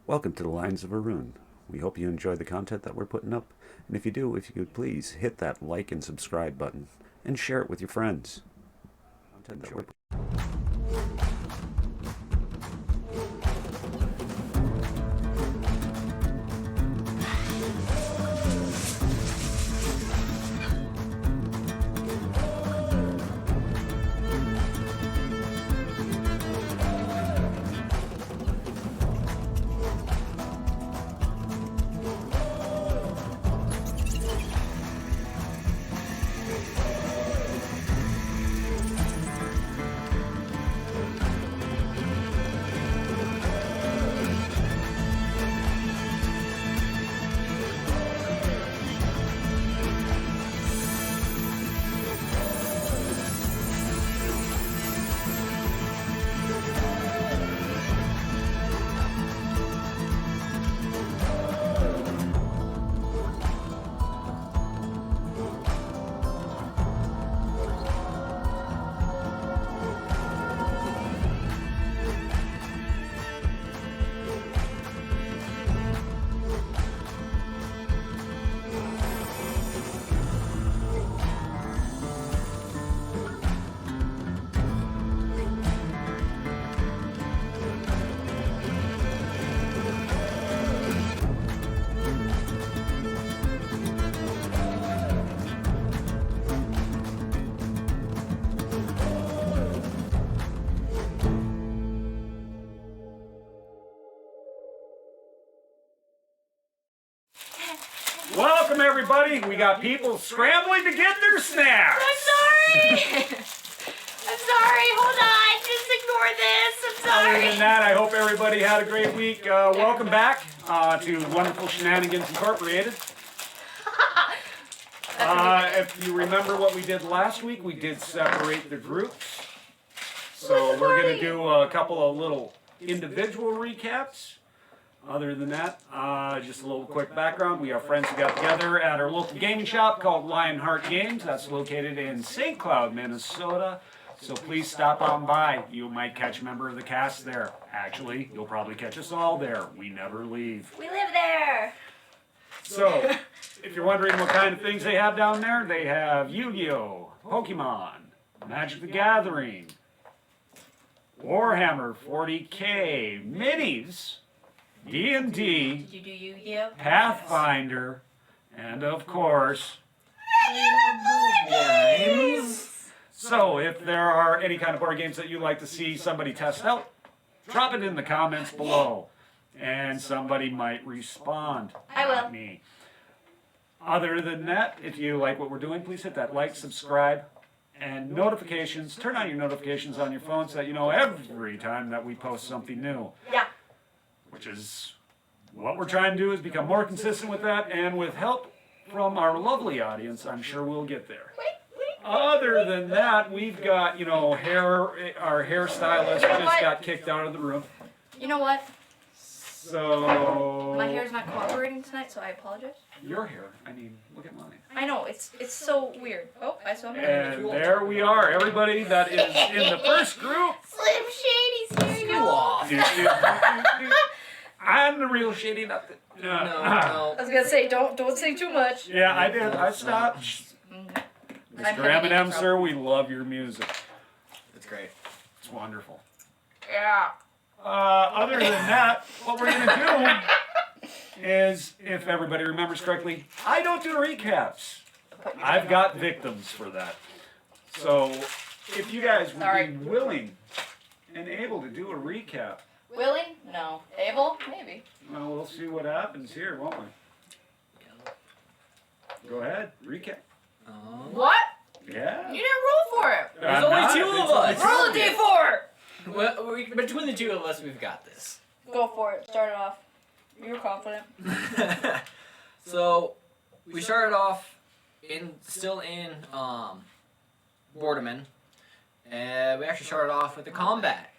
Welcome to the Lines of Arun. We hope you enjoy the content that we're putting up, and if you do, if you could please hit that like and subscribe button and share it with your friends. Content that we're Welcome everybody. We got people scrambling to get their snacks. I'm sorry. I'm sorry. Hold on. Just ignore this. I'm Other sorry. than that, I hope everybody had a great week. Welcome back to Wonderful Shenanigans Incorporated. If you remember what we did last week, we did separate the groups. So we're going to do a couple of little individual recaps. Other than that, just a little quick background. We are friends who got together at our local gaming shop called Lionheart Games. That's located in St. Cloud, Minnesota. So please stop on by. You might catch a member of the cast there. Actually, you'll probably catch us all there. We never leave. We live there. So, if you're wondering what kind of things they have down there, they have Yu-Gi-Oh!, Pokemon, Magic the Gathering, Warhammer 40K, Minis, D&D, Did you do Yu-Gi-Oh? Pathfinder, and of course, Games. so if there are any kind of board games that you'd like to see somebody test out, drop it in the comments below, and somebody might respond. I will. Not me. Other than that, if you like what we're doing, please hit that like, subscribe, and notifications. Turn on your notifications on your phone so that you know every time that we post something new. Yeah. Which is what we're trying to do, is become more consistent with that, and with help from our lovely audience, I'm sure we'll get there. Other than that, we've got, our hairstylist just got kicked out of the room. You know what? So My hair's not cooperating tonight, so I apologize. your hair, look at mine. I know, it's so weird. Oh, I saw him. And there we are, everybody that is in the first group. Slim Shady's here. Screw off. I'm the real shady, not the... No. I was gonna say, don't say too much. Yeah, I did. I stopped. Mr. having M&M, trouble. sir, we love your music. It's great. It's wonderful. Yeah. Other than that, what we're going to do is, if everybody remembers correctly, I don't do recaps. I've got victims for that. So, if you guys would Sorry. be willing and able to do a recap, Willing? No. Able? Maybe. well, we'll see what happens here, won't we? Go ahead, recap. What? Yeah. You didn't roll for it. There's only two of us. Roll a d4. Well, between the two of us, we've got this. Go for it. Start it off. You're confident. So, we started off still in Boardman, and we actually started off with the combat.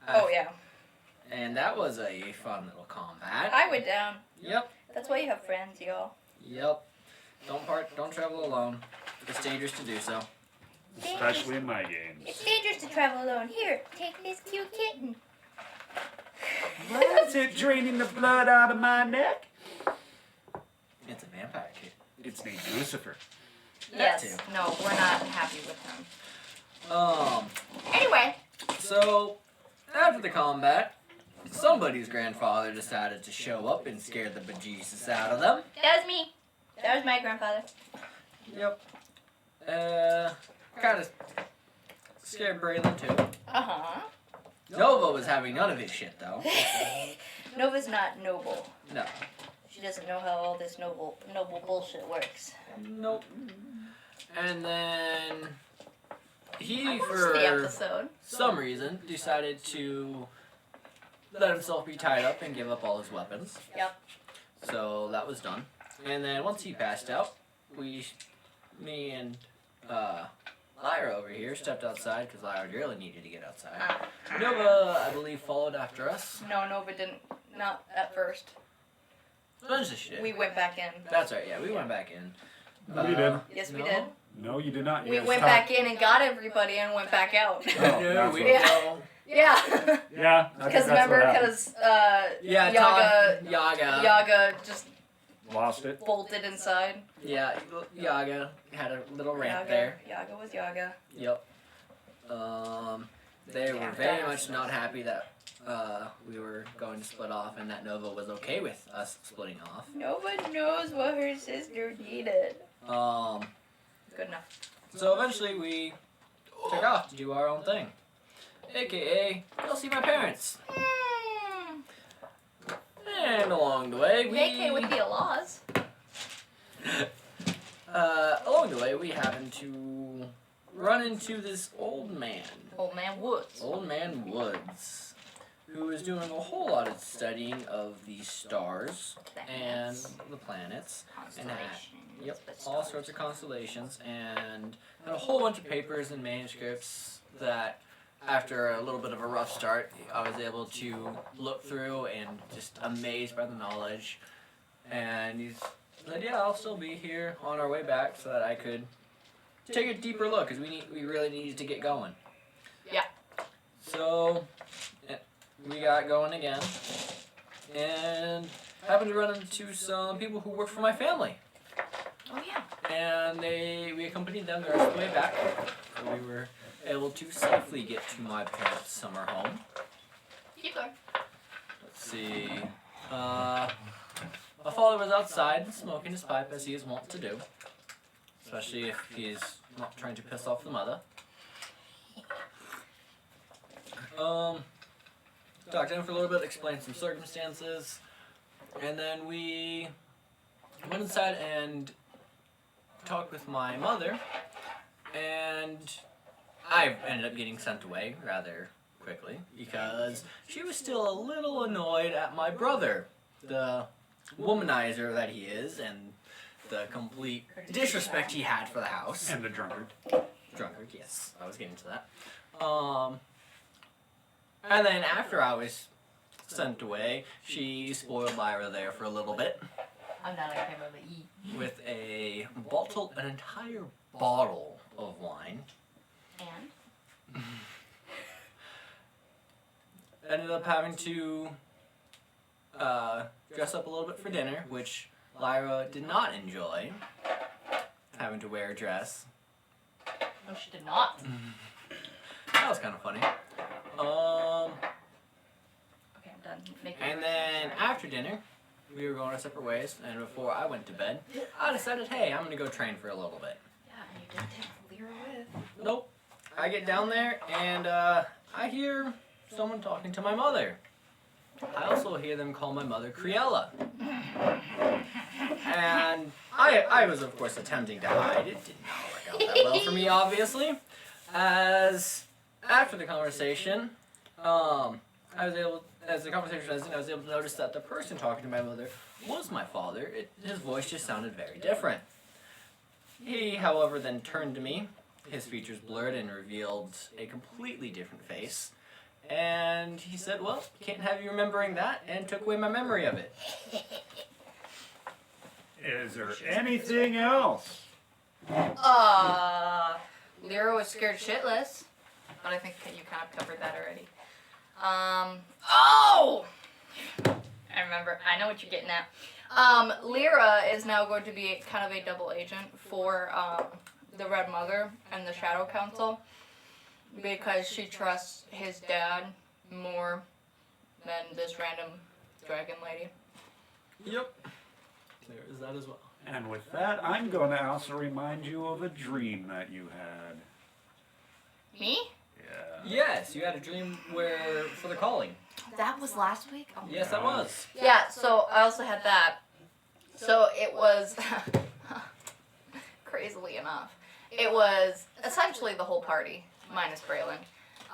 Oh yeah. And that was a fun little combat. I went down. Yep. That's why you have friends, y'all. Yep. Don't travel alone. It's dangerous to do so. Especially in my games. It's dangerous to travel alone. Here, take this cute kitten. That's it, draining the blood out of my neck. It's a vampire kid. It's named Lucifer. Yes. too. No, we're not happy with him. Anyway, Anyway, so after the combat, somebody's grandfather decided to show up and scare the bejesus out of them. that was me. That was my grandfather. Yep. Kind of scared Braylon too. Uh-huh. Nova was having none of his shit though. Nova's not noble. No. She doesn't know how all this noble bullshit works. Nope. And then he, I watched the for episode. some reason, decided to let himself be tied up and give up all his weapons. Yep. So that was done. And then once he passed out, me and Lyra over here stepped outside because Lyra really needed to get outside. Nova, I believe, followed after us. No, Nova didn't. Not at first. Sponge she did. We went back in. That's right, yeah, we went back in. No, you didn't. Yes, we no? did. No, you did not. You We guys went talked- back in and got everybody and went back out. Oh, No, that's we what- no. Yeah. Yeah, I think Because that's remember, what happened. because Yeah, Yaga. Yaga just Lost it. bolted inside. Yeah, Yaga had a little rant Yaga. there. Yaga was Yaga. Yep. They were Yeah, very that's- much not happy that we were going to split off and that Nova was okay with us splitting off. No one knows what her sister needed. Good enough. So eventually we took off to do our own thing. AKA, go see my parents. And along the way, Vacay with the laws. along the way, we happened to run into this old man. Old man Woods. Old Man Woods, who is doing a whole lot of studying of the stars and the planets. Constellations. Yep, but all stars. sorts of constellations, and had a whole bunch of papers and manuscripts that, after a little bit of a rough start, I was able to look through and just amazed by the knowledge. And he said, "Yeah, I'll still be here on our way back so that I could take a deeper look, because we really needed to get going." Yeah. So we got going again, and happened to run into some people who work for my family. Oh yeah. And we accompanied them the rest of the way back. So we were able to safely get to my parents' summer home. Keep going. Let's see. My father was outside smoking his pipe as he is wont to do. Especially if he's not trying to piss off the mother. Talked to him for a little bit, explained some circumstances. And then we went inside and talked with my mother, and I ended up getting sent away rather quickly because she was still a little annoyed at my brother, the womanizer that he is, and the complete disrespect he had for the house. And the drunkard. Drunkard, yes, I was getting to that. And then after I was sent away, she spoiled Lyra there for a little bit. I'm not on camera, but eat. With an entire bottle of wine. And? Ended up having to dress up a little bit for dinner, which Lyra did not enjoy. Having to wear a dress. No, she did not. That was kind of funny. Okay, I'm done. Make And then after dinner, we were going our separate ways, and before I went to bed, I decided, hey, I'm gonna go train for a little bit. Yeah, and you didn't take Lyra with. Nope. I get down there, and I hear someone talking to my mother. I also hear them call my mother Criella. And I was, of course, attempting to hide. It did not work out that well for me, obviously. As after the conversation, as the conversation was ending, I was able to notice that the person talking to my mother was my father. His voice just sounded very different. He, however, then turned to me. His features blurred and revealed a completely different face. And he said, "Well, can't have you remembering that," and took away my memory of it. Is there anything else? Lyra was scared shitless, but I think you kind of covered that already. Oh! I remember. I know what you're getting at. Lyra is now going to be kind of a double agent for the Red Mother and the Shadow Council because she trusts his dad more than this random dragon lady. Yep. There is that as well. And with that, I'm going to also remind you of a dream that you had. Me? Yeah. Yes, you had a dream where for the calling. That was last week? Oh. Yes, that was. Yeah, so I also had that. So it was, crazily enough, it was essentially the whole party, minus Braylon,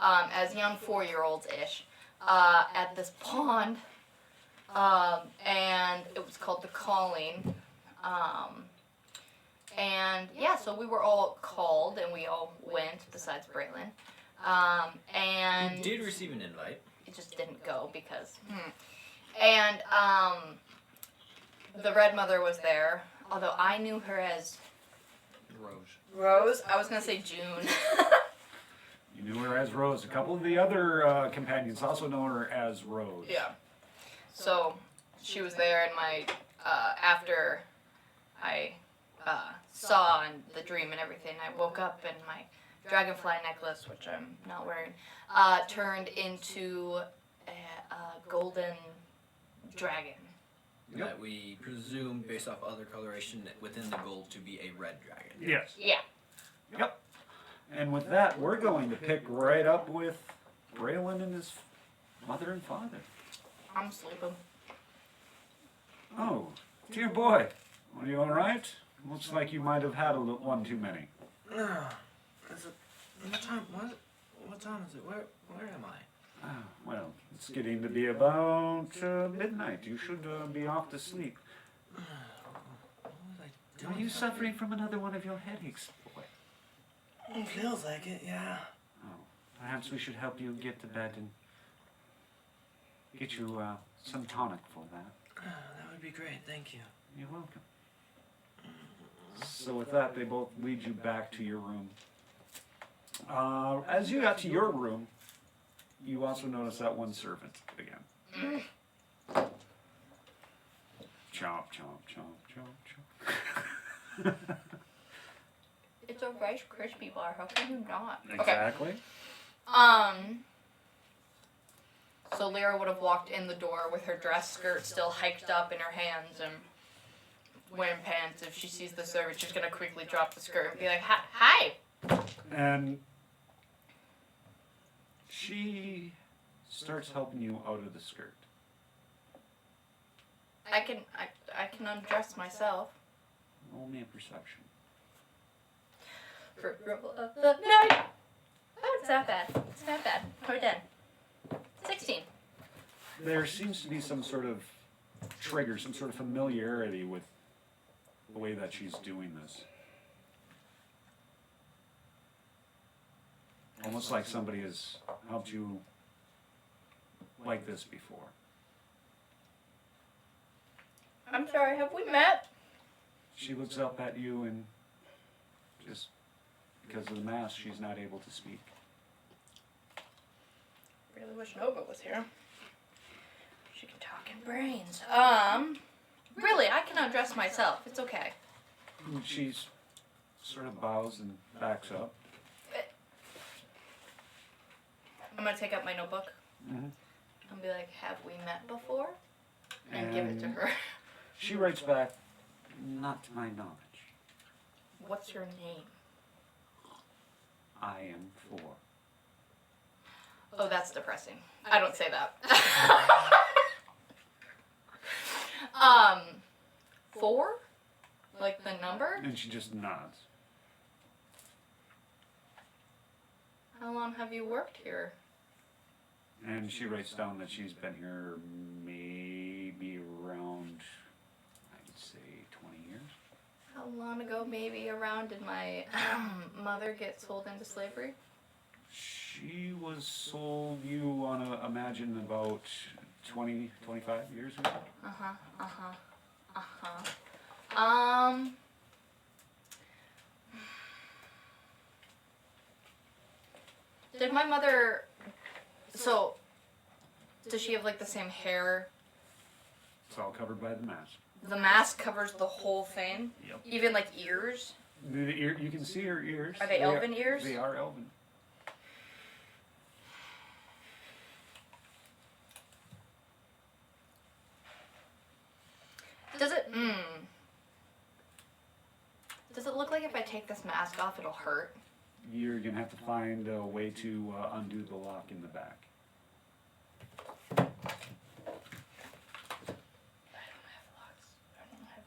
as young 4-year-olds-ish, at this pond, and it was called The Calling, and yeah, so we were all called, and we all went, besides Braylon, and You did receive an invite. it just didn't go because, and, the Red Mother was there, although I knew her as Rose. I was gonna say June. You knew her as Rose. A couple of the other companions also know her as Rose. Yeah. So she was there, and my after I saw in the dream and everything, I woke up and my dragonfly necklace, which I'm not wearing, turned into a golden dragon. Yep. That we presume, based off other coloration within the gold, to be a red dragon. Yes. Yeah. Yep. And with that, we're going to pick right up with Braylon and his mother and father. I'm sleeping. Oh, dear boy. Are you all right? Looks like you might have had one too many. Is it, what time? What time is it? Where am I? Ah, well, it's getting to be about midnight. You should be off to sleep. What was I Are doing? you suffering from another one of your headaches, boy? It feels like it, yeah. Oh, perhaps we should help you get to bed and get you some tonic for that. That would be great, thank you. You're welcome. So with that, they both lead you back to your room. As you got to your room, you also notice that one servant again. Chomp, chomp, chomp, chomp, chomp. It's a Rice Krispie bar. How can you not? Exactly. So Lyra would have walked in the door with her dress skirt still hiked up in her hands and wearing pants. If she sees the servant, she's gonna quickly drop the skirt and be like, "Hi." And she starts helping you out of the skirt. I can undress myself. Roll me a perception. For roll of the night. Oh, it's not bad. It's not bad. We're done. 16. There seems to be some sort of trigger, some sort of familiarity with the way that she's doing this. Almost like somebody has helped you like this before. I'm sorry, have we met? She looks up at you and just because of the mask, she's not able to speak. Really wish Nova was here. She can talk in brains. Really, I can undress myself. It's okay. And she's sort of bows and backs up. I'm gonna take out my notebook Mhm. and be like, "Have we met before?" And give it to And her. she writes back, "Not to my knowledge. What's your name? I am 4. Oh, that's depressing. I don't say that. 4? Like the number? And she just nods. How long have you worked here? And she writes down that she's been here maybe around, I'd say, 20 years. How long ago, maybe around, did my mother get sold into slavery? She was sold you on a, imagine about 20, 25 years ago. Did my mother, so Does she have like the same hair? It's all covered by the mask. The mask covers the whole thing? Yep. Even like ears? The ear, you can see her ears. Are they elven ears? They are elven. Does it Does it look like if I take this mask off it'll hurt? You're gonna have to find a way to undo the lock in the back.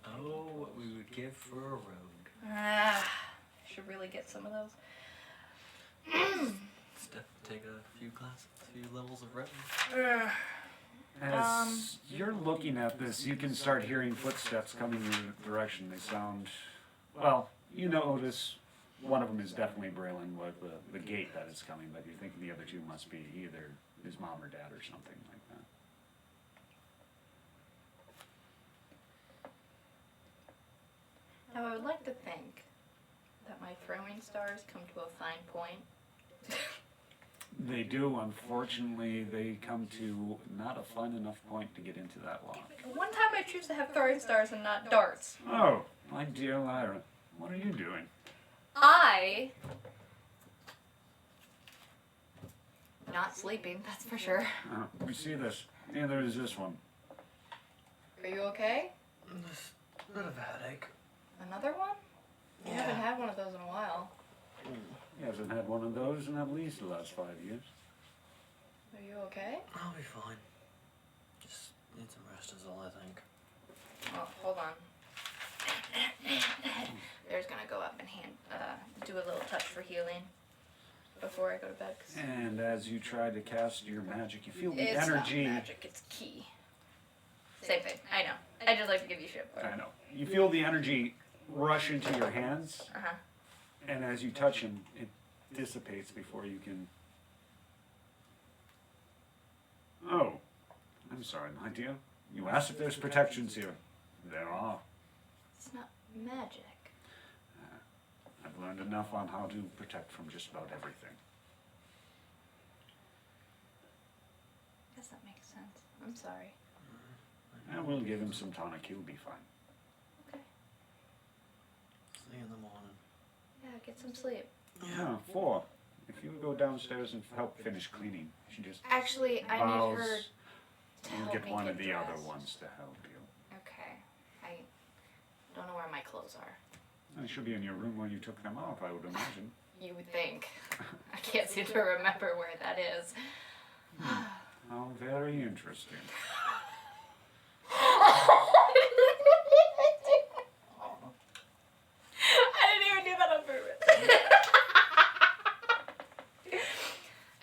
Oh, what we would give for a rogue. Ah, I should really get some of those. Take a few levels of rogue. As you're looking at this, you can start hearing footsteps coming in your direction. They sound, well, you notice one of them is definitely Braylon with the gate that is coming, but you're thinking the other two must be either his mom or dad or something like that. Now I would like to think that my throwing stars come to a fine point. They do. Unfortunately, they come to not a fun enough point to get into that lock. One time I choose to have throwing stars and not darts. Oh, my dear Lyra, what are you doing? Not sleeping, that's for sure. We see this. Neither is this one. Are you okay? Just a bit of a headache. Another one? You haven't had one of those in a while. He hasn't had one of those in at least the last 5 years. Are you okay? I'll be fine. Just need some rest is all I think. Oh, hold on. There's gonna go up and do a little touch for healing before I go to bed. 'Cause And as you try to cast your magic, you feel the it's energy. not magic, it's key. Same thing, I know. I just like to give you shit for it. I know. You feel the energy rush into your hands, Uh-huh. and as you touch him, it dissipates before you can. Oh, I'm sorry, my dear. You asked if there's protections here. There are. It's not magic. I've learned enough on how to protect from just about everything. I guess that makes sense. I'm sorry. And we'll give him some tonic. He'll be fine. Okay. See you in the morning. Yeah, get some sleep. Yeah, 4. If you go downstairs and help finish cleaning, she just Actually, I need her vows to you'll help get me one get of the other dressed. ones to help you. Okay. I don't know where my clothes are. They should be in your room when you took them off, I would imagine. You would think. I can't seem to remember where that is. How very interesting. I didn't even do that on purpose.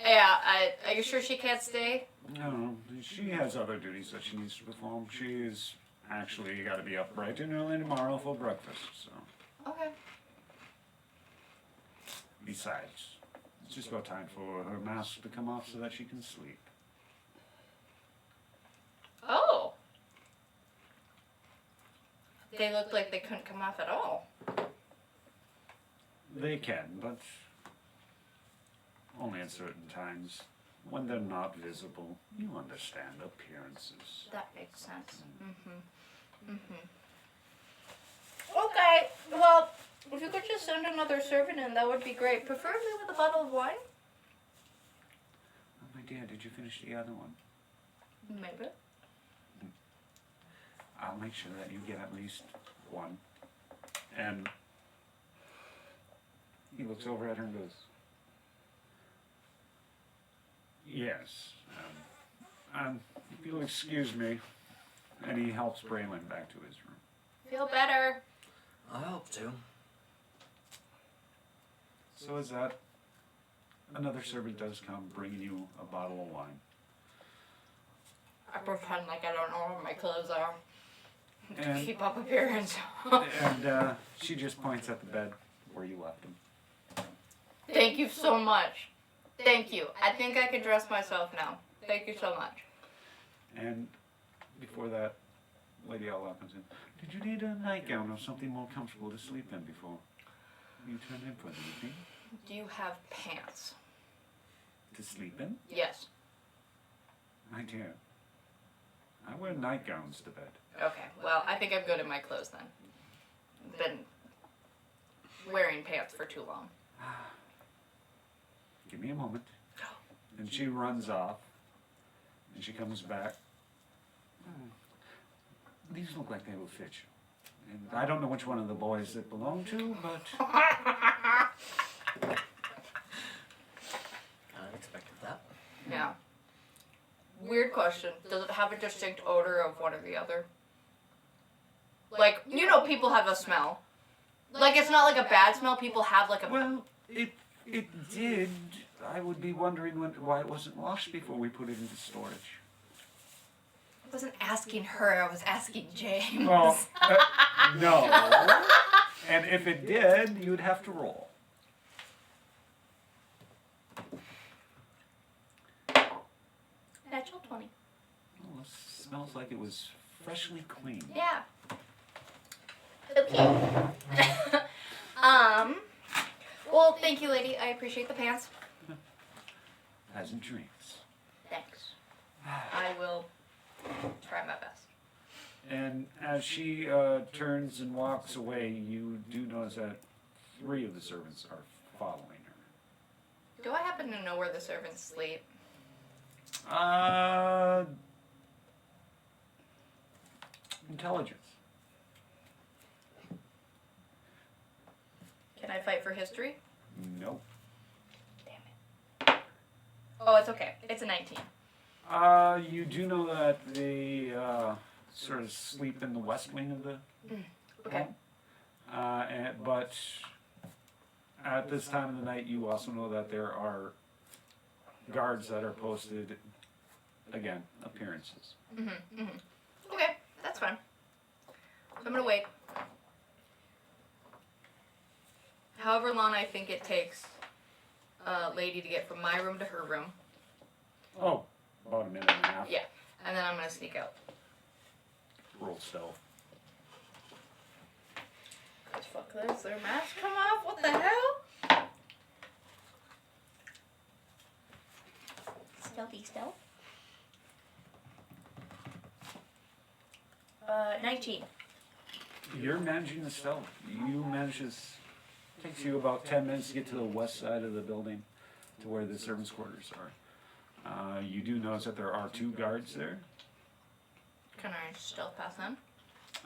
Yeah, are you sure she can't stay? No, she has other duties that she needs to perform. She's actually got to be up bright and early tomorrow for breakfast, so. Okay. Besides, it's just about time for her mask to come off so that she can sleep. Oh. They looked like they couldn't come off at all. They can, but only at certain times. When they're not visible, you understand appearances. That makes sense. Okay, well, if you could just send another servant in, that would be great. Preferably with a bottle of wine. Oh, my dear, did you finish the other one? Maybe. I'll make sure that you get at least one. And he looks over at her and goes, yes. If you'll excuse me. And he helps Braylon back to his room. Feel better. I hope to. So as that, another servant does come, bringing you a bottle of wine. I pretend like I don't know where my clothes are. To And, keep up appearance. and she just points at the bed where you left him. Thank you so much. Thank you. I think I can dress myself now. Thank you so much. And before that, Lady Outlaw comes in. Did you need a nightgown or something more comfortable to sleep in before you turn in for the evening? Do you have pants? To sleep in? Yes. My dear, I wear nightgowns to bed. Okay, well, I think I'm good in my clothes then. Been wearing pants for too long. Give me a moment. And she runs off. And she comes back. These look like they will fit you. And I don't know which one of the boys it belong to, but I unexpected that. Yeah. Weird question. Does it have a distinct odor of one or the other? Like, you know, people have a smell. Like, it's not like a bad smell. People have like a. well, it did. I would be wondering why it wasn't washed before we put it into storage. I wasn't asking her. I was asking James. Well, no. And if it did, you'd have to roll. Natural 20. Well, this smells like it was freshly cleaned. Yeah. Okay. Well, thank you, lady. I appreciate the pants. Pleasant dreams. Thanks. I will try my best. And as she turns and walks away, you do notice that 3 of the servants are following her. Do I happen to know where the servants sleep? Intelligence. Can I fight for history? Nope. Damn it. Oh, it's okay. It's a 19. You do know that they sort of sleep in the west wing of the Okay. home. But at this time of the night, you also know that there are guards that are posted. Again, appearances. Okay, that's fine. So I'm gonna wait. However long I think it takes a lady to get from my room to her room. Oh, about a minute and a half. Yeah, and then I'm gonna sneak out. Roll stealth. Cause fuck this, their mask come off. What the hell? Stealthy stealth. 19. You're managing the stealth. You manage this. Takes you about 10 minutes to get to the west side of the building, to where the servants' quarters are. You do notice that there are 2 guards there. Can I stealth past them?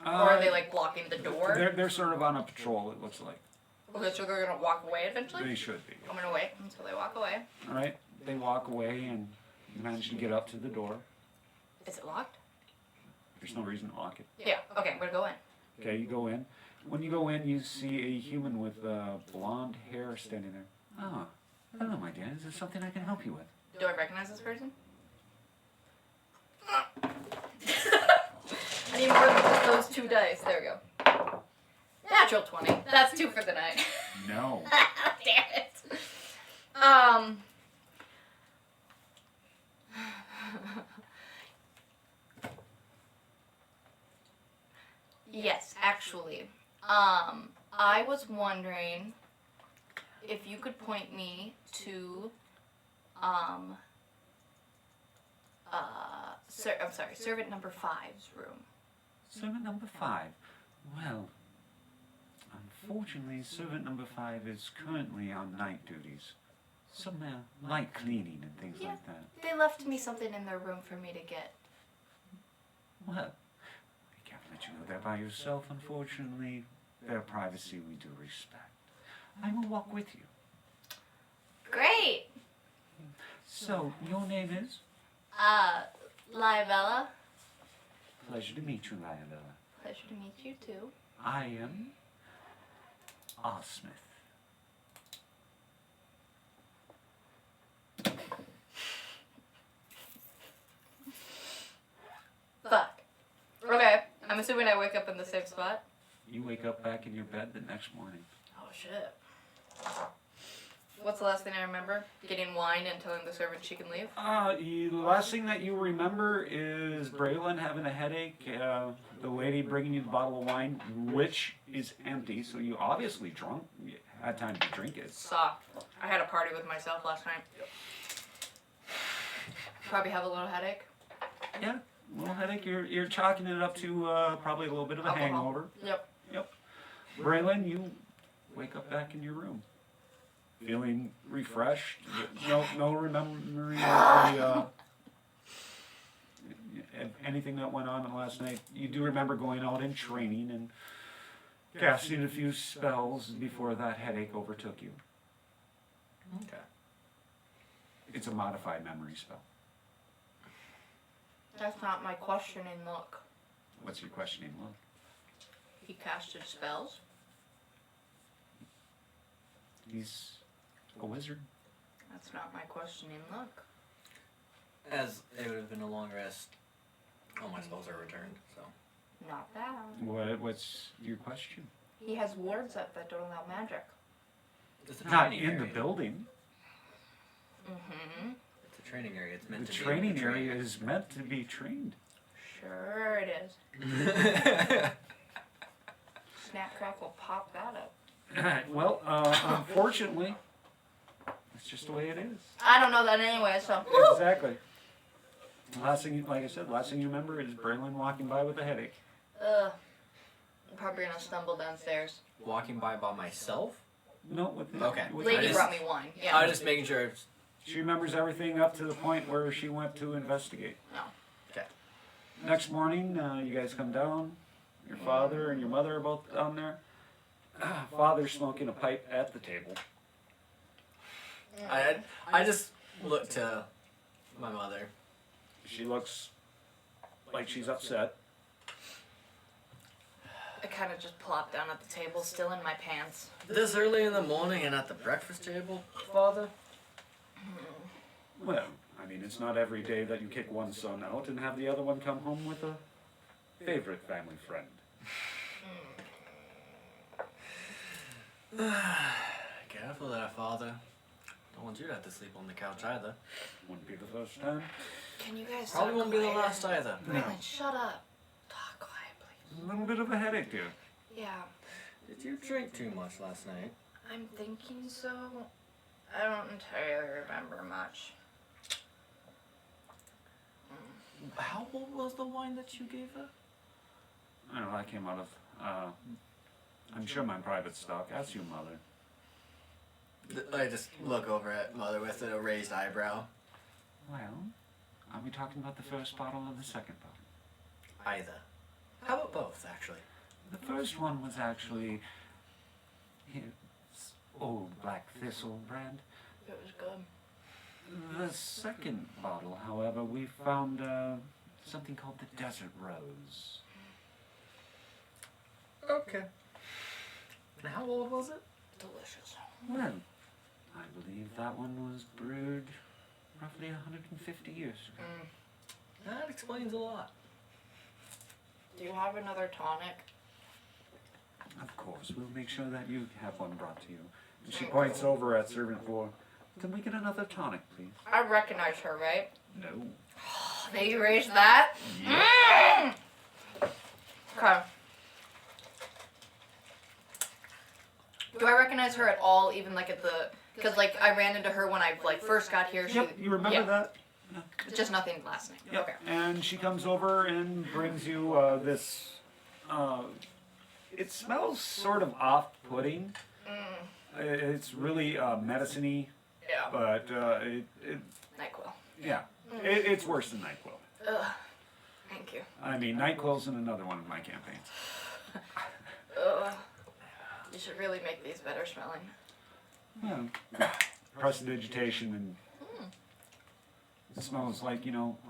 Or are they like blocking the door? They're sort of on a patrol. It looks like Okay, so they're gonna walk away eventually? they should be. I'm gonna wait until they walk away. All right. They walk away and you manage to get up to the door. Is it locked? There's no reason to lock it. Yeah, okay, I'm gonna go in. Okay, you go in. When you go in, you see a human with blonde hair standing there. Ah, hello, my dear. Is there something I can help you with? Do I recognize this person? I need more than just those 2 dice. There we go. Natural 20. That's 2 for the night. No. Damn it. Yes, actually. I was wondering if you could point me to, servant number 5's room. Servant number 5. Well, unfortunately, servant number 5 is currently on night duties. Some light cleaning and things Yeah. like that. They left me something in their room for me to get. Well, I can't let you go there by yourself, unfortunately. Their privacy we do respect. I will walk with you. Great! So, your name is? Liabella. Pleasure to meet you, Liabella. Pleasure to meet you too. I am R. Smith. Fuck. Okay, I'm assuming I wake up in the same spot. You wake up back in your bed the next morning. Oh shit. What's the last thing I remember? Getting wine and telling the servant she can leave? The last thing that you remember is Braylon having a headache, the lady bringing you the bottle of wine, which is empty, so you obviously drunk. You had time to drink it. Saw. I had a party with myself last night. Probably have a little headache. Yeah, a little headache. You're chalking it up to probably a little bit of a Alcohol. hangover. Yep. Yep. Braylon, you wake up back in your room, feeling refreshed. No remembering anything that went on last night. You do remember going out and training and casting a few spells before that headache overtook you. Okay. It's a modified memory spell. That's not my questioning look. What's your questioning look? He casted spells. He's a wizard. That's not my questioning look. As it would have been a long rest, all my spells are returned, so. Not bad. What's your question? He has wards up that don't allow magic. It's a Not training in area. the building. Mm-hmm. It's a training area. It's meant The to training be area is meant to be trained. Sure it is. area. Snap, crackle, pop that up. Well, unfortunately, that's just the way it is. I don't know that anyway, so. Exactly. Last thing, like I said, last thing you remember is Braylon walking by with a headache. Ugh. I'm probably gonna stumble downstairs. Walking by myself? No, with Okay. with Lady the- brought me wine. I Yeah. was just making sure. She remembers everything up to the point where she went to investigate. No. Okay. Next morning, you guys come down. Your father and your mother are both down there. Father's smoking a pipe at the table. I just look to my mother. She looks like she's upset. I kind of just plopped down at the table, still in my pants. This early in the morning and at the breakfast table, Father? Well, I mean, it's not every day that you kick one son out and have the other one come home with a favorite family friend. Careful there, Father. Don't want you to have to sleep on the couch either. Wouldn't be the first time. Can you guys Probably talk won't be the quiet? last either. Braylon, shut up. Talk quiet, please. A little bit of a headache, dude. Yeah, Did you drink too much last night? I'm thinking so. I don't entirely remember much. How old was the wine that you gave her? I don't know, that came out of, I'm sure my private stock. Ask your mother. I just look over at Mother with a raised eyebrow. Well, are we talking about the first bottle or the second bottle? Either. How about both, actually? The first one was actually his old Black Thistle brand. It was good. The second bottle, however, we found something called the Desert Rose. Okay. And how old was it? Delicious. Well, I believe that one was brewed roughly 150 years ago. That explains a lot. Do you have another tonic? Of course, we'll make sure that you have one brought to you. And she points over at Servant 4. Can we get another tonic, please? I recognize her, right? No. Now you raised that? Okay. Do I recognize her at all, even like at the... Because like I ran into her when I like first got here. She, Yep, you remember yeah, that? Just nothing last night. Yep. Okay. And she comes over and brings you this. It smells sort of off-putting. It's really medicine-y, Yeah. but NyQuil. yeah, it's worse than NyQuil. Ugh. Thank you. I mean, NyQuil's in another one of my campaigns. Ugh. You should really make these better smelling. Yeah. Prestidigitation and it smells like,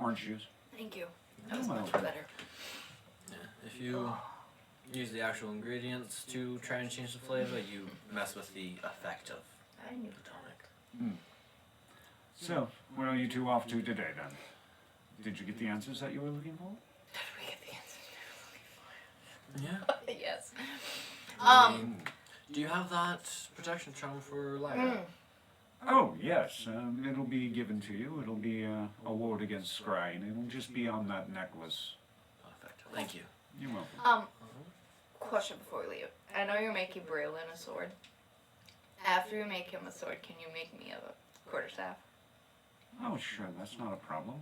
orange juice. Thank you. That was You're much welcome. better. Yeah. If you use the actual ingredients to try and change the flavor, you mess with the effect of I knew. the tonic. So, where are you two off to today then? Did you get the answers that you were looking for? Did we get the answers? Yeah. Yes. I mean, do you have that protection charm for Lyra? Oh, yes. It'll be given to you. It'll be a ward against scrying. It'll just be on that necklace. Perfect. Thank you. You're welcome. Question before we leave. I know you're making Braylon a sword. After you make him a sword, can you make me a quarterstaff? Oh, sure. That's not a problem.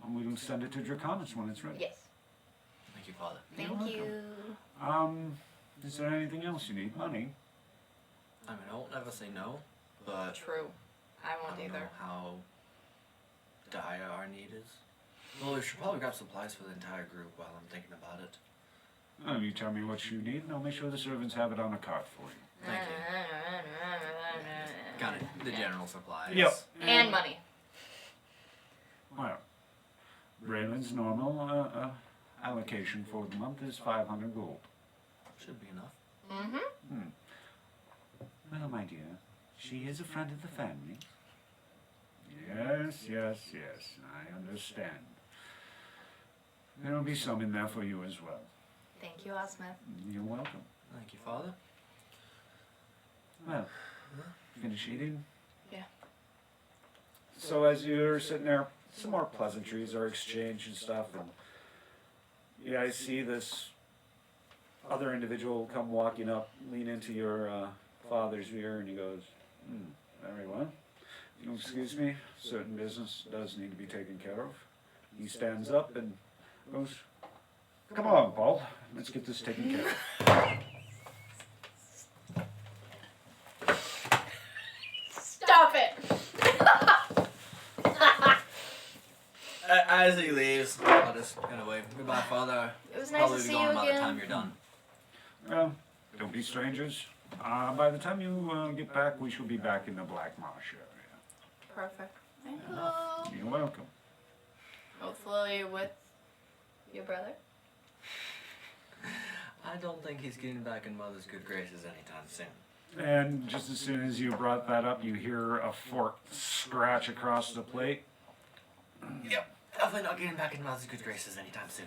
and we'll send it to Draconis when it's ready. Yes. Thank you, Father. Thank you. Is there anything else you need? Money? I mean, I won't ever say no, but True. I I won't don't know either. how dire our need is. Well, we should probably grab supplies for the entire group while I'm thinking about it. Oh, you tell me what you need, and I'll make sure the servants have it on a cart for you. Thank you. Got it. The general supplies. Yep. And money. Well, Braylon's normal allocation for the month is 500 gold. Should be enough. Mm-hmm. Well, my dear, she is a friend of the family. Yes, yes, yes, I understand. There will be some in there for you as well. Thank you, Osmith. You're welcome. Thank you, Father. Well, finish eating? Yeah. So as you're sitting there, some more pleasantries are exchanged and stuff, and you guys see this other individual come walking up, lean into your father's ear, and he goes, very well. If you'll excuse me, certain business does need to be taken care of. He stands up and goes, come on, Paul, let's get this taken care of. Stop it! As he leaves, I'll just kind of wave. Goodbye, Father. It was nice Probably to be see gone you by the time again. you're done. Well, don't be strangers. By the time you get back, we shall be back in the Black Marsh area. Perfect. Thank you. You're welcome. Hopefully with your brother. I don't think he's getting back in Mother's good graces anytime soon. And just as soon as you brought that up, you hear a fork scratch across the plate. Yep. Definitely not getting back in Mother's good graces anytime soon.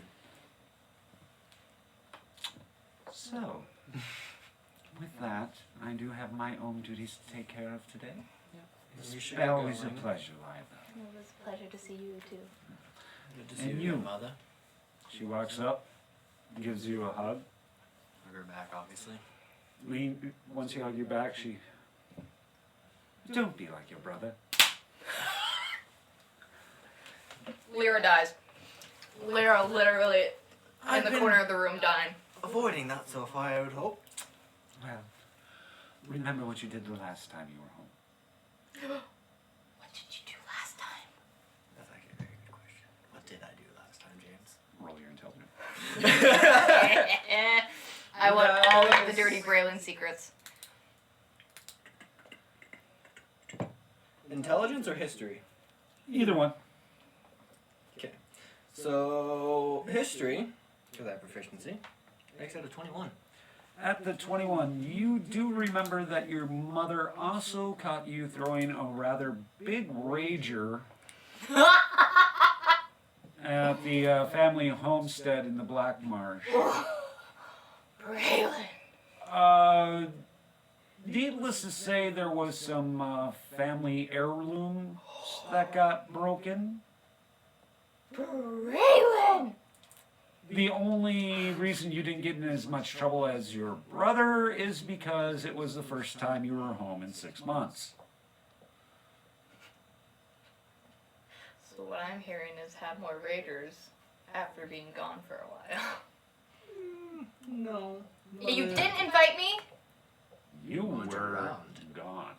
So, with that, I do have my own duties to take care of today. You It's should get always a going. pleasure, Liza. It was a pleasure to see you too. Good to see And you, you. Mother. She walks up, gives you a hug. Hug her back, obviously. Once you hug you back, she... Don't be like your brother. Lyra dies. Lyra literally in I've the been- corner of the room dying. Avoiding that so far, I would hope. Well, remember what you did the last time you were home. What did you do last time? That's actually a very good question. What did I do last time, James? Roll your intelligence. I want all of the Nice. dirty Braylon secrets. Intelligence or history? Either one. Okay. So, history, because I have proficiency, makes out a 21. At the 21, you do remember that your mother also caught you throwing a rather big rager at the family homestead in the Black Marsh. Braylon. Needless to say, there was some family heirlooms that got broken. Braylon. The only reason you didn't get in as much trouble as your brother is because it was the first time you were home in 6 months. So what I'm hearing is have more raiders after being gone for a while. No. You didn't invite me? You Weren't were around. gone.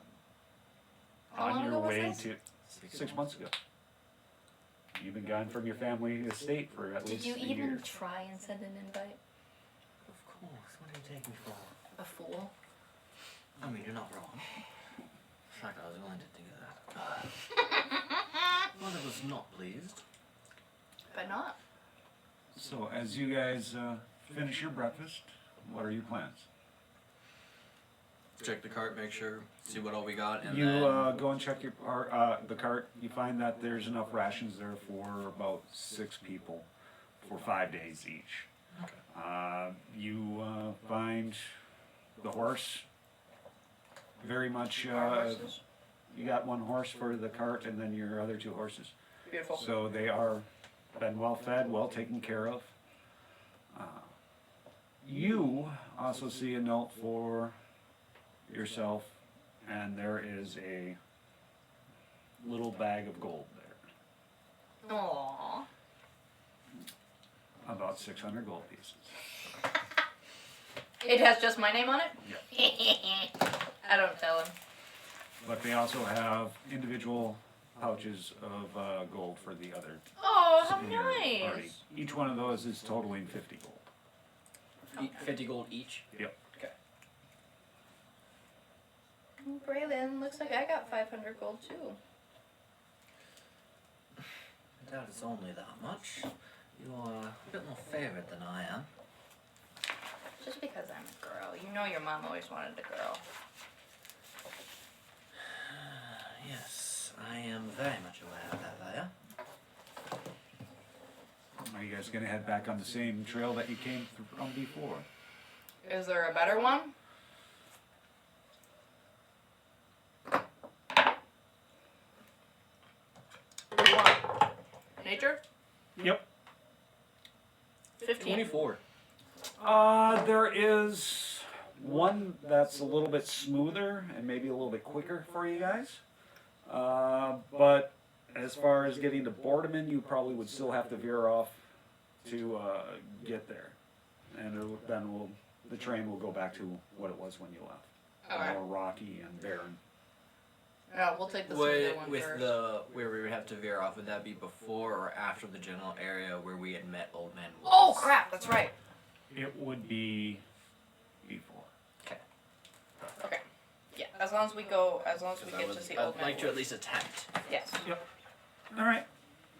How long On your ago was way this? to 6 months ago. You've been gone from your family estate for at Did least you a even year. try and send an invite? Of course. What do you take me for? A fool. I mean, you're not wrong. In fact, I was willing to do that. Mother was not pleased. But not. So as you guys finish your breakfast, what are your plans? Check the cart, make sure, see what all we got, and You then... go and check your the cart. You find that there's enough rations there for about 6 people for 5 days each. Okay. You find the horse. Very much. Horses? You got 1 horse for the cart, and then your other 2 horses. Beautiful. So they are been well fed, well taken care of. You also see a note for yourself, and there is a little bag of gold Aww. About 600 gold pieces. It has just my name on it? Yeah. I don't tell him. But they also have individual pouches of gold for the other. Oh, how in your party. nice. Each one of those is totaling 50 gold. 50 gold each. Yep. Okay. Braylon, looks like I got 500 gold too. I doubt it's only that much. You are a bit more favored than I am. Just because I'm a girl. You know your mom always wanted a girl. Yes, I am very much aware of that, Leia. Are you guys gonna head back on the same trail that you came from before? Is there a better one? What do you want? Nature? Yep. 15. 24. There is one that's a little bit smoother and maybe a little bit quicker for you guys. But as far as getting to Boardman, you probably would still have to veer off to get there, and the train will go back to what it was when you left, Okay. more rocky and barren. Yeah, we'll take the smoother one With first. the where we would have to veer off, would that be before or after the general area where we had met Old Man Wolves? Oh crap, that's right. It would be before. Okay. Okay. Yeah, as long as we get to see Old I'd Man like to at Wolf. least attempt. Yes. All right.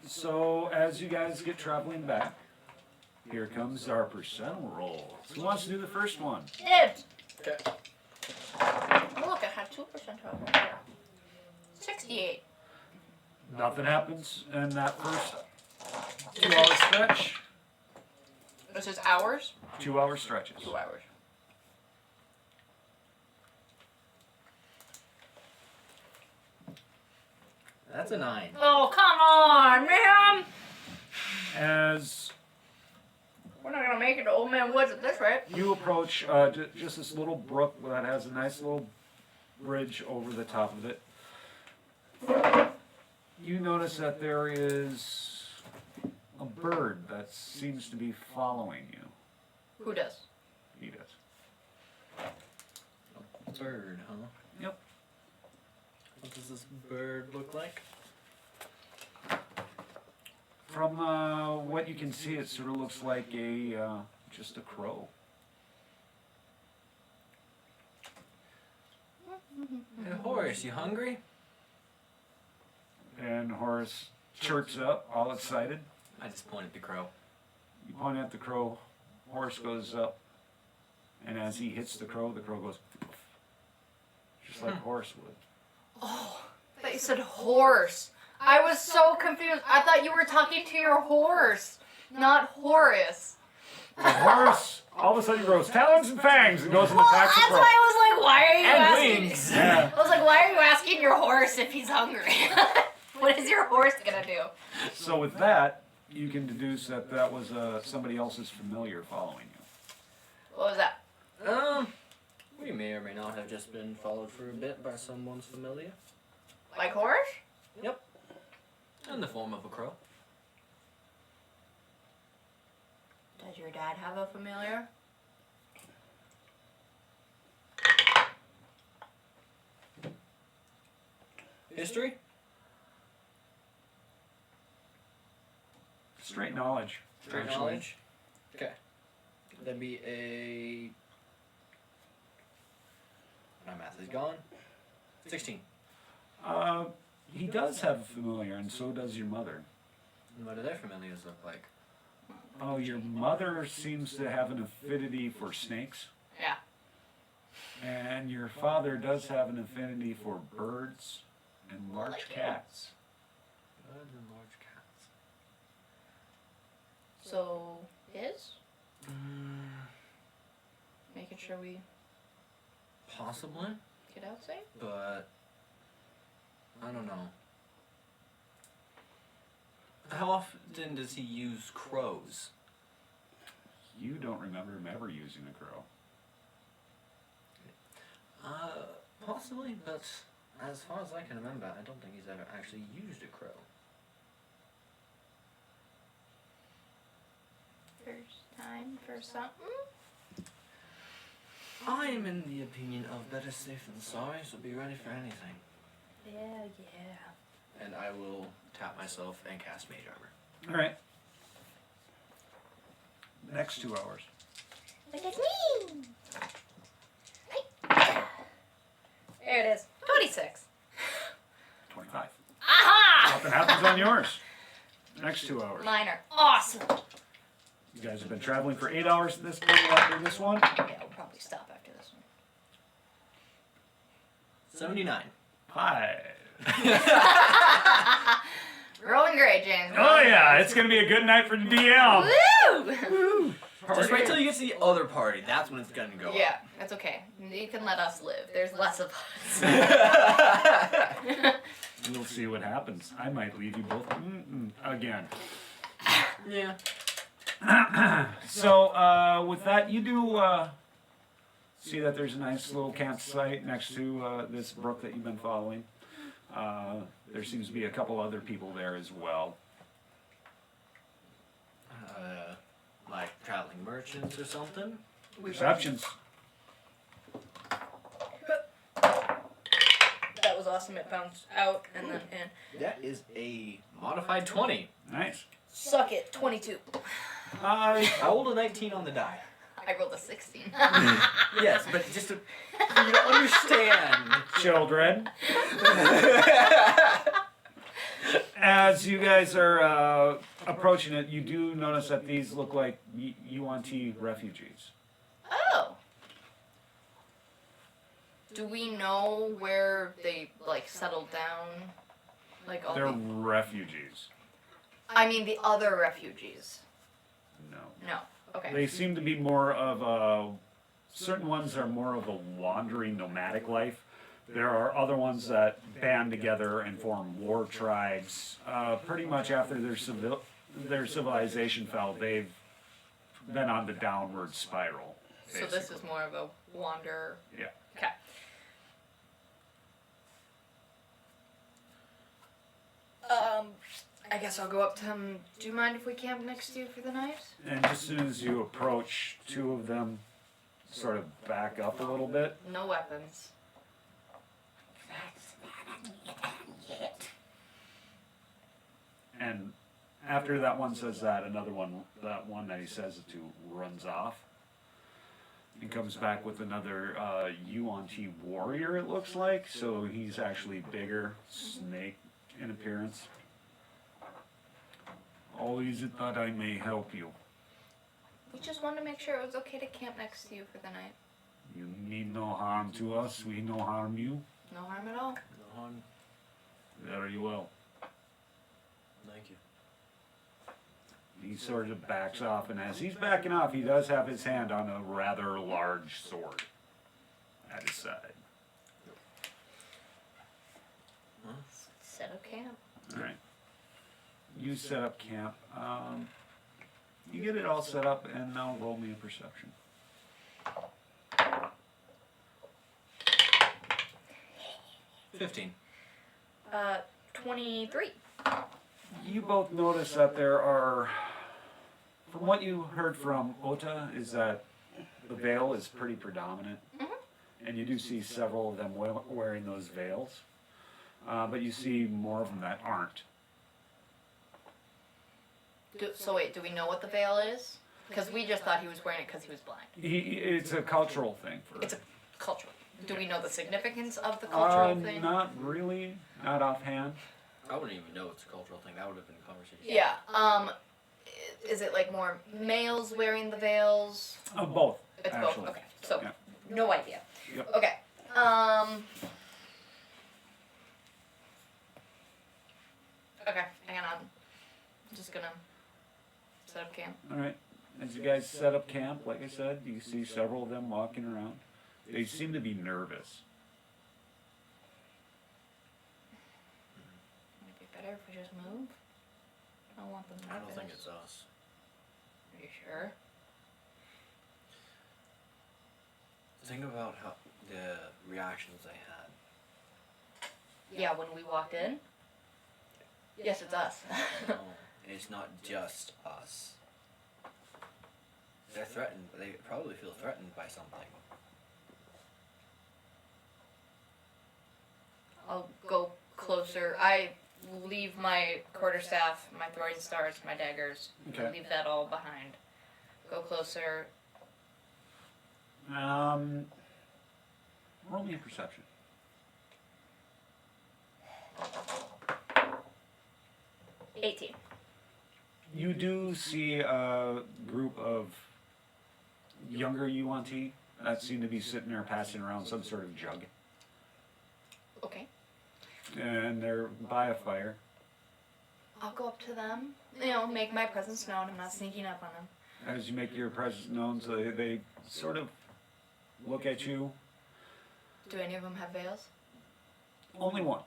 So as you guys get traveling back, here comes our percentile roll. Who wants to do the first one? Dibs! Okay. Oh, look, I had 2% over. 68. Nothing happens in that first 2 hour stretch. This is hours? 2 hour stretches. 2 hours. That's a 9. Oh, come on, man! As We're not gonna make it to Old Man Woods at this rate. you approach just this little brook that has a nice little bridge over the top of it, you notice that there is a bird that seems to be following you. Who does? He does. Bird, huh? Yep. What does this bird look like? From what you can see, it sort of looks like just a crow. Hey, Horace, you hungry? And Horace chirps up, all excited. I just pointed the crow. You point at the crow, Horace goes up, and as he hits the crow goes poof, just like Horace would. Oh, I thought you said horse. I was so confused. I thought you were talking to your horse, not Horace. The horse all of a sudden grows talons and fangs and goes and Well, attacks that's the why crow. I was like, why are you And asking? wings. Yeah. I was like, why are you asking your horse if he's hungry? What is your horse gonna do? So with that, you can deduce that that was somebody else's familiar following you. What was that? We may or may not have just been followed for a bit by someone's familiar. Like horse? Yep. In the form of a crow. Does your dad have a familiar? History? Straight knowledge. Straight actually. knowledge? Okay. That'd be a... My math is gone. 16. He does have a familiar, and so does your mother. And what do their familiars look like? Oh, your mother seems to have an affinity for snakes, Yeah. and your father does have an affinity for birds and large Like you. cats. Birds and large cats. So, his? Making sure we Possibly, get out safe? but I don't know. How often does he use crows? You don't remember him ever using a crow. Possibly, but as far as I can remember, I don't think he's ever actually used a crow. for something. I am in the opinion of better safe than sorry, so be ready for anything. Yeah. And I will tap myself and cast Mage Armor. All right. Next 2 hours. Look at me! There it is. 26. 25. Aha! Nothing happens on yours. Next 2 hours. Mine are awesome. You guys have been traveling for 8 hours at this point after this one. Yeah, we'll probably stop after this one. 79. 5. Rolling great, James. Oh yeah, it's gonna be a good night for the DM. Woo! Just wait till you get to the other party. That's when it's gonna go. Yeah, that's okay. You can let us live. There's less of us. We'll see what happens. I might leave you both again. Yeah. So with that, you do see that there's a nice little campsite next to this brook that you've been following. There seems to be a couple other people there as well. Like traveling merchants or something. Perceptions. That was awesome. It bounced out and then in. That is a modified 20. Nice. Suck it. 22. I rolled a 19 on the die. I rolled a 16. Yes, but just to, for you to understand. Children. As you guys are approaching it, you do notice that these look like UNT refugees. Oh. Do we know where they like settled down? Like all They're the... refugees. I mean the other refugees. No. No. Okay. They seem to be more of a... Certain ones are more of a wandering nomadic life. There are other ones that band together and form war tribes. Pretty much after their civilization fell, they've been on the downward spiral. So this is more of a wander. Yeah. Okay. I guess I'll go up to him. Do you mind if we camp next to you for the night? And as soon as you approach, 2 of them sort of back up a little bit. No weapons. And after that one says that, another one, that one that he says it to, runs off. And comes back with another UNT warrior, it looks like. So he's actually bigger, snake in appearance. Oh, is it that I may help you? We just wanted to make sure it was okay to camp next to you for the night. You need no harm to us, we no harm you. No harm at all. No harm. Very well. Thank you. He sort of backs off, and as he's backing off, he does have his hand on a rather large sword at his side. Set up camp. Alright. You set up camp. You get it all set up, and now roll me a perception. 15. 23. You both notice that there are, from what you heard from Ota, is that the veil is pretty predominant. And you do see several of them wearing those veils. But you see more of them that aren't. So wait, do we know what the veil is? Because we just thought he was wearing it because he was blind. It's a cultural thing for It's a cultural. Do we know the significance of the cultural thing? Not really, not offhand. I wouldn't even know it's a cultural thing. That would have been a conversation. Yeah. Is it like more males wearing the veils? Both. It's actually. both. Okay. So Yeah. no idea. Yep. Okay. Okay. Hang on. I'm just gonna set up camp. All right. As you guys set up camp, like I said, you see several of them walking around. They seem to be nervous. Would it be better if we just move? I don't want them I nervous. don't think it's us. Are you sure? Think about how the reactions they had. Yeah, when we walked in. Yes, it's us. No, it's not just us. They're threatened. They probably feel threatened by something. I'll go closer. I leave my quarterstaff, my throwing stars, my daggers. Okay. Leave that all behind. Go closer. Roll me a perception. 18. You do see a group of younger Yuan-Ti that seem to be sitting there passing around some sort of jug. Okay. And they're by a fire. I'll go up to them. You know, make my presence known. I'm not sneaking up on them. As you make your presence known, so they sort of look at you. Do any of them have veils? Only one.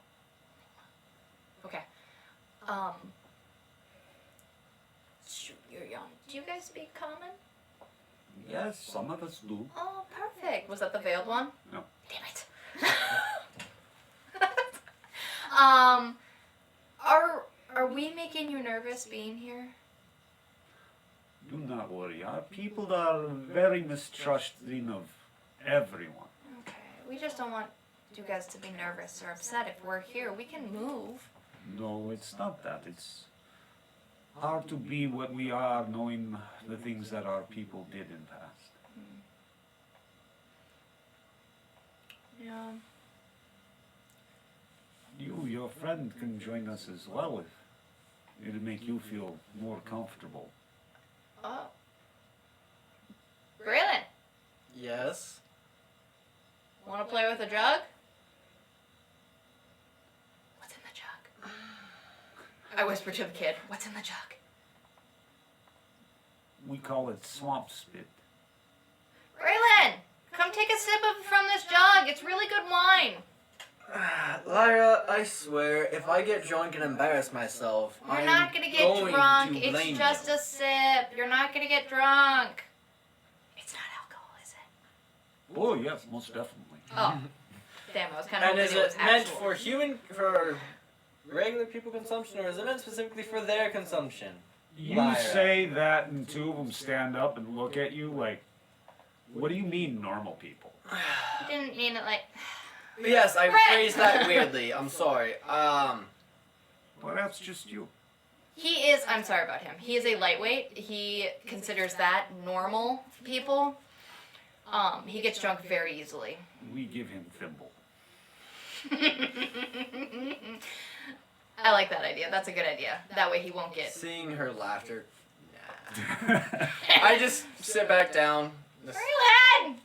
Okay. Shoot, you're young. Do you guys speak common? Yes, some of us do. Oh, perfect. Was that the veiled one? No. Damn it. Um, are we making you nervous being here? Do not worry. Our people are very mistrusting of everyone. Okay. We just don't want you guys to be nervous or upset. If we're here, we can move. No, it's not that. It's hard to be what we are knowing the things that our people did in the past. Yeah. You, your friend, can join us as well if it'll make you feel more comfortable. Oh. Braylon, Yes. want to play with a jug? What's in the jug? I whisper to the kid, what's in the jug? We call it swamp spit. Braylon, come take a sip from this jug. It's really good wine. Lyra, I swear, if I get drunk and embarrass myself, You're I'm not gonna get going drunk. to blame It's just you. a sip. You're not gonna get drunk. It's not alcohol, is it? Oh, yes, most definitely. Oh. Damn, I was kind of And hoping is it was it meant actual. for regular people consumption, or is it meant specifically for their consumption? You Lyra. say that, and two of them stand up and look at you like, what do you mean, normal people? You didn't mean it like... Yes, I Right. phrased that weirdly. I'm sorry. Perhaps just you. He is... I'm sorry about him. He is a lightweight. He considers that normal people. He gets drunk very easily. We give him thimble. I like that idea. That's a good idea. That way he won't get... Seeing her laughter. Nah. I just sit back down. Just- Braylon!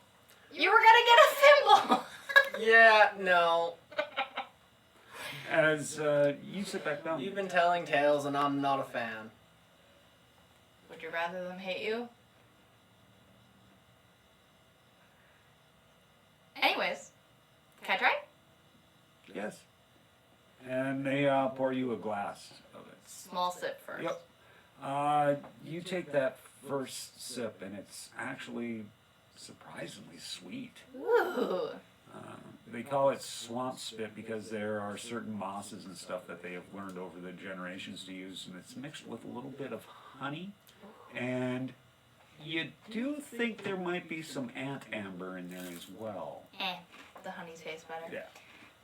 You were gonna get a thimble! Yeah, no. As you sit back down. You've been telling tales, and I'm not a fan. Would you rather them hate you? Anyways, can I try? Yes. And they pour you a glass of it. Small sip first. Yep. You take that first sip, and it's actually surprisingly sweet. Ooh. They call it swamp spit because there are certain mosses and stuff that they have learned over the generations to use, and it's mixed with a little bit of honey. And you do think there might be some ant amber in there as well. The honey tastes better. Yeah.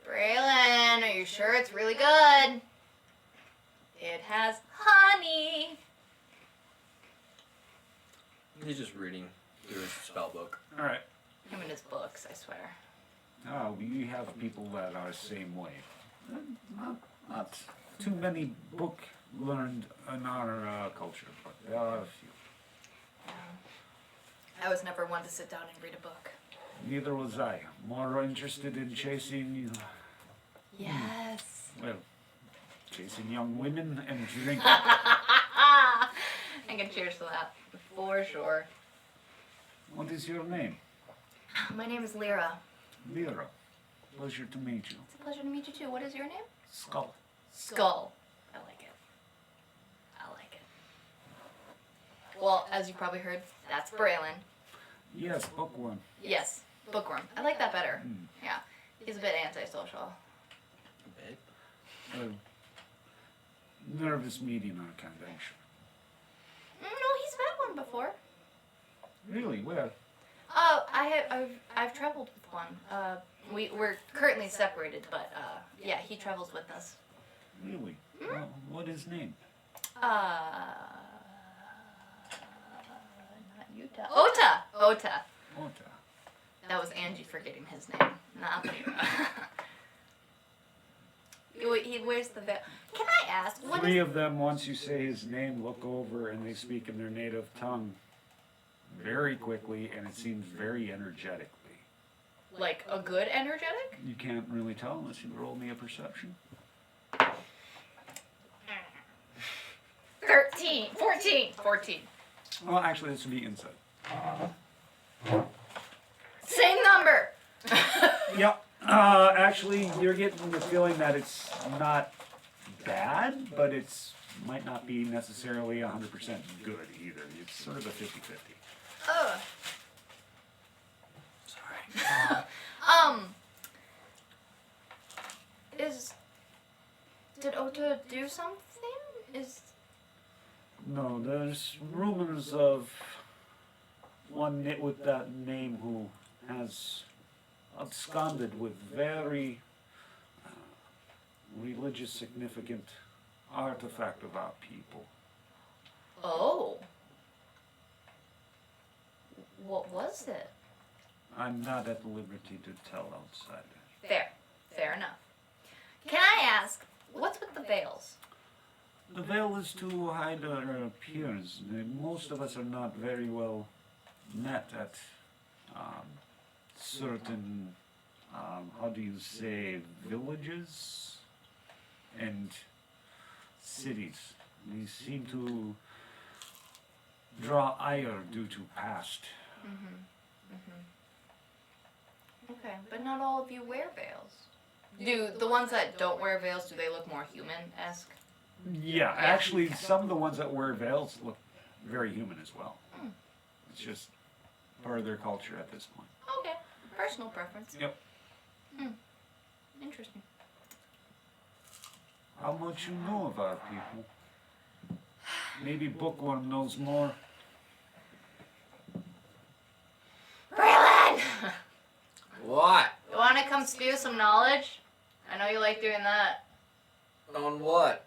Braylon, are you sure it's really good? It has honey. He's just reading through his spell book. All right. Him and his books, I swear. We have people that are the same way. Not too many book learned in our culture, but there are a few. I was never one to sit down and read a book. Neither was I. More interested in chasing, Yes. well, chasing young women and drinking. I can cheers to that, for sure. What is your name? My name is Lyra. Lyra. Pleasure to meet you. It's a pleasure to meet you too. What is your name? Skull. Skull. I like it. I like it. Well, as you probably heard, that's Braylon. Yes, bookworm. Yes, bookworm. I like that better. Mm. Yeah. He's a bit antisocial. A bit. Nervous meeting our convention. No, he's met one before. Really? Where? I've traveled with one. We're currently separated, but yeah, he travels with us. Really? Well, what is his name? Not Utah. Ota. Ota. That was Angie forgetting his name. Not he wears the veil. Can I ask what Three is of them, once you say his name, look over and they speak in their native tongue very quickly, and it seems very energetically. like a good energetic? You can't really tell unless you roll me a perception. 14. Well, actually, this would be insight. Same number. Yep. Actually, you're getting the feeling that it's not bad, but it's might not be necessarily 100% good either. It's sort of a 50-50. Oh. Sorry. Did Ota do something? No, there's rumors of one with that name who has absconded with very religious significant artifact of our people. Oh. What was it? I'm not at liberty to tell outsiders. Fair enough. Can I ask, what's with the veils? The veil is to hide our appearance. Most of us are not very well met at certain, how do you say, villages and cities. We seem to draw ire due to past. Okay, but not all of you wear veils. Do the ones that don't wear veils, do they look more human-esque? Yeah, actually, some of the ones that wear veils look very human as well. It's just part of their culture at this point. Okay, personal preference. Yep. Interesting. How much you know of our people? Maybe Bookworm knows more. Braylon! What? You want to come spew some knowledge? I know you like doing that. On what?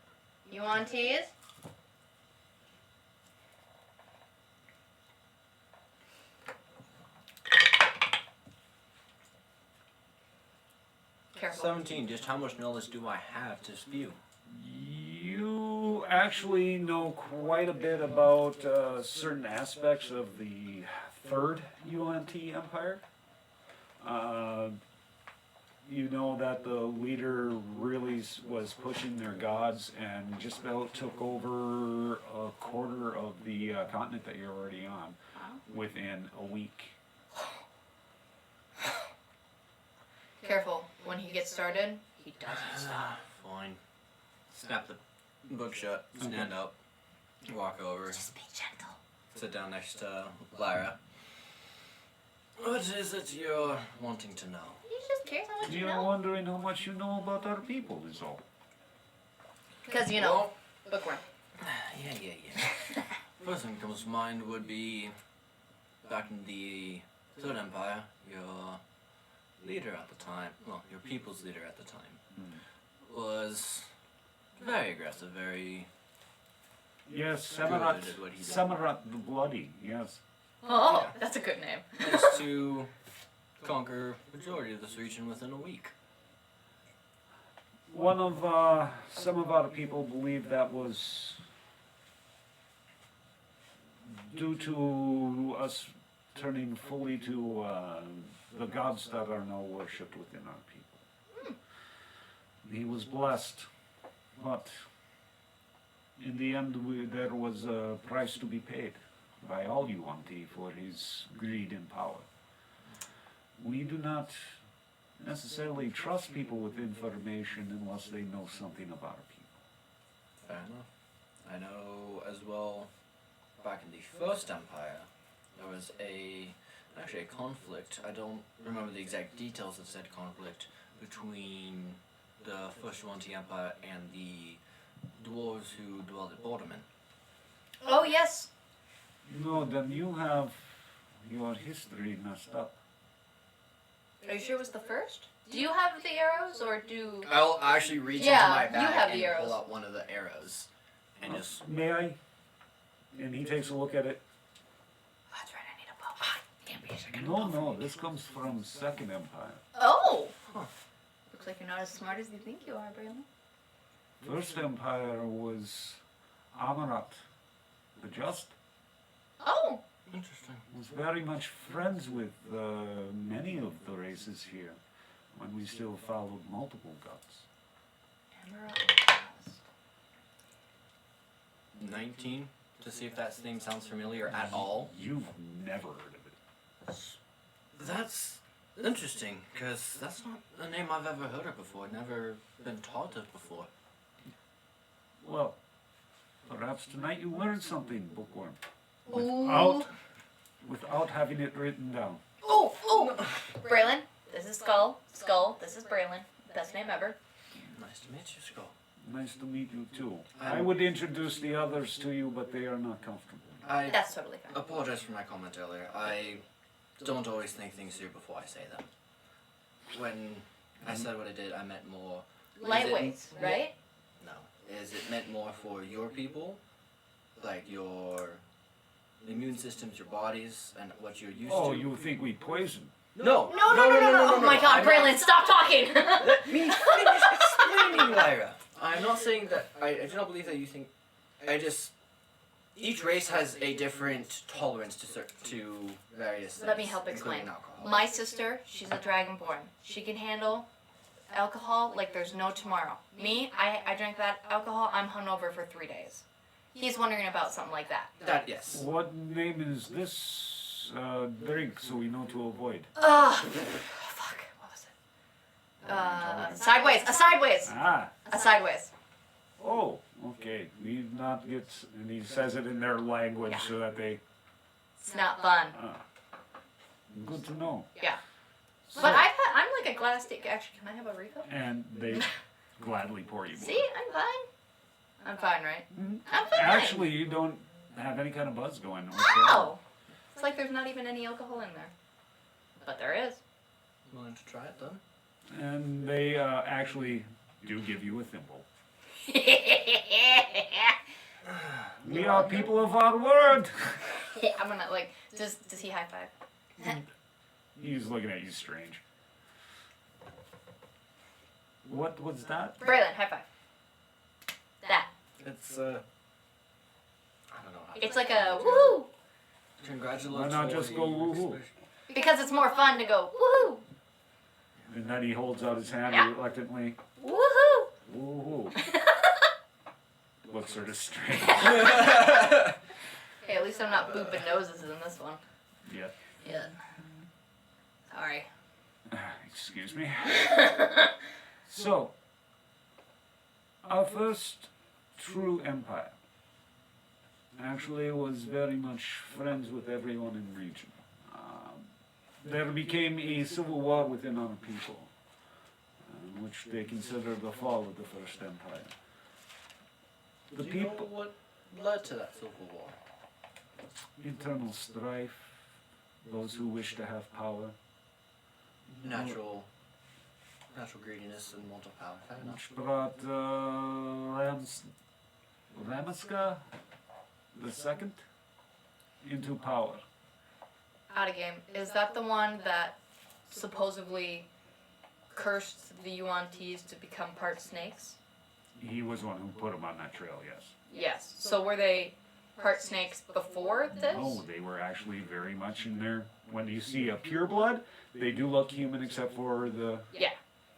You want tease? Careful. 17. Just how much knowledge do I have to spew? You actually know quite a bit about certain aspects of the third UNT Empire. You know that the leader really was pushing their gods and just about took over a quarter of the continent that you're already on within a week. Careful. When he gets started, he doesn't stop. Fine. Snap the book shut, stand up, walk over, Just be gentle. sit down next to Lyra. What is it you're wanting to know? He just cares how much you You're know. wondering how much you know about our people is all. Because, you know, bookworm. Yeah. First thing that comes to mind would be back in the Third Empire, your leader at the time, well, your people's leader at the time, was very aggressive, very Yes, good Samarat, at what he did. Samarat the Bloody, yes. Oh, Yeah. that's a good name. Managed to conquer majority of this region within a week. One of, some of our people believe that was due to us turning fully to the gods that are now worshipped within our people. He was blessed, but in the end there was a price to be paid by all UNT for his greed and power. We do not necessarily trust people with information unless they know something about our people. Fair enough. I know as well, back in the First Empire, there was actually a conflict. I don't remember the exact details of said conflict between the First Yuan-Ti Empire and the dwarves who dwelled at Borderman. Oh, yes. No, then you have your history messed up. Are you sure it was the first? Do you have the arrows, or do... I'll actually reach Yeah, into my you bag have and the arrows. pull out one of the arrows. And just... May I? And he takes a look at it. Oh, that's right, I need a bow. Ah, damn, we should get a No, bow. no, this comes from Second Empire. Oh! Huh. Looks like you're not as smart as you think you are, Braylon. First Empire was Amarat, the Just. Oh! Interesting. Was very much friends with many of the races here when we still followed multiple gods. Emerald. 19, to see if that name sounds familiar at all. You've never heard of it. That's interesting, because that's not a name I've ever heard of before, never been taught of before. Well, perhaps tonight you learned something, Bookworm. Ooh. Without having it written down. Oh, oh! Braylon, this is Skull. Skull, this is Braylon. Best name ever. Nice to meet you, Skull. Nice to meet you too. I would introduce the others to you, but they are not comfortable. I That's totally fine. apologize for my comment earlier. I don't always think things through before I say them. When I said what I did, I meant more... Lightweights, right? No. Is it meant more for your people? Like your immune systems, your bodies, and what you're used Oh, to? you think we poison? No! No. Oh my god, I'm not- Braylon, stop talking! Let me finish explaining, Lyra. I'm not saying that... I do not believe that you think... I just... Each race has a different tolerance to various things. Let me help explain. including alcohol. My sister, she's a dragonborn. She can handle alcohol like there's no tomorrow. Me, I drank that alcohol, I'm hungover for 3 days. He's wondering about something like that. That, yes. What name is this drink so we know to avoid? Ugh. Fuck, what was it? Sideways, a sideways! Ah, A sideways. oh, okay. We not get, and he says it in their language Yeah. so that they, It's not fun. good to know. Yeah. So, But I'm like a glass stick. Actually, can I have a refill? and they gladly pour you more. See, I'm fine. I'm fine, right? Mhm. I'm fine. Actually, you don't have any kind of buzz going whatsoever. Wow! It's like there's not even any alcohol in there. But there is. Willing to try it, then? And they actually do give you a thimble. We are people of our word. I'm gonna like. Does he high five? He's looking at you strange. What was that? Braylon, high five. That. It's, I don't know. How It's like a woohoo! Congratulations. Why not just go woohoo? Because it's more fun to go woohoo! And then he holds out his hand Yeah. reluctantly. Woohoo! Woohoo. Looks sort of strange. Hey, at least I'm not booping noses in this one. Yeah. Yeah. Sorry. Excuse me. So, our first true empire actually was very much friends with everyone in the region. There became a civil war within our people, which they consider the fall of the first empire. The Do you know people, what led to that civil war? internal strife, those who wish to have power, Natural greediness and want of power. Fair enough. which brought Ramaska the second into power. Out of game. Is that the one that supposedly cursed the Yuan-Tis to become part snakes? He was one who put him on that trail, yes. Yes. So were they part snakes before this? No, they were actually very much in there. When you see a pureblood, they do look human except for the Yeah.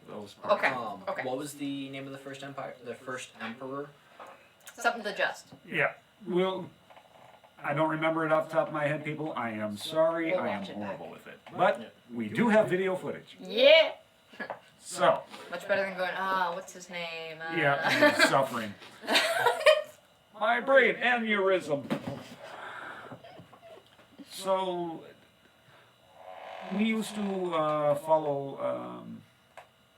those parts. Okay. Okay. What was the name of the first empire? The first emperor? Something to just. Yeah. Well, I don't remember it off the top of my head, people. I am sorry. We'll I am watch it back. horrible with it. But we do have video footage. Yeah. So, Much better than going, what's his name? yeah, I'm suffering. My brain aneurysm. So, we used to follow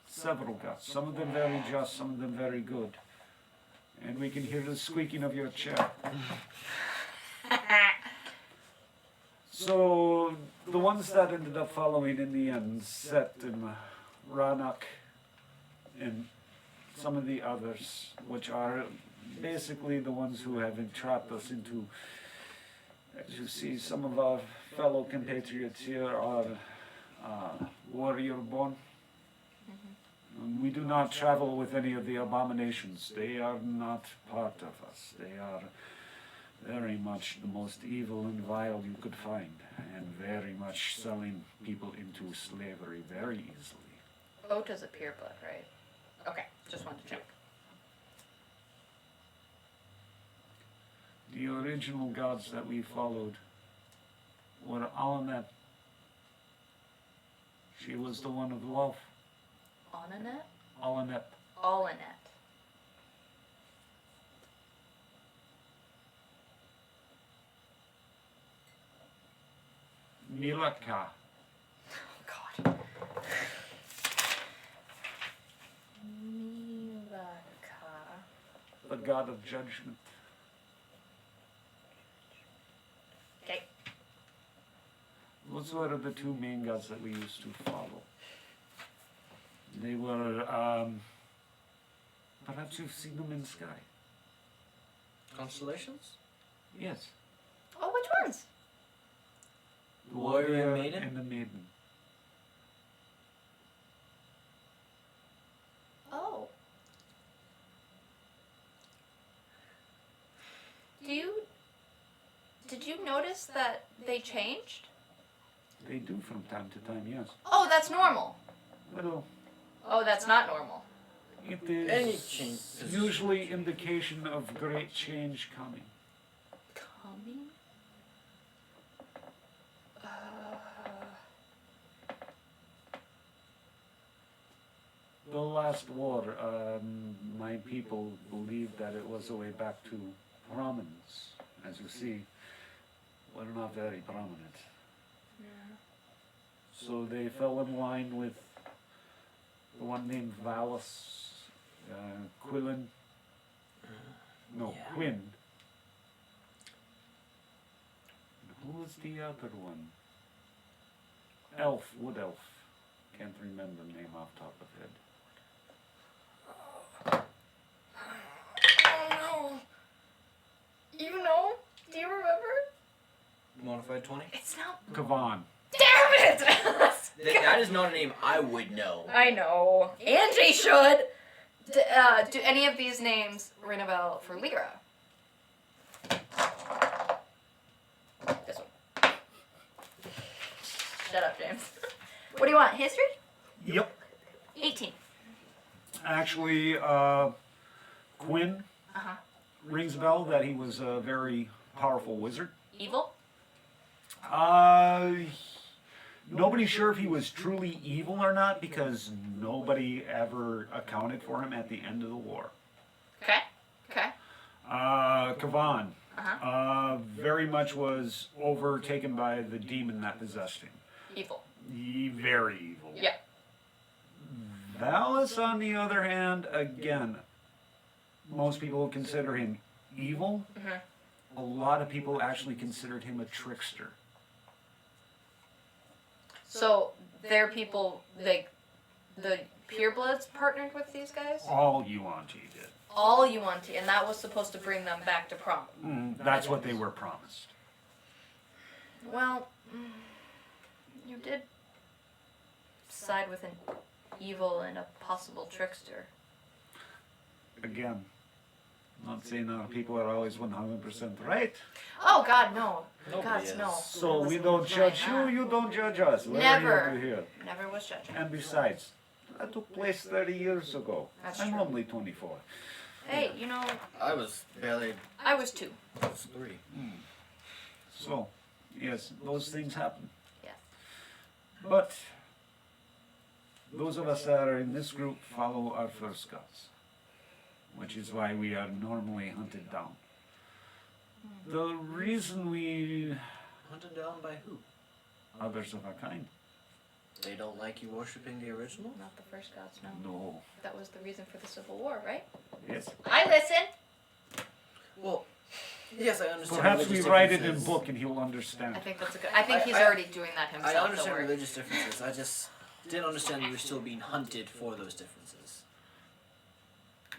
several gods. Some of them very just, some of them very good. And we can hear the squeaking of your chair. So the ones that ended up following in the end, Set and Ranak and some of the others, which are basically the ones who have entrapped us into, as you see, some of our fellow compatriots here are warrior born. We do not travel with any of the abominations. They are not part of us. They are very much the most evil and vile you could find, and very much selling people into slavery very easily. Ota's a pureblood, right? Okay, just wanted to check. The original gods that we followed were Alanet. She was the one of love. Onanet? Alanet. Alanet. Milaka, Oh, God. Milaka. the god of judgment. Okay. Those were the two main gods that we used to follow. They were, perhaps you've seen them in the sky. Constellations? Yes. Oh, which ones? The Warrior and Maiden? And the maiden. Oh. Did you notice that they changed? They do from time to time, yes. Oh, that's normal. Well, Oh, that's not normal. it is Any change is- usually indication of great change coming. Coming? The last war, my people believed that it was a way back to prominence. As you see, we're not very prominent. So they fell in line with the one named Valis, Quillen. No, Yeah. Quinn. Who was the other one? Elf, Wood Elf. Can't remember the name off the top of the head. Oh no. You know? Do you remember? Modified 20? It's not. Kavan. Damn it! That is not a name I would know. I know. Angie should. Do any of these names ring a bell for Lyra? This one. Shut up, James. What do you want? History? Yep. 18. Actually, Quinn Uh-huh. rings a bell that he was a very powerful wizard. Evil? Nobody's sure if he was truly evil or not because nobody ever accounted for him at the end of the war. Okay. Okay. Kavan Uh-huh. very much was overtaken by the demon that possessed him. Evil. Very evil. Yeah. Valis, on the other hand, again, most people consider him evil. Mhm. A lot of people actually considered him a trickster. So their people, like, the purebloods partnered with these guys? All Yuan-Ti did. All you want to, and that was supposed to bring them back to prom. That's what they were promised. Well, you did side with an evil and a possible trickster. Again, not saying people are always 100% right. Oh God, no. Nobody God, is. no. So I we wasn't don't judge trying you, you don't judge us. We're Never. here to hear. Never was judging. And besides, that took place 30 years ago. That's I'm true. only 24. Hey, you know, I was barely I was 2. 3. So, yes, those things happen. Yes. But those of us that are in this group follow our first gods, which is why we are normally hunted down. The reason we, Hunted down by who? others of our kind, They don't like you worshipping the original? Not the first gods, no. no, That was the reason for the Civil War, right? yes, I listen. Well, Yes, I understand. Perhaps we religious write it in differences. book and he'll understand. I think that's a good. I think he's I- already doing that himself. I don't understand worry. religious differences. I just didn't understand we were still being hunted for those differences.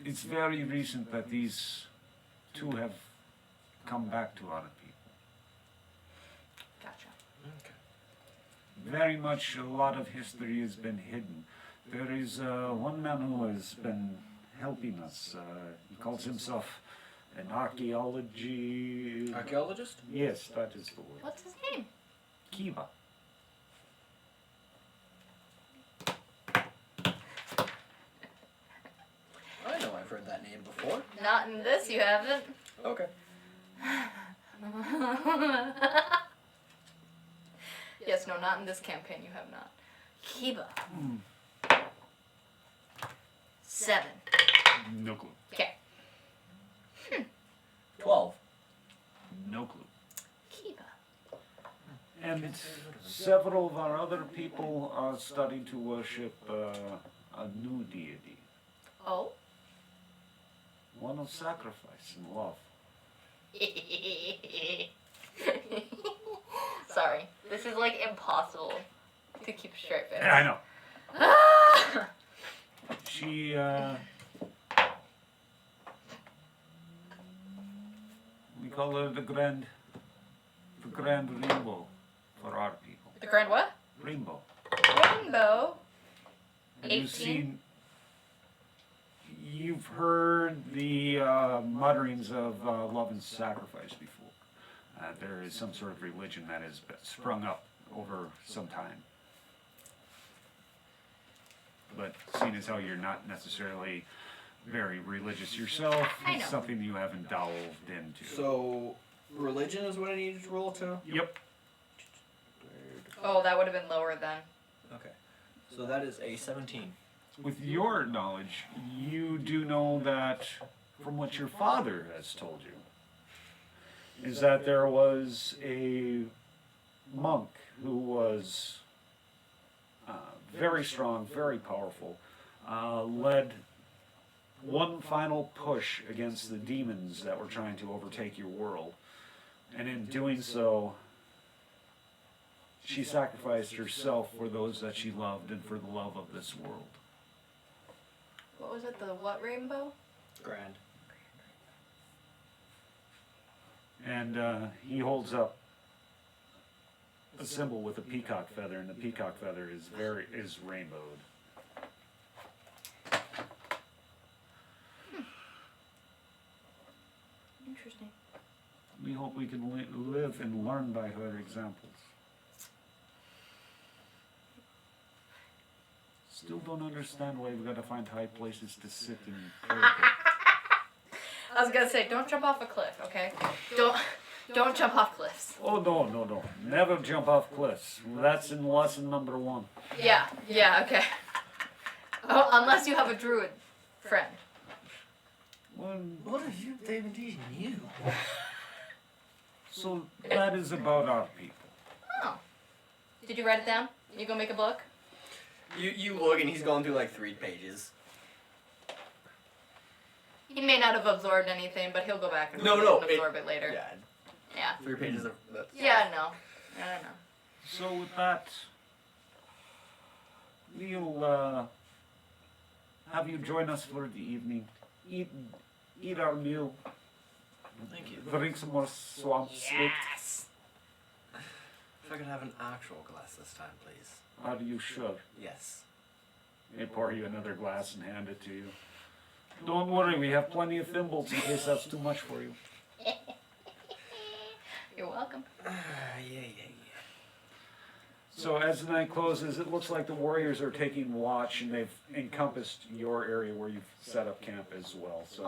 It's very recent that these two have come back to our people. Gotcha. Okay. Very much a lot of history has been hidden. There is one man who has been helping us. He calls himself an archaeology. Archaeologist? Yes, that is the word. What's his name? Kiba. I know I've heard that name before. Not in this, you haven't. Okay. Yes, no, not in this campaign. You have not. Kiba. 7. No clue. Okay. 12. No clue. Kiba. And several of our other people are starting to worship a new deity. Oh. One of sacrifice and love. Sorry. This is like impossible to keep straight face. I know. She, we call her the Grand Rainbow for our people. The grand what? Rainbow. Rainbow. Have you 18? seen, you've heard the mutterings of love and sacrifice before. There is some sort of religion that has sprung up over some time. But seeing as how you're not necessarily very religious yourself, I it's know. something you haven't delved into. So, religion is what I needed to roll to? Yep. Oh, that would have been lower then. Okay. So that is a 17. With your knowledge, you do know that from what your father has told you, is that there was a monk who was very strong, very powerful, led one final push against the demons that were trying to overtake your world. And in doing so, she sacrificed herself for those that she loved and for the love of this world. What was it? The what rainbow? Grand. And he holds up a symbol with a peacock feather, and the peacock feather is rainbowed. Interesting. We hope we can live and learn by her examples. Still don't understand why we've got to find high places to sit and pray. I was gonna say, don't jump off a cliff, okay? Don't jump off cliffs. Oh, no. Never jump off cliffs. That's in lesson number 1. Yeah, okay. Oh, unless you have a druid friend. What have you, David, teaching you? So that is about our people. Oh. Did you write it down? You gonna make a book? You look and he's going through like 3 pages. He may not have absorbed anything, but he'll go back and No, read no, it and absorb it later. Yeah, Yeah. 3 pages of. Yeah, no. I don't know. So with that, we'll have you join us for the evening. Eat our meal. Thank you. Drink some more swamp sweet. Yes. If I could have an actual glass this time, please. Are you sure? Yes. They pour you another glass and hand it to you. Don't worry, we have plenty of thimbles in case that's too much for you. You're welcome. Yeah. So as the night closes, it looks like the warriors are taking watch, and they've encompassed your area where you've set up camp as well. So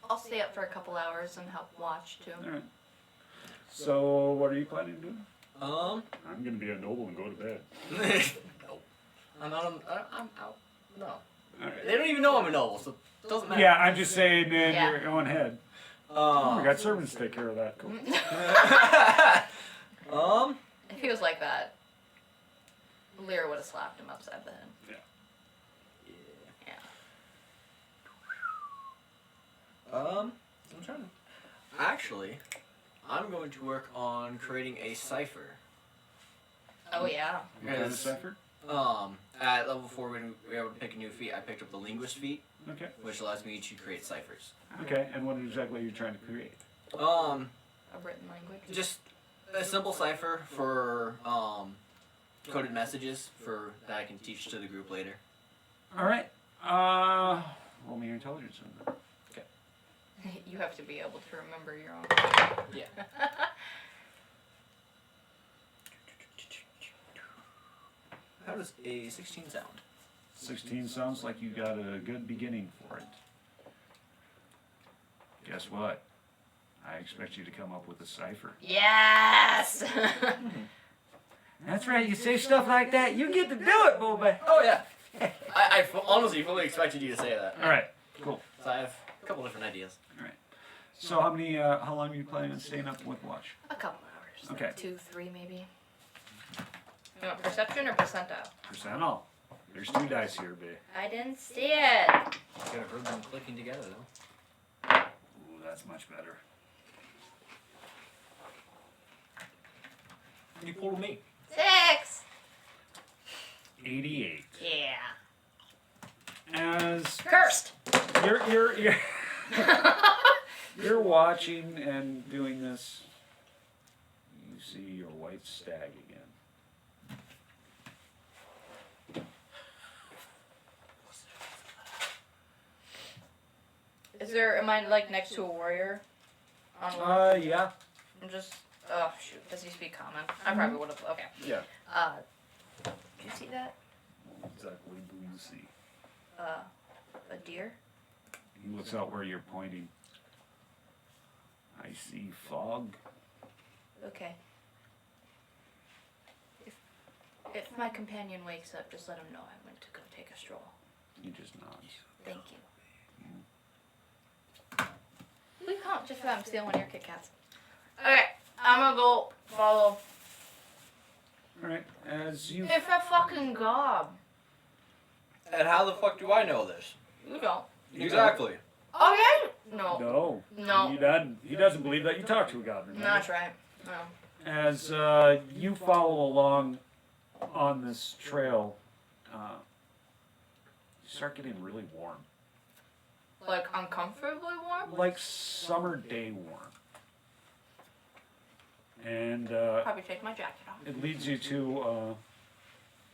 I'll stay up for a couple hours and help watch too. all right. So what are you planning to do? Um. I'm gonna be a noble and go to bed. No. I'm out. I'm out. No. All right. They don't even know I'm a noble, so it doesn't matter. Yeah, I'm just saying in Yeah. your own head. We got servants to take care of that. Cool. If he was like that, Lyra would have slapped him upside the head. Yeah. I'm trying to. Actually, I'm going to work on creating a cipher. Oh yeah. What kind of Yes. cipher? At level 4, when we were able to pick a new feat, I picked up the linguist feat, Okay. which allows me to create ciphers. Okay, and what exactly are you trying to create? A written language. Just a simple cipher for coded messages for that I can teach to the group later. All right. Roll me your intelligence on that. You have to be able to remember your own. Yeah. How does a 16 sound? 16 sounds like you got a good beginning for it. Guess what? I expect you to come up with a cipher. Yes. That's right. You say stuff like that, you get to do it, boy. Oh yeah. I honestly fully expected you to say that. All right. Cool. So I have a couple different ideas. All right. So how long are you planning on staying up with watch? A couple hours. Okay. 2, 3 maybe. You want perception or percentile? Percentile. There's 2 dice here, babe. I didn't see it. I gotta heard them clicking together though. Ooh, that's much better. You pulled me. 6. 88. Yeah. As Cursed. you're you're watching and doing this, you see your white stag again. Am I like next to a warrior? On one? Yeah. I'm just, oh shoot, does he speak common? I probably would have, okay. Yeah. Do you see that? Exactly. Do you see? A deer? He looks out where you're pointing. I see fog. Okay. If my companion wakes up, just let him know I went to go take a stroll. He just nods. Thank you. We can't just let him steal one of your Kit Kats. Okay, I'm gonna go follow. Alright, as you It's a fucking gob. And how the fuck do I know this? You don't. Exactly. Oh yeah? No. No. He doesn't believe that you talk to a god. No, remember? that's right. No. As you follow along on this trail, you start getting really warm. Like uncomfortably warm? Like summer day warm. And Probably take my jacket off. it leads you to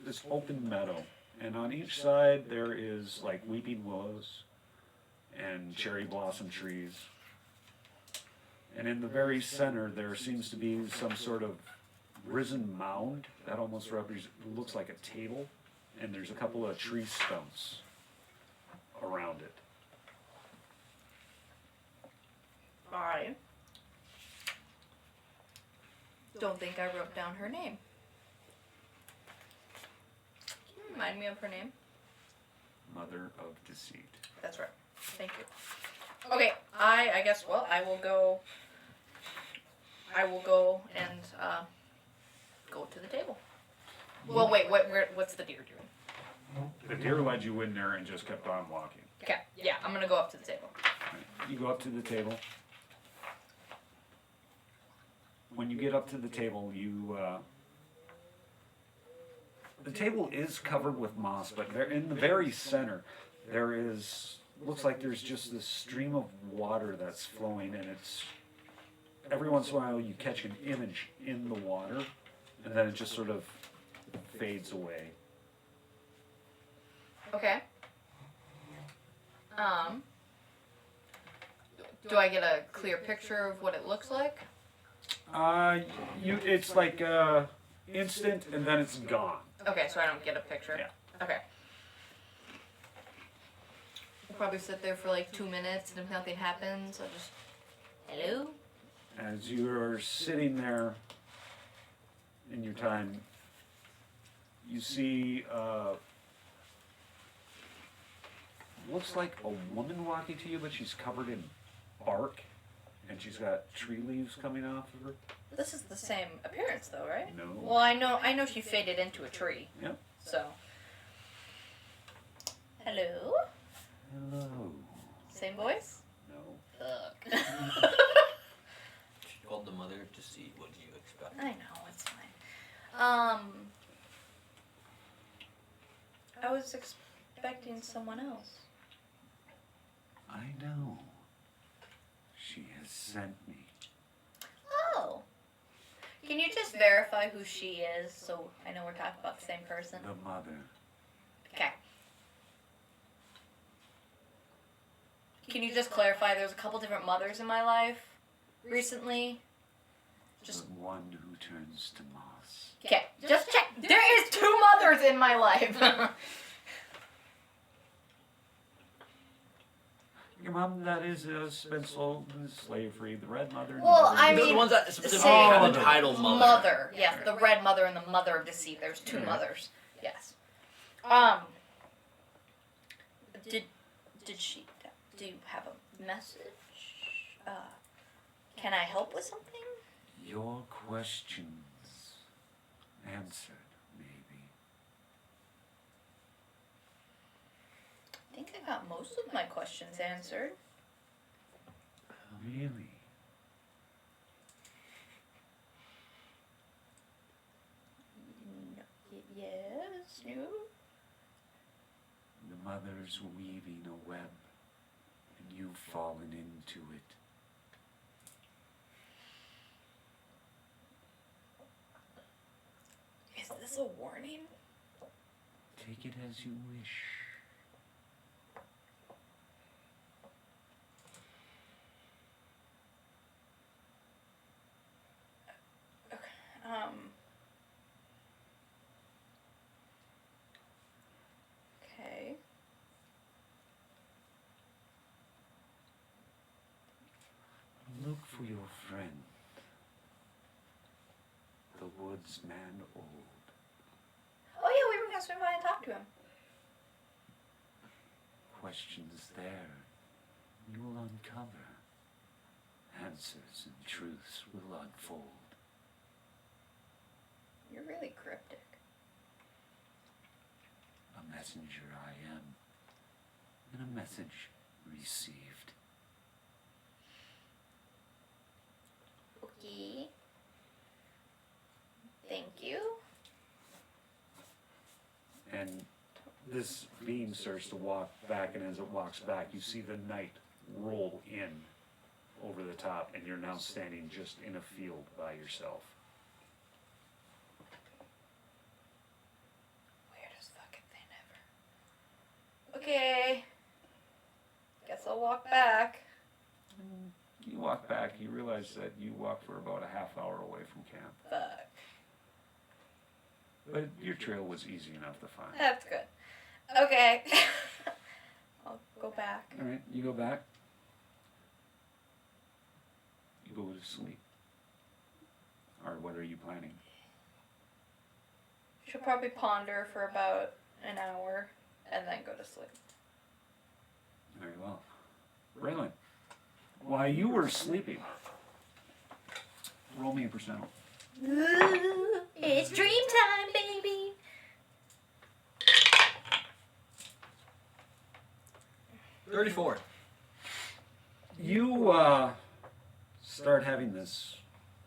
this open meadow. And on each side there is like weeping willows and cherry blossom trees. And in the very center there seems to be some sort of risen mound that almost looks like a table. And there's a couple of tree stumps around it. Alright. Don't think I wrote down her name. Can you remind me of her name? Mother of Deceit. That's right. Thank you. Okay, I guess, well, I will go and, go to the table. Well, wait, what's the deer doing? The deer led you in there and just kept on walking. Okay, yeah, I'm gonna go up to the table. Right. You go up to the table. When you get up to the table, the table is covered with moss, but there, in the very center, looks like there's just this stream of water that's flowing, and it's, every once in a while you catch an image in the water, and then it just sort of fades away. Okay. Do I get a clear picture of what it looks like? It's like instant, and then it's gone. Okay, so I don't get a picture. Yeah. Okay. We'll probably sit there for like 2 minutes, and if nothing happens, I'll just, hello? As you're sitting there in your time, you see, looks like a woman walking to you, but she's covered in bark, and she's got tree leaves coming off of her. This is the same appearance, though, right? No. Well, I know she faded into a tree. Yep. So. Hello? Hello. Same voice? No. Ugh. She called the mother to see what you expect. I know, it's fine. I was expecting someone else. I know. She has sent me. Oh. Can you just verify who she is so I know we're talking about the same person? The mother. Okay. Can you just clarify there's a couple different mothers in my life recently? Just The one who turns to moss. okay, just check. There is 2 mothers in my life. Your mom, that is, been sold in slavery. The red mother. and the Well, mother- I The mean, ones that specifically say- have the title mother. Mother, yes, the red mother and the mother of deceit. There's 2 mothers. Yes. Did she? Do you have a message? Can I help with something? Your questions answered, maybe. I think I got most of my questions answered. Really? Yes, no. The mother's weaving a web, and you've fallen into it. Is this a warning? Take it as you wish. Okay. Look for your friend, the woodsman old. Oh yeah, we were gonna swing by and talk to him. Questions there, you will uncover. Answers and truths will unfold. You're really cryptic. A messenger I am, and a message received. Okay. Thank you. And this beam starts to walk back, and as it walks back, you see the night roll in over the top, and you're now standing just in a field by yourself. Weirdest fucking thing ever. Okay. Guess I'll walk back. You walk back, you realize that you walked for about a half hour away from camp. Fuck. But your trail was easy enough to find. That's good. Okay. I'll go back. Alright, you go back. You go to sleep. Or what are you planning? She'll probably ponder for about an hour and then go to sleep. Very well. Raylan, while you were sleeping, roll me a percentile. Ooh, it's dream time, baby. $34. You start having this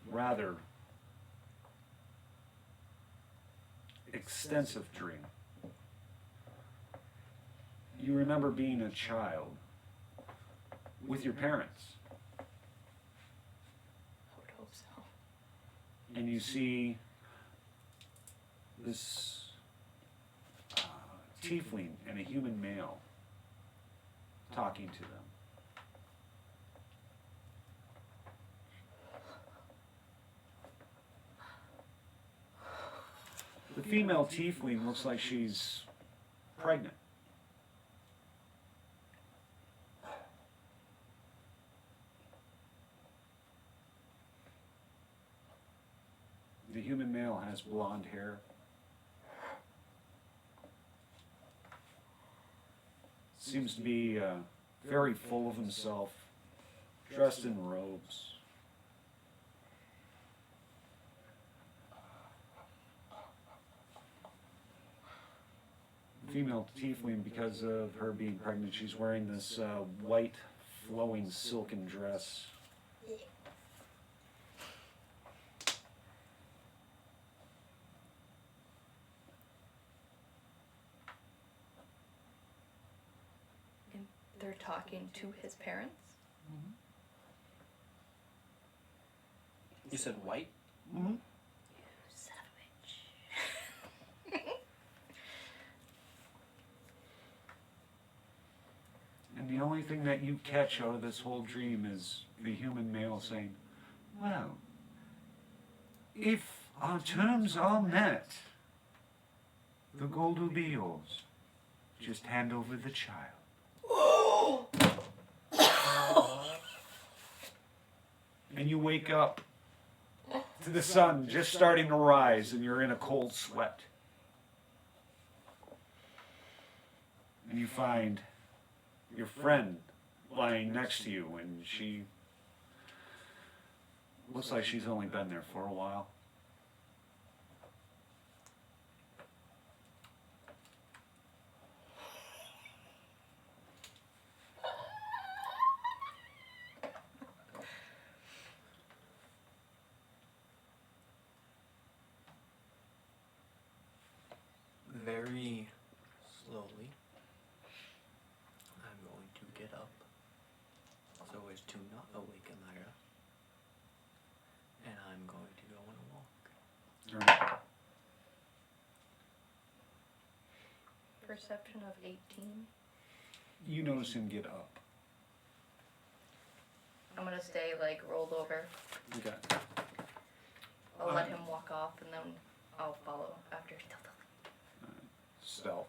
rather extensive dream. You remember being a child with your parents, I would hope so. and you see this tiefling and a human male talking to them. The female tiefling looks like she's pregnant. The human male has blonde hair. Seems to be very full of himself, dressed in robes. Female tiefling, because of her being pregnant, she's wearing this white, flowing silken dress. after talking to his parents. You said white? Mm-hmm. Son of a bitch. And the only thing that you catch out of this whole dream is the human male saying, well, if our terms are met, the gold will be yours. Just hand over the child. And you wake up to the sun just starting to rise and you're in a cold sweat. And you find your friend lying next to you, and she looks like she's only been there for a while. Very slowly, I'm going to get up so as to not awaken Lyra. And I'm going to go on a walk. Alright. Perception of 18. You notice him get up. I'm gonna stay like rolled over. Okay. I'll let him walk off and then I'll follow after. Stealth.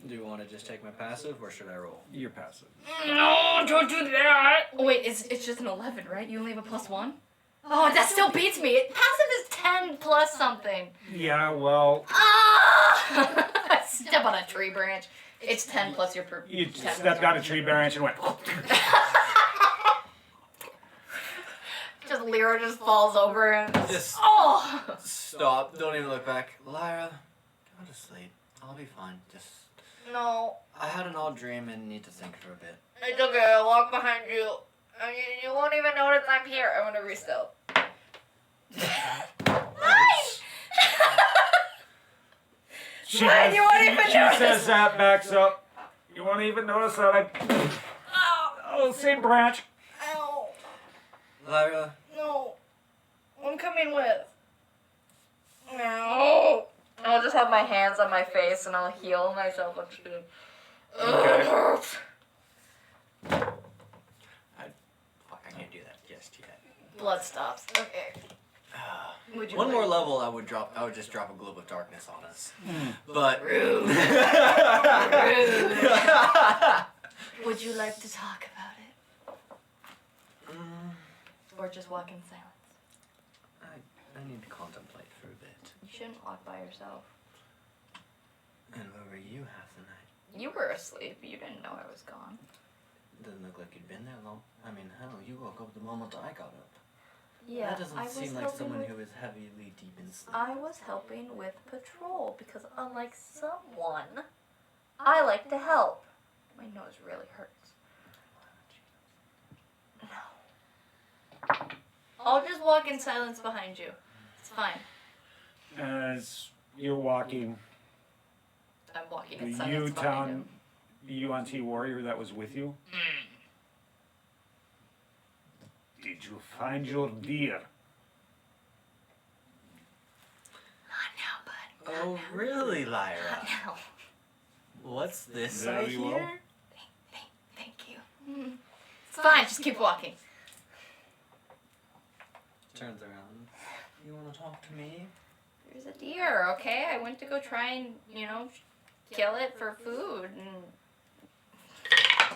Do you want to just take my passive, or should I roll? You're passive. No, don't do that. Wait, it's just an 11, right? You only have a +1? Oh, that still beats me. Passive is 10 plus something. Yeah, well, Ah! Step on a tree branch. It's 10 plus your per. you 10 stepped on a tree branch and went. Just Lyra just falls over and Just oh. stop. Don't even look back. Lyra, go to sleep. I'll be fine. Just. No, I had an odd dream and need to think for a bit. it's okay. I'll walk behind you. And you won't even notice I'm here. I'm gonna restealth. She, Fine, you won't even she notice. says that, backs up. You won't even notice that I. Oh, same branch. Ow. Lyra, No. I'm coming with. No. I'll just have my hands on my face and I'll heal myself. Okay. fuck, I can't do that just yet. Blood stops. Okay. Would you One like- more level, I would just drop a globe of darkness on us. But Would you like to talk about it? Or just walk in silence? I need to contemplate for a bit. You shouldn't walk by yourself. And where were you half the night? You were asleep. You didn't know I was gone. Doesn't look like you'd been there long. I mean, hell, you woke up the moment I got up. Yeah, That doesn't I was seem like helping someone with, who is heavily deep in sleep. I was helping with patrol because unlike someone, I like to help. My nose really hurts. No. I'll just walk in silence behind you. It's fine. As you're walking, I'm walking the in silence behind him. UNT warrior that was with you. Did you find your deer? Not now, bud. Oh, really, Lyra? Not now. What's this I Very well. hear? Thank you. It's fine. Just keep walking. Turns around. You want to talk to me? There's a deer, okay? I went to go try and, kill it for food. And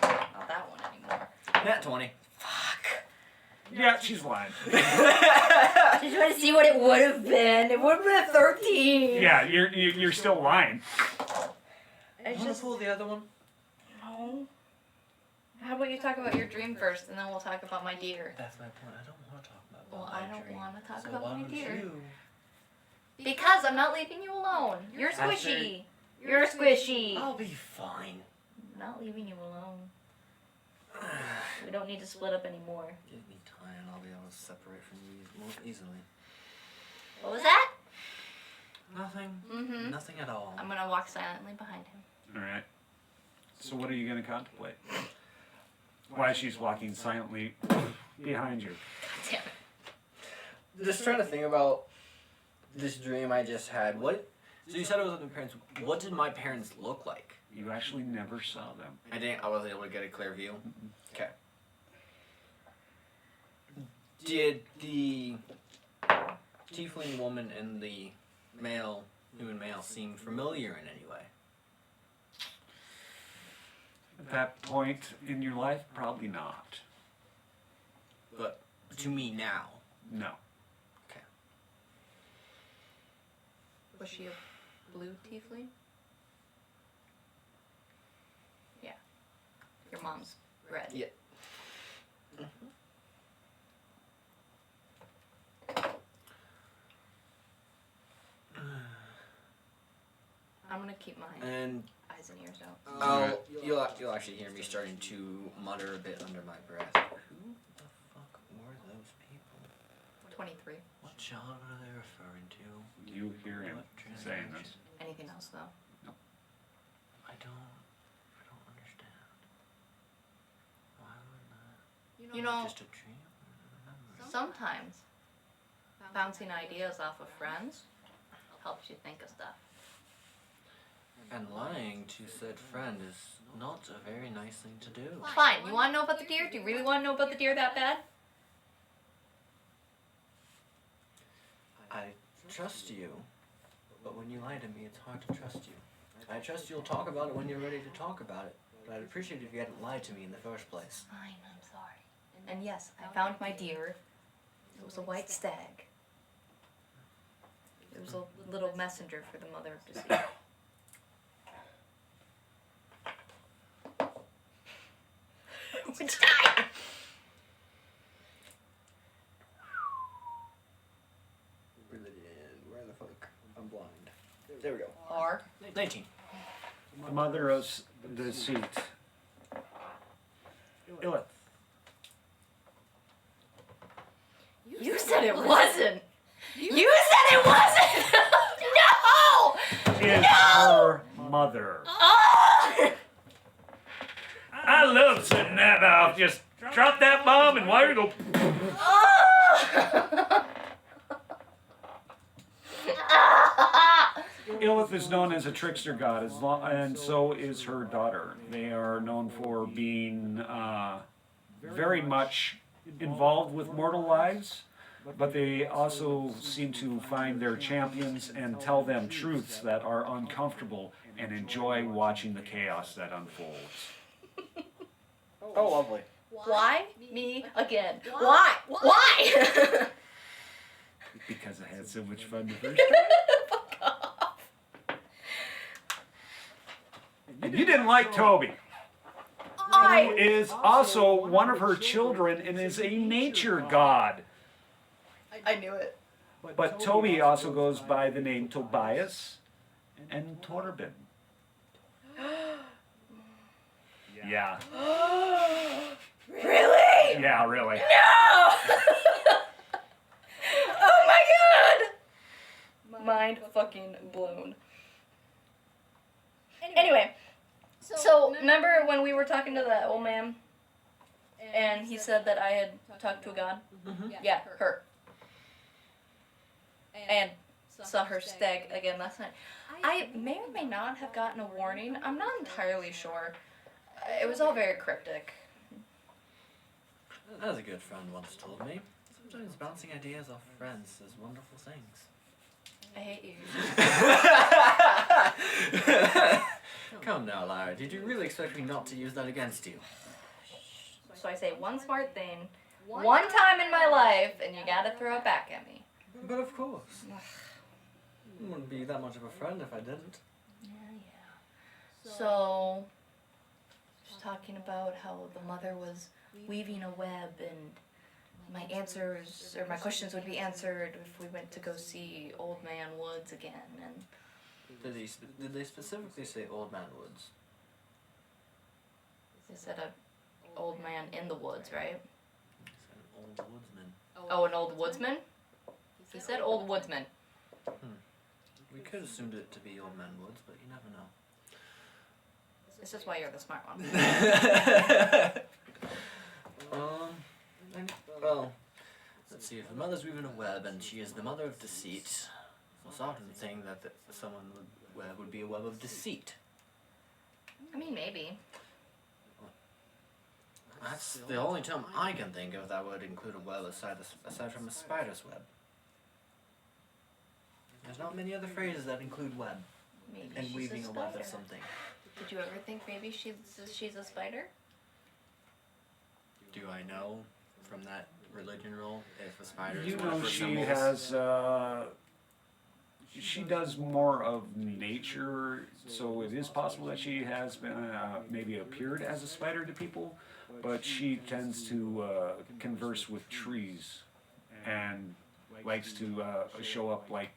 not that one anymore. Nat 20. Fuck. Yeah, she's lying. I just want to see what it would have been. It would have been a 13. Yeah, you're still lying. I Want to just pull the other one? no. How about you talk about your dream first, and then we'll talk about my deer. That's my point. I don't want to talk about Well, my I don't dream. wanna talk So about why my don't deer. You? Because I'm not leaving you alone. You're squishy. You're squishy. I'll be fine. I'm not leaving you alone. We don't need to split up anymore. Give me time and I'll be able to separate from you more easily. What was that? Nothing. Mm-hmm. Nothing at all. I'm gonna walk silently behind him. All right. So what are you going to contemplate? Why she's walking silently behind you. Damn it. Just trying to think about this dream I just had. What? So you said it was with my parents. What did my parents look like? You actually never saw them. I didn't. I wasn't able to get a clear view. Okay. Did the tiefling woman and the human male, seem familiar in any way? At that point in your life, probably not. But to me now. No. Okay. Was she a blue tiefling? Yeah. Your mom's red. Yeah. I'm gonna keep my And eyes and ears out. you'll actually hear me starting to mutter a bit under my breath. Who the fuck were those people? 23. What child are they referring to? You hear him saying this. Anything else though? I don't understand. Why would that? You know, Just a dream? sometimes bouncing ideas off of friends helps you think of stuff. And lying to said friend is not a very nice thing to do. Fine. You want to know about the deer? Do you really want to know about the deer that bad? I trust you, but when you lie to me, it's hard to trust you. I trust you'll talk about it when you're ready to talk about it, but I'd appreciate it if you hadn't lied to me in the first place. Fine. I'm sorry. And yes, I found my deer. It was a white stag. It was a little messenger for the mother of deceit. Which guy? Where the fuck? I'm blind. There we go. R. 19. The mother of deceit. Illith. You said it wasn't. You said it wasn't. No. Is her mother. Oh! I love setting that off. Just drop that bomb and wire go. Illith is known as a trickster god, and so is her daughter. They are known for being very much involved with mortal lives, but they also seem to find their champions and tell them truths that are uncomfortable and enjoy watching the chaos that unfolds. Oh, lovely. Why me again? Why? Why? Because I had so much fun the first time. Fuck off. And you didn't like Toby, who is also one of her children and is a nature god. I knew it. But Toby also goes by the name Tobias and Torben. Yeah. Really? Yeah, really. No! Oh my god! Mind fucking blown. Anyway, so remember when we were talking to that old man and he said that I had talked to a god? Yeah, her. And saw her stag again last night. I may or may not have gotten a warning. I'm not entirely sure. It was all very cryptic. As a good friend once told me, sometimes bouncing ideas off friends is wonderful things. I hate you. Come now, Lara. Did you really expect me not to use that against you? So I say one smart thing, one time in my life, and you gotta throw it back at me. But of course. Wouldn't be that much of a friend if I didn't. Yeah. So, just talking about how the mother was weaving a web and my answers, or my questions would be answered if we went to go see Old Man Woods again, and Did they specifically say Old Man Woods? they said a old man in the woods, right? They said an old woodsman. Oh, an old woodsman? He said old woodsman. We could assumed it to be Old Man Woods, but you never know. This is why you're the smart one. Well, let's see. If the mother's weaving a web and she is the mother of deceit, most often the thing that someone would web would be a web of deceit. I mean, maybe. That's the only term I can think of that would include a web aside from a spider's web. There's not many other phrases that include web Maybe and she's weaving a a web spider. of something. Did you ever think maybe she's a spider? Do I know from that religion rule if a spider is You one know, of her she symbols? has. She does more of nature, so it is possible that she has been maybe appeared as a spider to people, but she tends to converse with trees and likes to show up like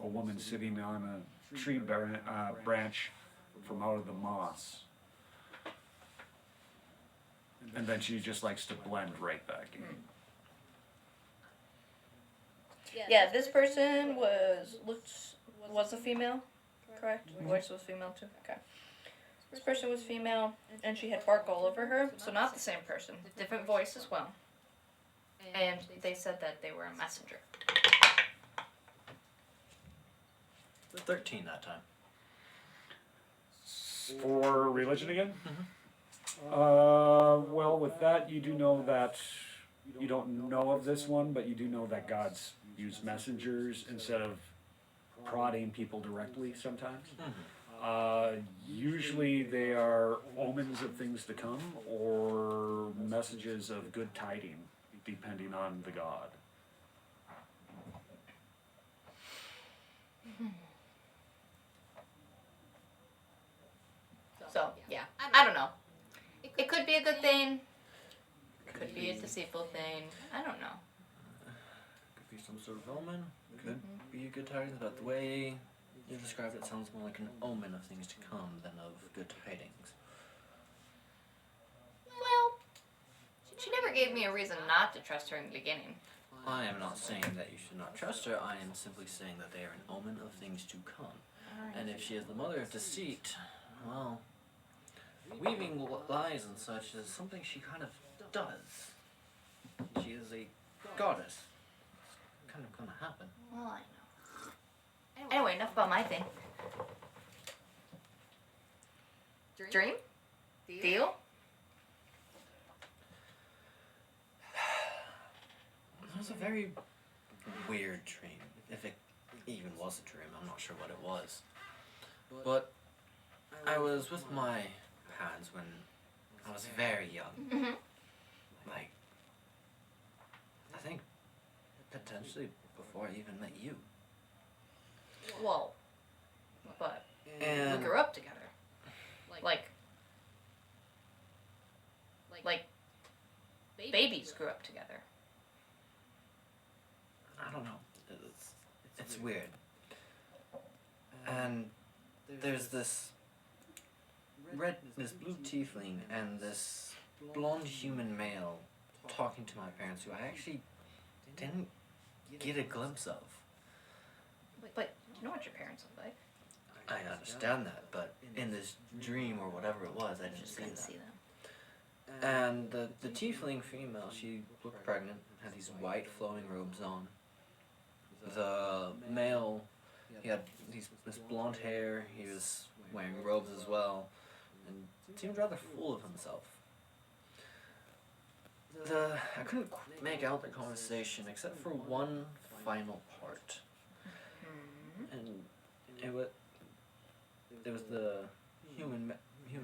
a woman sitting on a tree branch from out of the moss. And then she just likes to blend right back in. Yeah, this person was a female, correct? Voice was female too. Okay. This person was female, and she had bark all over her, so not the same person, different voice as well. And they said that they were a messenger. 13 that time. For religion again? Well, with that, you do know that you don't know of this one, but you do know that God's used messengers instead of prodding people directly sometimes. Usually they are omens of things to come or messages of good tiding, depending on the god. So, yeah, I don't know. It could be a good thing, could be a deceitful thing. I don't know. Could be some sort of omen. Could be a good tidings, but the way you described it sounds more like an omen of things to come than of good tidings. Well, she never gave me a reason not to trust her in the beginning. I am not saying that you should not trust her. I am simply saying that they are an omen of things to come. And if she is the mother of deceit, well, weaving lies and such is something she kind of does. She is a goddess. It's kind of gonna happen. Well, I know. Anyway, enough about my thing. Dream? Deal? It was a very weird dream. If it even was a dream, I'm not sure what it was. But I was with my parents when I was very young. Mm-hmm. Like, I think potentially before I even met you. Well, but And we grew up together. Like babies grew up together. I don't know. It's weird. And there's this blue tiefling and this blonde human male talking to my parents who I actually didn't get a glimpse of. But you know what your parents look like. I understand that, but in this dream or whatever it was, I didn't see Couldn't that. see them. And the tiefling female, she looked pregnant, had these white flowing robes on. The male, he had this blonde hair, he was wearing robes as well, and seemed rather full of himself. I couldn't make out the conversation except for one final part. And it was the human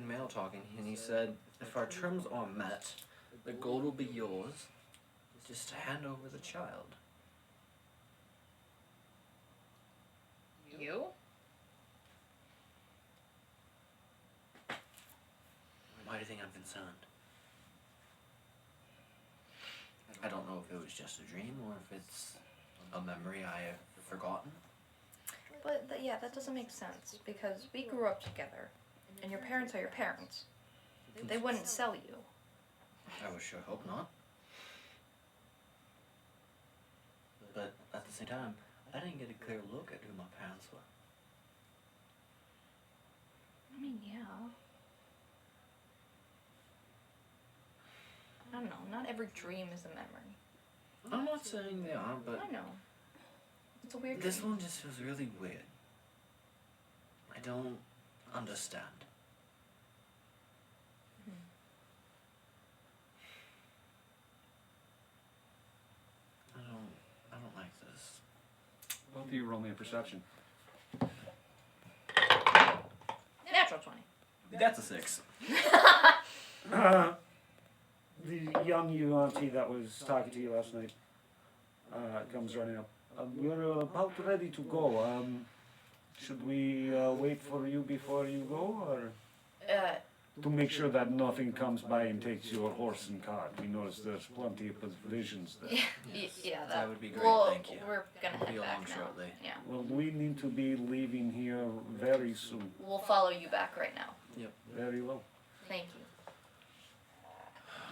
male talking, and he said, if our terms are met, the gold will be yours. Just hand over the child. You? Why do you think I'm concerned? I don't know if it was just a dream or if it's a memory I have forgotten. But yeah, that doesn't make sense because we grew up together, and your parents are your parents. They wouldn't sell you. I would sure hope not. But at the same time, I didn't get a clear look at who my parents were. I mean, yeah. I don't know. Not every dream is a memory. I'm not saying they are, but I know. It's a weird this dream. one just feels really weird. I don't understand. I don't like this. Both of you roll me a perception. Natural 20. That's a 6. The young Yuan-Ti that was talking to you last night comes running up. We're about ready to go. Should we wait for you before you go, or to make sure that nothing comes by and takes your horse and cart? We notice there's plenty of provisions there. Yeah, That would be great, well, thank you. We're gonna We'll head be back along now. shortly. Yeah. Well, we need to be leaving here very soon. We'll follow you back right now. Very well. Thank you.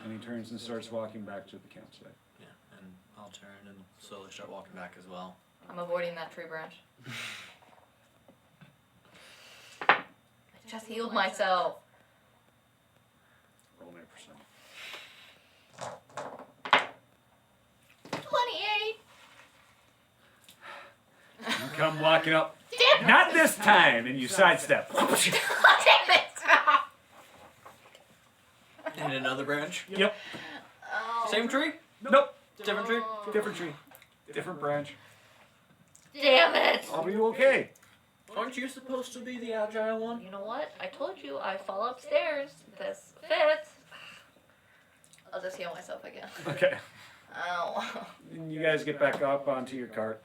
And he turns and starts walking back to the campsite. Yeah, and I'll turn and slowly start walking back as well. I'm avoiding that tree branch. I just healed myself. Roll me a percent. 28. You come walking up. Damn it! Not this time! And you sidestep. Damn it! And another branch? Yep. Oh. Same tree? Nope. Different tree? Different tree. Different branch. Damn it! Are you okay? Aren't you supposed to be the agile one? You know what? I told you I fall upstairs. This fits. I'll just heal myself again. Okay. Ow. And you guys get back up onto your cart.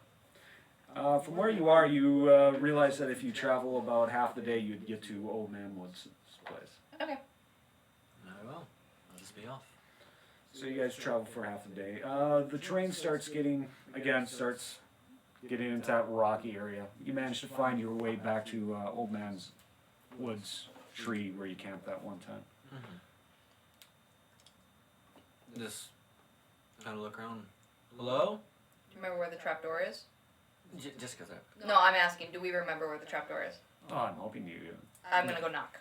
From where you are, you realize that if you travel about half the day, you'd get to Old Man Woods' place. Okay. Very well. I'll just be off. So you guys travel for half the day. The train starts getting into that rocky area. You manage to find your way back to Old Man's Woods tree where you camped that one time. Just kind of look around. Hello? Do you remember where the trapdoor is? Just because I... No, I'm asking. Do we remember where the trapdoor is? Oh, I'm hoping you do. I'm gonna go knock.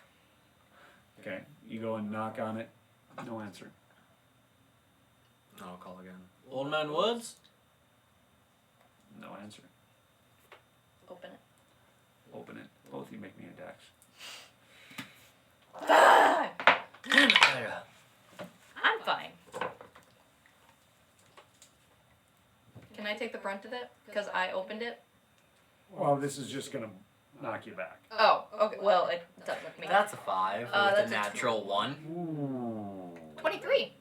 Okay, you go and knock on it. No answer. I'll call again. Old Man Woods? No answer. Open it. Open it. Both of you make me a dex. Ah! Damn it, Lyra. I'm fine. Can I take the brunt of it? Because I opened it? Well, this is just gonna knock you back. Oh, okay. Well, it doesn't look me. That's a 5 with that's a a natural 1. Ooh. 23.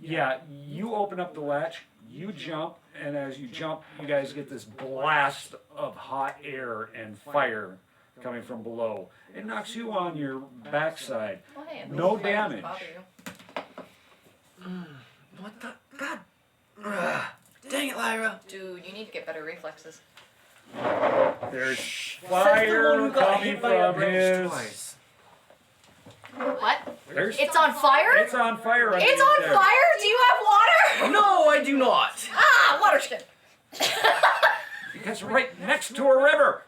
Yeah, you open up the latch, you jump, and as you jump, you guys get this blast of hot air and fire coming from below. It knocks you on your backside. Well, hey, No if it doesn't damage. bother you. What the? God. Ugh. Dang it, Lyra. Dude, you need to get better reflexes. There's Says the one fire who got coming hit by a from branch his. twice. What? There's. It's on fire? It's on fire. It's underneath on there. fire? Do you have water? No, I do not. Ah, water skin. Because right next to a river.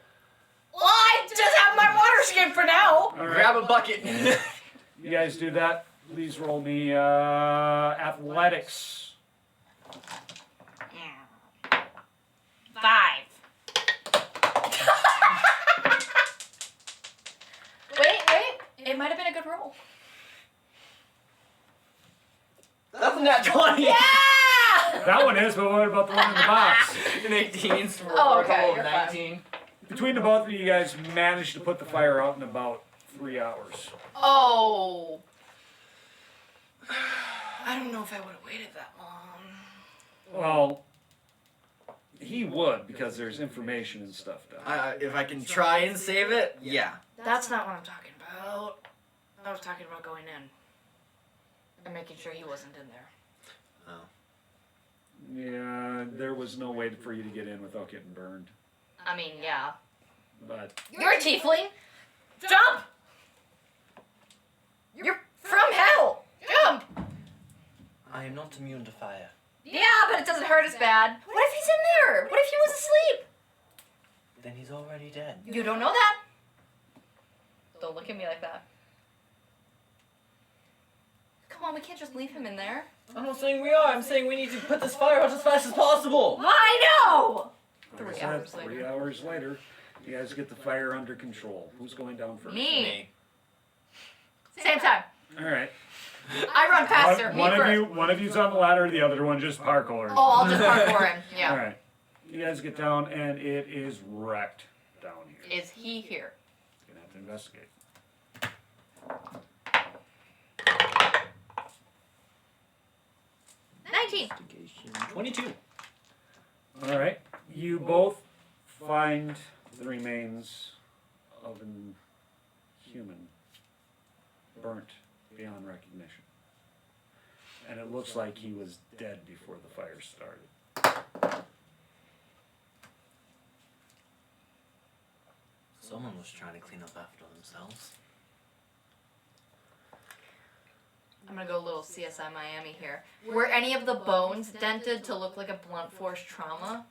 Well, I just have my water skin for now. All right. Grab a bucket. You guys do that. Please roll me athletics. 5. Wait. It might have been a good roll. That's a nat 20. Yeah! That one is, but what about the one in the box? An 18 for Oh, a okay, total of you're fine. 19. Between the both of you guys managed to put the fire out in about 3 hours. Oh. I don't know if I would have waited that long. Well, he would because there's information and stuff down. If I can try and save it, yeah. That's not what I'm talking about. I was talking about going in. And making sure he wasn't in there. Yeah, there was no way for you to get in without getting burned. I mean, yeah. But You're a tiefling. Jump! You're from hell. Jump! I am not immune to fire. Yeah, but it doesn't hurt as bad. What if he's in there? What if he was asleep? Then he's already dead. You don't know that. Don't look at me like that. Come on, we can't just leave him in there. I'm not saying we are. I'm saying we need to put this fire out as fast as possible. I know! Like I 3 said, hours later. 3 hours later, you guys get the fire under control. Who's going down first? Me. Same time. All right. I run faster. One me of first. you, one of you's on the ladder. The other one just parkours. Oh, I'll just parkour him. Yeah. All right. You guys get down, and it is wrecked down here. Is he here? You're gonna have to investigate. 19. 22. All right. You both find the remains of an human burnt beyond recognition. And it looks like he was dead before the fire started. Someone was trying to clean up after themselves. I'm gonna go a little CSI Miami here. Were any of the bones dented to look like a blunt force trauma?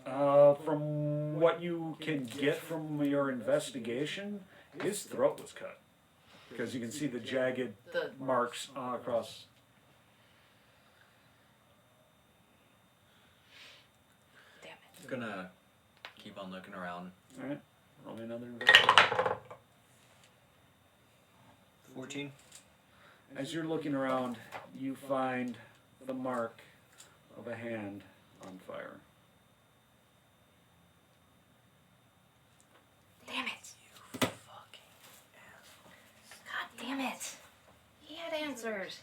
From what you can get from your investigation, his throat was cut. Because you can see the jagged The marks across. damn it. Just gonna keep on looking around. All right. Roll me another investigation. 14. As you're looking around, you find the mark of a hand on fire. Damn it. You fucking asshole. God damn it. He had answers.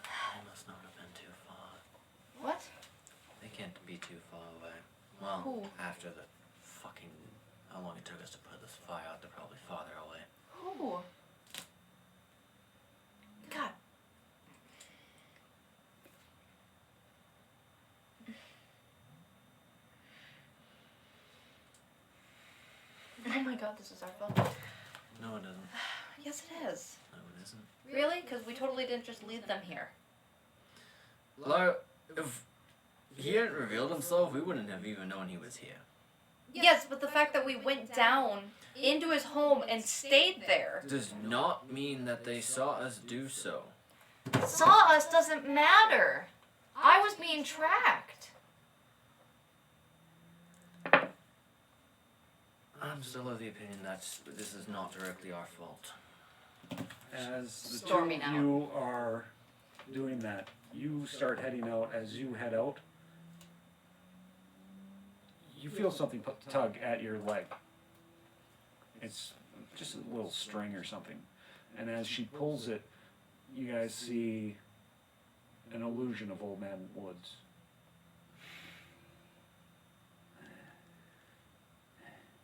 They must not have been too far. What? They can't be too far away. Well, Who? after the fucking... How long it took us to put this fire out, they're probably farther away. Who? God. Oh my god, this is our fault. No, it doesn't. Yes, it is. No, it isn't. Really? Because we totally didn't just leave them here. Like, if he hadn't revealed himself, we wouldn't have even known he was here. Yes, but the fact that we went down into his home and stayed there. Does not mean that they saw us do so. Saw us doesn't matter. I was being tracked. I'm still of the opinion that this is not directly our fault. As the Storming two of out. you are doing that, you start heading out. As you head out, you feel something tug at your leg. It's just a little string or something. And as she pulls it, you guys see an illusion of Old Man Woods.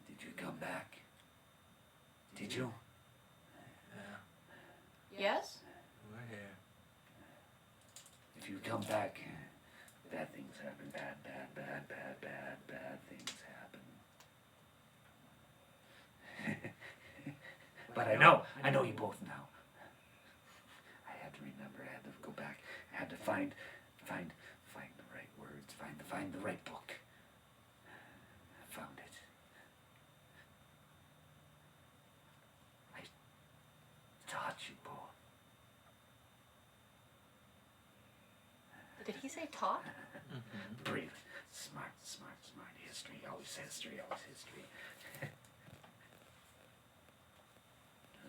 Did you come back? Did you? Yeah, Yes? we're here. If you come back, bad things happen. Bad things happen. But I know you both now. I had to remember, I had to go back, I had to find the right words, find the right book. I found it. I taught you both. Did he say talk? Brave, smart. History, always history.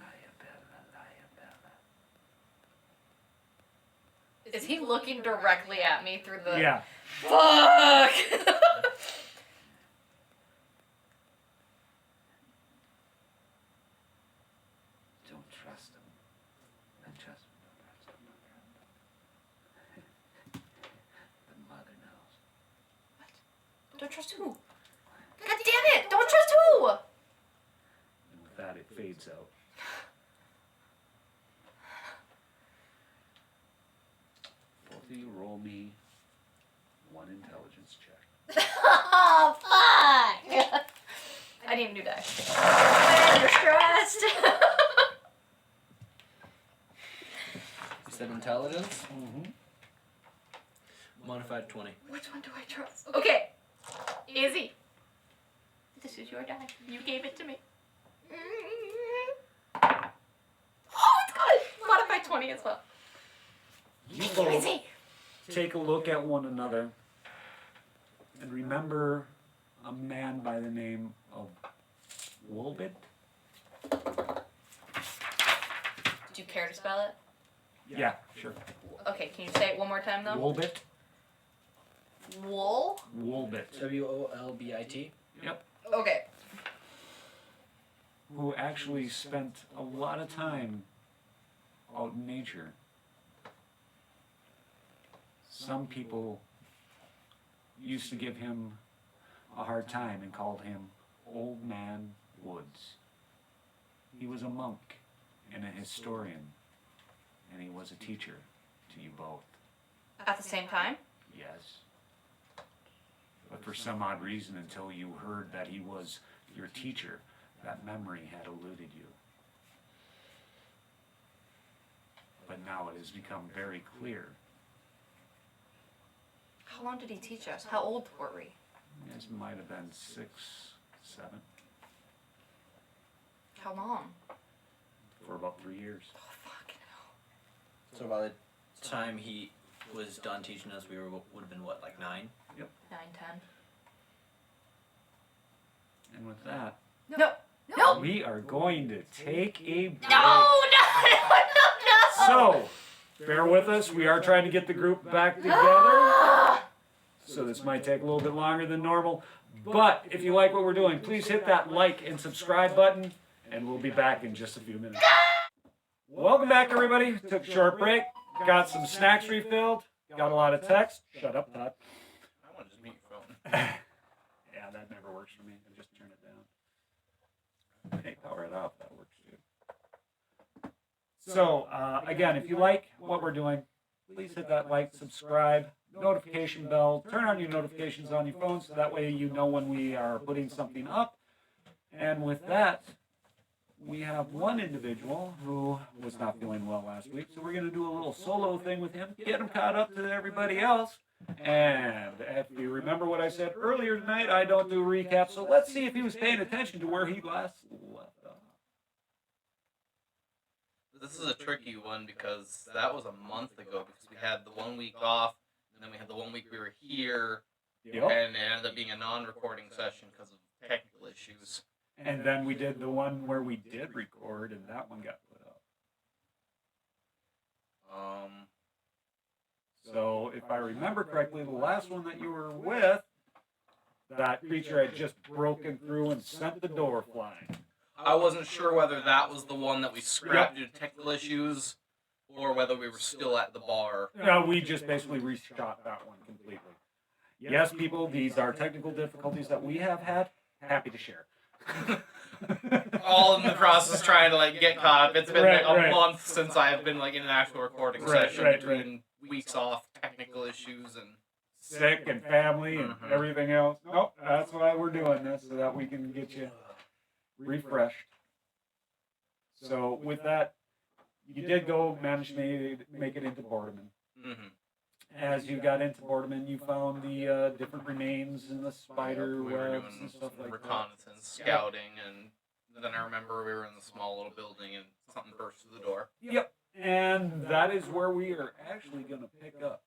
Liabella. Is he looking directly at me through the... Yeah. Fuck! Don't trust him. Don't trust him. The mother knows. Don't trust who? God damn it! Don't trust who? And with that, it fades out. Both of you roll me one intelligence check. Oh, fuck! I need a new die. Man, you're stressed. You said intelligence? Mm-hmm. Modified 20. Which one do I trust? Okay. Izzy. This is your die. You gave it to me. me as well. You both take a look at one another and remember a man by the name of Wolbit. Do you care to spell it? Yeah, sure. Okay, can you say it one more time though? Wolbit. Wool? Wolbit. WOLBIT. Yep. Okay. Who actually spent a lot of time out in nature. Some people used to give him a hard time and called him Old Man Woods. He was a monk and a historian, and he was a teacher to you both. At the same time? Yes. But for some odd reason, until you heard that he was your teacher, that memory had eluded you. But now it has become very clear. How long did he teach us? How old were we? This might have been 6, 7, How long? for about 3 years. Oh, fucking hell. So by the time he was done teaching us, we would have been what, like 9? 9, 10. And with that, No! No! we are going to take a break. No! So, bear with us. We are trying to get the group back together. So this might take a little bit longer than normal. But if you like what we're doing, please hit that like and subscribe button. And we'll be back in just a few minutes. Welcome back, everybody. Took a short break. Got some snacks refilled. Got a lot of text. Shut up, Todd. I want to just mute your phone. Yeah, that never works for me. I just turn it down. Hey, power it off. That works too. So, again, if you like what we're doing, please hit that like, subscribe, notification bell, turn on your notifications on your phone so that way you know when we are putting something up. And with that, we have one individual who was not feeling well last week, so we're going to do a little solo thing with him, get him caught up to everybody else. And if you remember what I said earlier tonight, I don't do recaps, so let's see if he was paying attention to where he last left off. This is a tricky one because that was a month ago because we had the 1 week off and then we had the 1 week we were here Yep. and it ended up being a non-recording session because of technical issues. And then we did the one where we did record, and that one got put up. So if I remember correctly, the last one that you were with, that creature had just broken through and sent the door flying. I wasn't sure whether that was the one that we scrapped due to technical issues or whether we were still at the bar. No, we just basically reshot that one completely. Yes, people, these are technical difficulties that we have had. Happy to share. All in the process trying to like get caught up. It's been Right, like a right. month since I have been like in an actual recording Right, session right, between weeks off, technical issues, and Sick and family and Mhm. everything else. Nope, that's why we're doing this, so that we can get you refreshed. So with that, you did go manage to make it into Bordeman. mhm. As you got into Bordeman, you found the different remains and the spider we were webs doing and stuff like that. reconnaissance, scouting, and then I remember we were in the small little building and something burst through the door. Yep, and that is where we are actually going to pick up.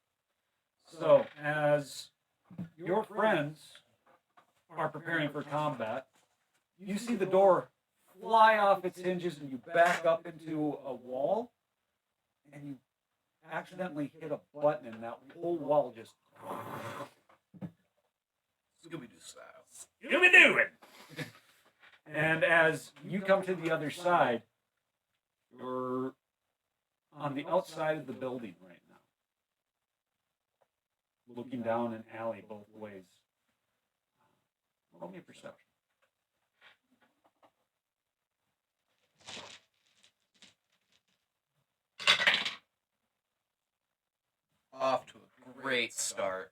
So, as your friends are preparing for combat, you see the door fly off its hinges and you back up into a wall, and you accidentally hit a button and that whole wall just Scooby-Doo style. Scooby-Dooing! And as you come to the other side, you're on the outside of the building right now, looking down an alley both ways. Roll me a perception. Off to a great start.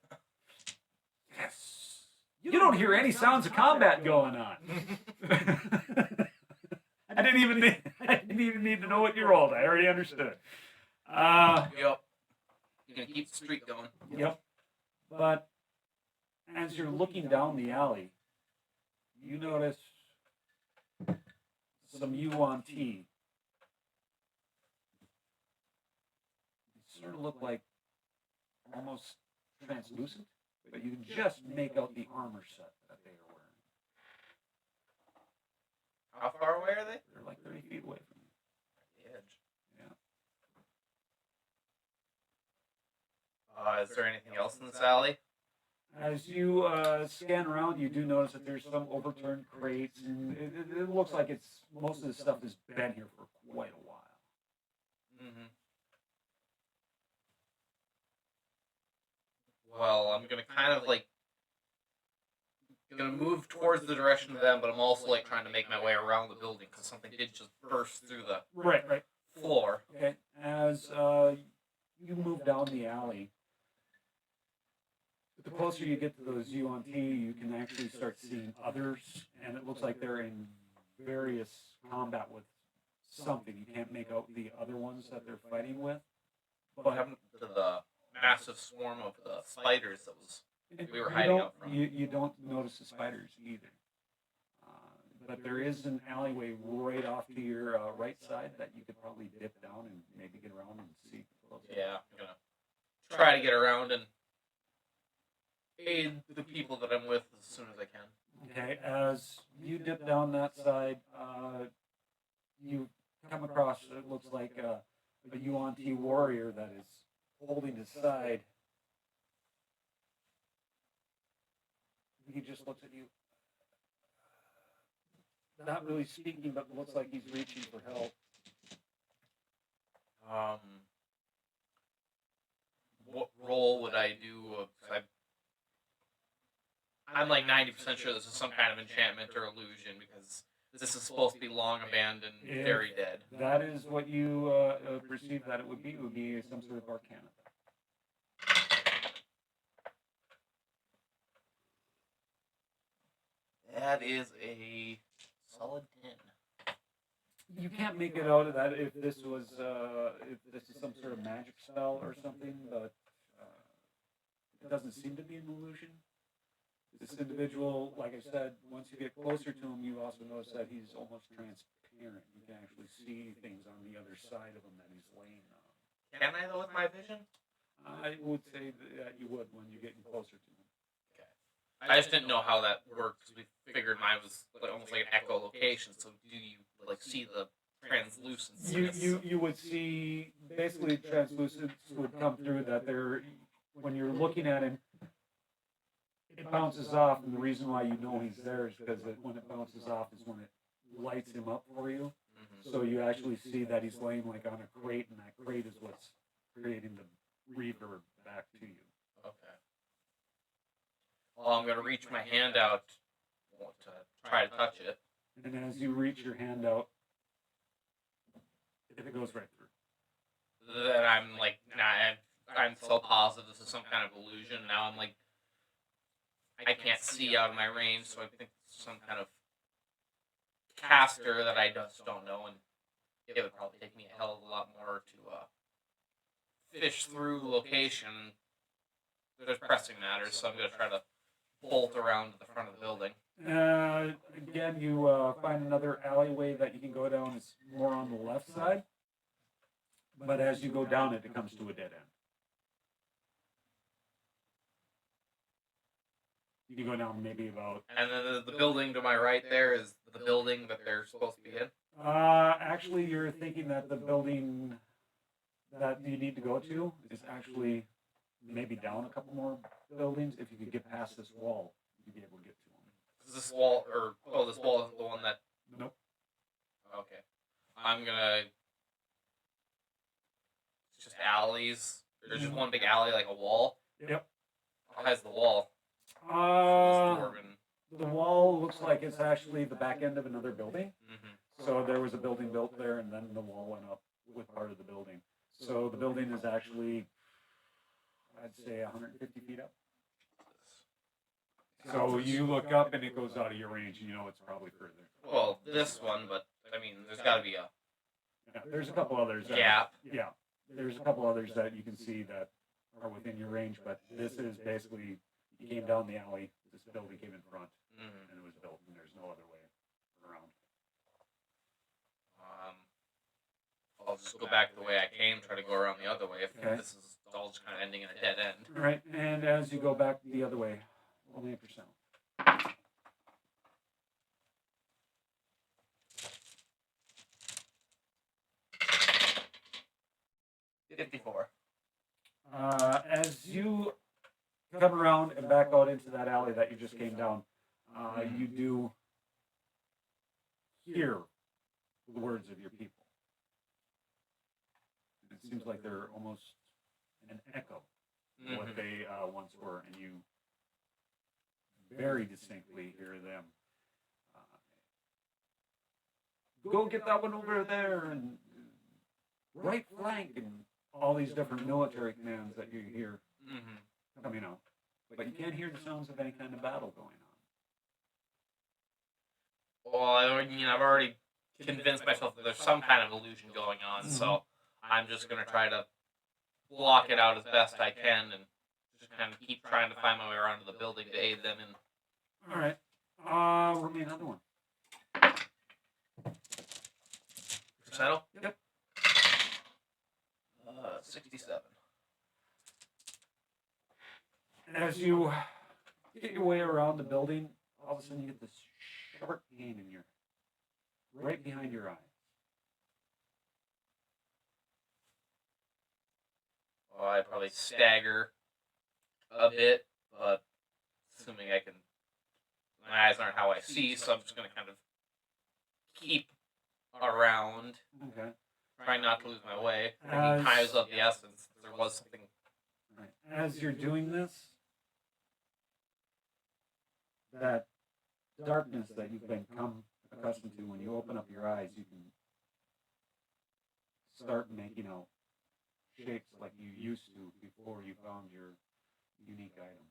Yes. You don't hear any sounds of combat going on. I didn't even need to know what you rolled. I already understood. Yep. You're gonna keep the streak going. Yep. But as you're looking down the alley, you notice some yuan tea sort of look like almost translucent, but you can just make out the armor set that they are wearing. How far away are they? They're like 30 feet away from you. The edge. Yeah. Is there anything else in this alley? As you scan around, you do notice that there's some overturned crates, and it looks like it's most of the stuff has been here for quite a while. Mm-hmm. Well, I'm gonna kind of like gonna move towards the direction of them, but I'm also like trying to make my way around the building because something did just burst through the Right. floor. Okay. As you move down the alley, the closer you get to those UNT, you can actually start seeing others, and it looks like they're in various combat with something. You can't make out the other ones that they're fighting with. What happened to the massive swarm of the spiders that was? We were You hiding don't- out from. You don't notice the spiders either. But there is an alleyway right off to your right side that you could probably dip down and maybe get around and see. Yeah, I'm gonna try to get around and aid the people that I'm with as soon as I can. Okay, as you dip down that side, you come across, it looks like a UNT warrior that is holding his side. He just looks at you. Not really speaking, but looks like he's reaching for help. What role would I do? I'm like 90% sure this is some kind of enchantment or illusion because this is supposed to be long abandoned, Yeah. very dead. That is what you perceive that it would be. It would be some sort of arcana. That is a solid 10. You can't make it out of that if this was if this is some sort of magic spell or something, but it doesn't seem to be an illusion. This individual, like I said, once you get closer to him, you also notice that he's almost transparent. You can actually see things on the other side of him that he's laying on. Can I though with my vision? I would say that you would when you're getting closer to him. I just didn't know how that worked because we figured mine was like almost like an echolocation. So do you like see the translucency? You would see basically translucence would come through that there when you're looking at him, it bounces off, and the reason why you know he's there is because when it bounces off is when it lights him up for you. Mm-hmm. So you actually see that he's laying like on a crate, and that crate is what's creating the reverb back to you. Okay. Well, I'm gonna reach my hand out to try to touch it. And as you reach your hand out, it goes right through. Then I'm like, nah, I'm so positive this is some kind of illusion. Now I'm like, I can't see out of my range, so I think it's some kind of caster that I just don't know, and it would probably take me a hell of a lot more to fish through location. There's pressing matters, so I'm gonna try to bolt around to the front of the building. Again, you find another alleyway that you can go down. It's more on the left side. But as you go down it, it comes to a dead end. You can go down maybe about... And then the building to my right there is the building that they're supposed to be in. Actually, you're thinking that the building that you need to go to is actually maybe down a couple more buildings. If you could get past this wall, you'd be able to get to them. Is this wall, this wall isn't the one that... Nope. Okay. I'm gonna... It's just alleys. There's just one big alley, like a wall. Yep. How high's the wall? This dwarven... The wall looks like it's actually the back end of another building. Mm-hmm. So there was a building built there, and then the wall went up with part of the building. So the building is actually, I'd say, 150 feet up. So you look up, and it goes out of your range, and you know it's probably further. Well, this one, but, I mean, there's gotta be a Yeah, there's a couple others. gap. Yeah, there's a couple others that you can see that are within your range, but this is basically, you came down the alley, this building came in front, Mm-hmm. and it was built, and there's no other way around. I'll just go back the way I came, try to go around the other way. If Okay. this is all just kind of ending in a dead end. All right, and as you go back the other way, roll me a percent. 54. As you come around and back out into that alley that you just came down, you do hear the words of your people. It seems like they're almost an echo of what they once were, and you very distinctly hear them. Go get that one over there, and right flank, and all these different military commands that you hear coming out. But you can't hear the sounds of any kind of battle going on. Well, I've already convinced myself that there's some kind of illusion going on, so I'm just going to try to block it out as best I can and just kind of keep trying to find my way around to the building to aid them in. All right. Roll me another one. Settle? Yep. 67. As you get your way around the building, all of a sudden you get this sharp pain in your right behind your eye. Well, I probably stagger a bit, but assuming I can, my eyes aren't how I see, so I'm just going to kind of keep around, Okay. trying not to lose my way. As- Time is of the essence. There was something. Right. As you're doing this, that darkness that you've become accustomed to, when you open up your eyes, you can start making out shapes like you used to before you found your unique item.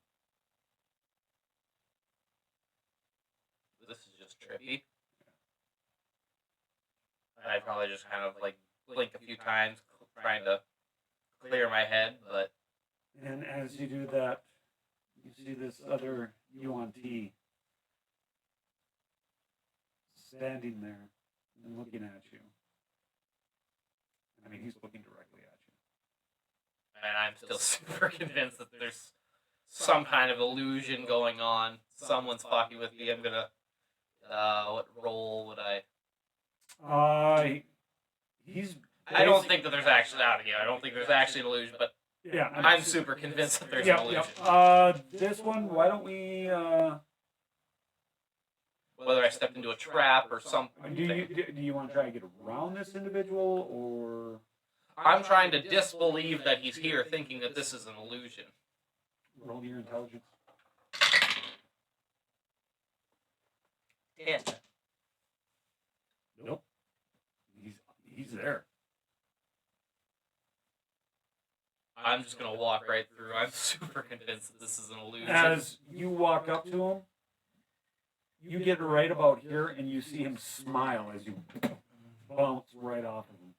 This is just trippy. I probably just kind of like blink a few times, trying to clear my head, but And as you do that, you see this other Yuan Ti standing there and looking at you. I mean, he's looking directly at you. and I'm still super convinced that there's some kind of illusion going on. Someone's fucking with me. I'm gonna. What role would I? He's. I don't think that there's actually out here. I don't think there's actually an illusion, but Yeah, I'm super convinced that there's Yep, an illusion. yep. This one, why don't we? Whether I stepped into a trap or something. Do you want to try to get around this individual, or I'm trying to disbelieve that he's here, thinking that this is an illusion. roll your intelligence? Yeah. Nope. He's there. I'm just gonna walk right through. I'm super convinced that this is an illusion. As you walk up to him, you get right about here, and you see him smile as you bounce right off of him.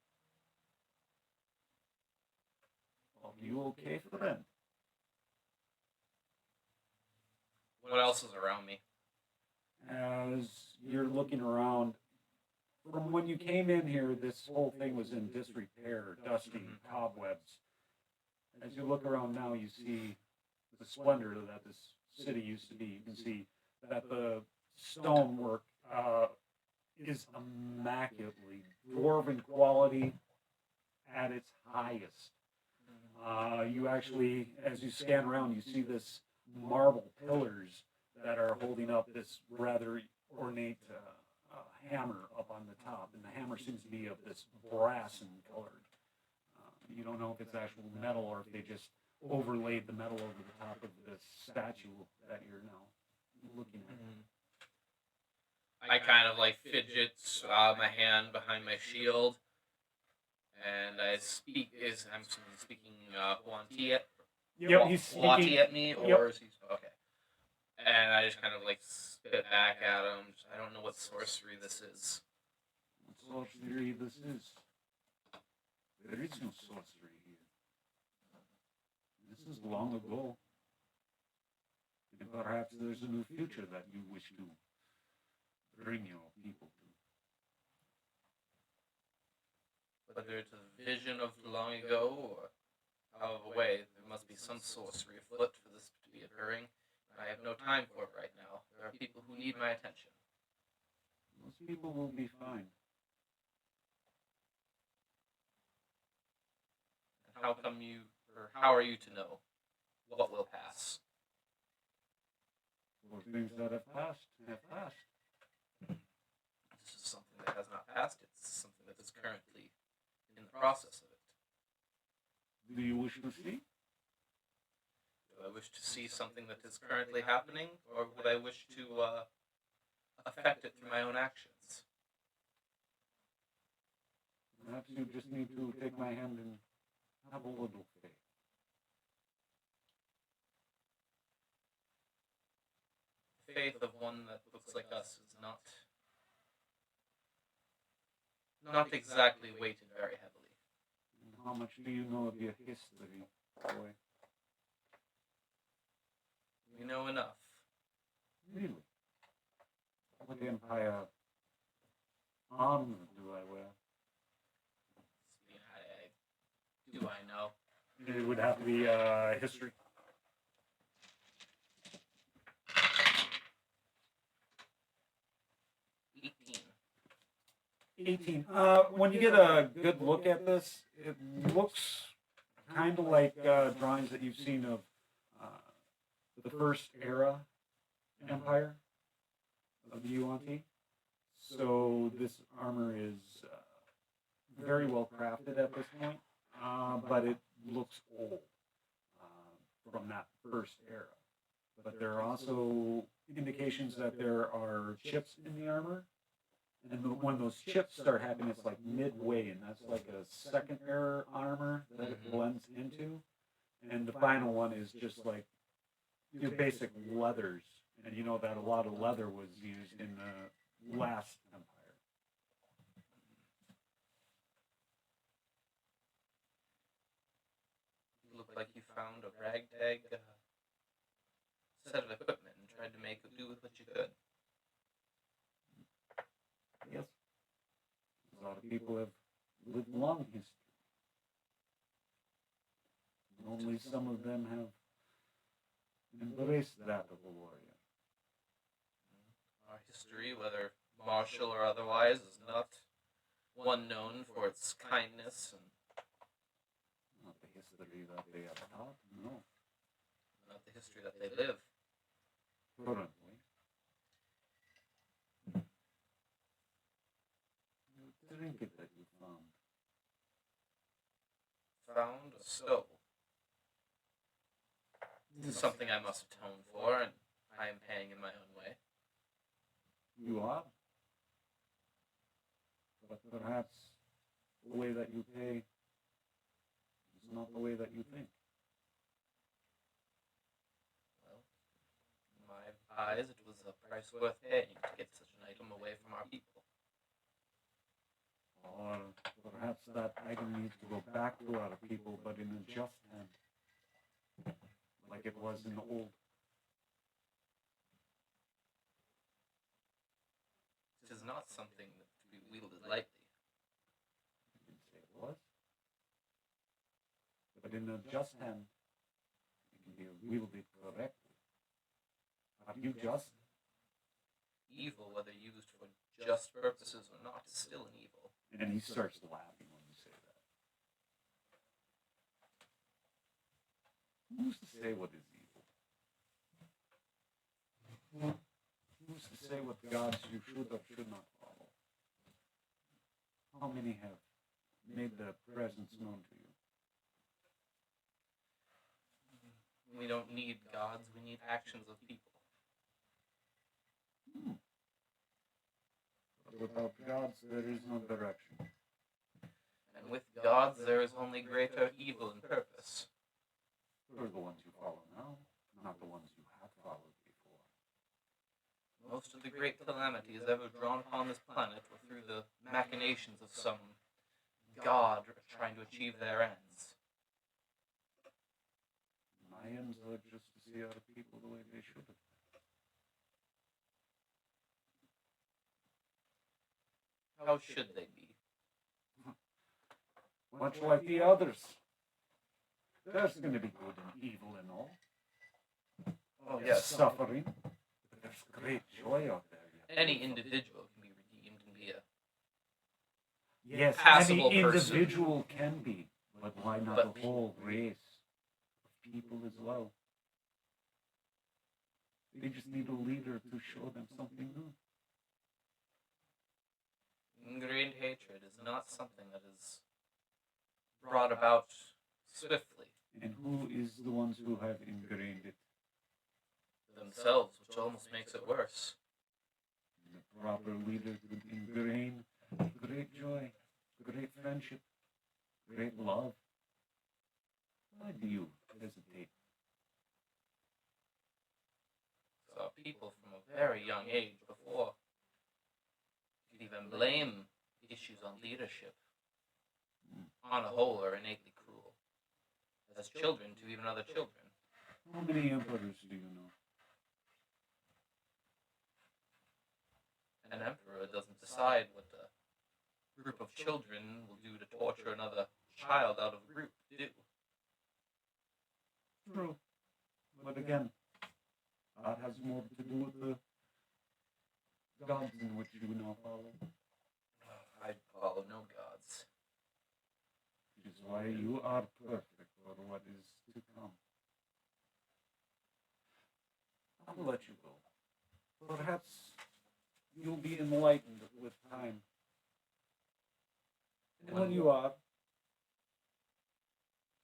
Are you okay, friend? What else is around me? As you're looking around, from when you came in here, this whole thing was in disrepair, dusty, cobwebs. As you look around now, you see the splendor that this city used to be. You can see that the stonework is immaculately dwarven quality at its highest. You actually, as you scan around, you see this marble pillars that are holding up this rather ornate hammer up on the top, and the hammer seems to be of this brass in color. You don't know if it's actual metal or if they just overlaid the metal over the top of this statue that you're now looking at. I kind of like fidget my hand behind my shield, and I speak. I'm speaking Huanti at Yep, he's Huanti speaking. at me, or Yep. is he okay? And I just kind of like spit back at him. I don't know what sorcery this is. What sorcery this is? There is no sorcery here. This is long ago. And perhaps there's a new future that you wish to bring your people to. Whether it's a vision of long ago or however way, there must be some sorcery afoot for this to be occurring. I have no time for it right now. There are people who need my attention. Most people will be fine. And how come you, or how are you to know what will pass? For things that have passed. This is something that has not passed. It's something that is currently in the process of it. Do you wish to see? Do I wish to see something that is currently happening, or would I wish to affect it through my own actions? Perhaps you just need to take my hand and have a little faith. The faith of one that looks like us is not exactly weighted very heavily. And how much do you know of your history, boy? We know enough. Really? What empire armor do I wear? Do I know? It would have to be history. 18. 18. When you get a good look at this, it looks kind of like drawings that you've seen of the first era empire of the Yuan-Ti. So this armor is very well crafted at this point, but it looks old from that first era. But there are also indications that there are chips in the armor. And when those chips start happening, it's like midway, and that's like a second era armor that it blends into. And the final one is just like your basic leathers. And you know that a lot of leather was used in the last empire. You look like you found a ragtag set of equipment and tried to make do with what you could. Yes. A lot of people have lived long history. And only some of them have embraced that of a warrior. Our history, whether martial or otherwise, is not one known for its kindness and Not the history that they have taught, no. not the history that they live. Currently. The trinket that you found. Found a stove. This is something I must atone for, and I am paying in my own way. You are? But perhaps the way that you pay is not the way that you think. Well, in my eyes, it was a price worth paying to get such an item away from our people. Or perhaps that item needs to go back to our people, but in a just hand, like it was in the old. It is not something that to be wielded lightly. I didn't say it was. But in a just hand, it can be wielded correctly. Are you just? Evil, whether used for just purposes or not, is still an evil. And he starts laughing when you say that. Who's to say what is evil? Who's to say what gods you should or should not follow? How many have made their presence known to you? We don't need gods, we need actions of people. But without gods, there is no direction. And with gods, there is only greater evil and purpose. We're the ones you follow now, not the ones you have followed before. Most of the great calamities ever drawn upon this planet were through the machinations of some god trying to achieve their ends. My ends are just to see our people the way they should have. How should they be? much like the others. There's going to be good and evil and all. Oh, There's yes. suffering, but there's great joy out there. Any individual can be redeemed and be a. Yes, Passable any person. individual can be, but why not But the whole race of people as well? They just need a leader to show them something new. Ingrained hatred is not something that is brought about swiftly And who is the ones who have ingrained it? themselves, which almost makes it worse. The proper leader would ingrain great joy, great friendship, great love. Why do you hesitate? So people from a very young age before could even blame issues on leadership. On the whole, are innately cruel. As children to even other children. How many emperors do you know? An emperor doesn't decide what a group of children will do to torture another child out of a group do. True. But again, that has more to do with the gods in which you now follow. I follow no gods. Which is why you are perfect for what is to come. I'll let you go. Perhaps you'll be enlightened with time. And when you are,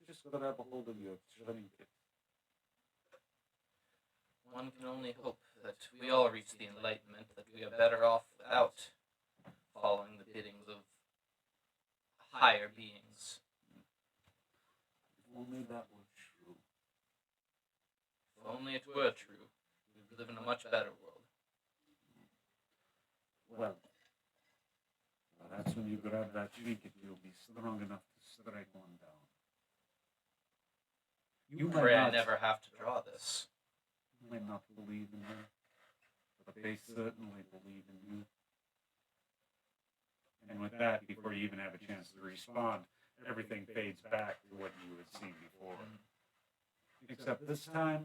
just grab a hold of your trinket. One can only hope that we all reach the enlightenment that we are better off without following the biddings of higher beings. If only that were true. If only it were true, we would live in a much better world. Well, that's when you grab that trinket, you'll be strong enough to strike one down. You might Pray I not, never have to draw this. you might not believe in them, but they certainly believe in you. And with that, before you even have a chance to respond, everything fades back to what you had seen before. Except this time,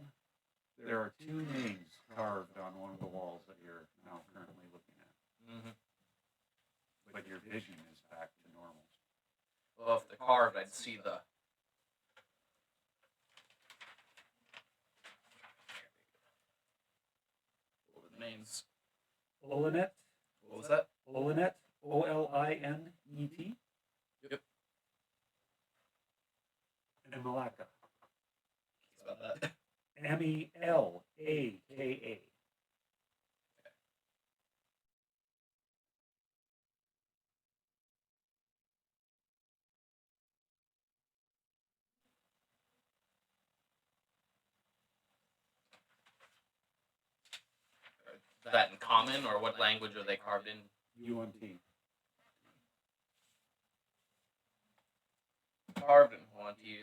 there are two names carved on one of the walls that you're now currently looking at. Mm-hmm. But your vision is back to normal. Well, if they're carved, I'd see the. What were the names? Olinet, What was that? Olinet, Olinet, Yep. and Malacca, It's about that. Melaka. Is that in common, or what language are they carved in? UNT. Carved in Haunty.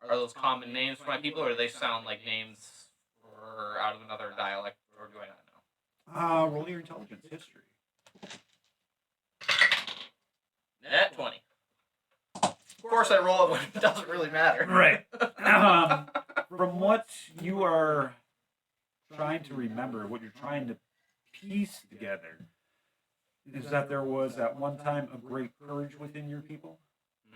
Are those common names for my people, or do they sound like names for out of another dialect, or do I not know? Roll your intelligence history. Net 20. Of course, I roll it when it doesn't really matter. Right. From what you are trying to remember, what you're trying to piece together, is that there was at one time a great purge within your people.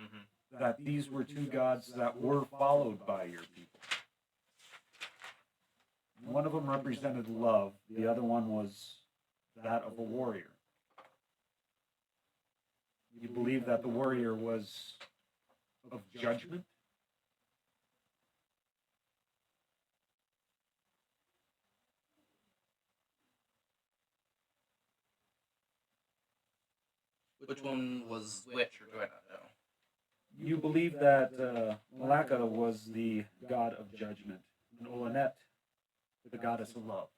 Mm-hmm. That these were two gods that were followed by your people. One of them represented love, the other one was that of a warrior. You believe that the warrior was of judgment? Which one was which, or do I not know? You believe that Malacca was the god of judgment, and Olanet, the goddess of love.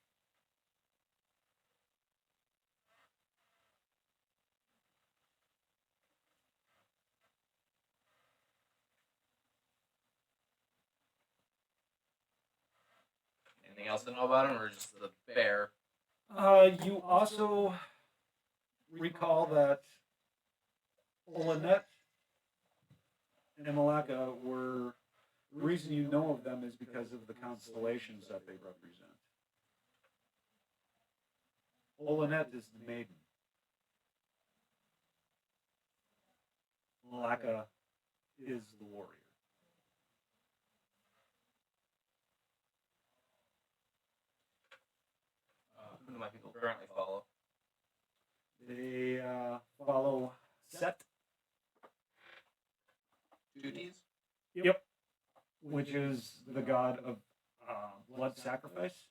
Anything else to know about him, or just the bear? You also recall that Olanet and Malacca were, the reason you know of them is because of the constellations that they represent. Olanet is the maiden. Malacca is the warrior. Who do my people currently follow? They follow Set, Duties? yep, which is the god of blood sacrifice.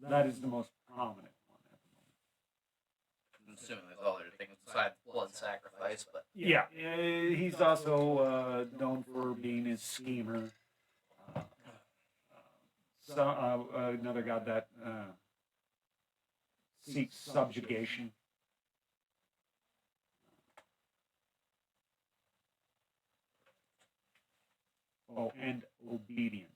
That is the most prominent one at the moment. I'm assuming there's other things besides blood sacrifice, but Yeah, he's also known for being a schemer. Another god that seeks subjugation. Oh, and obedience.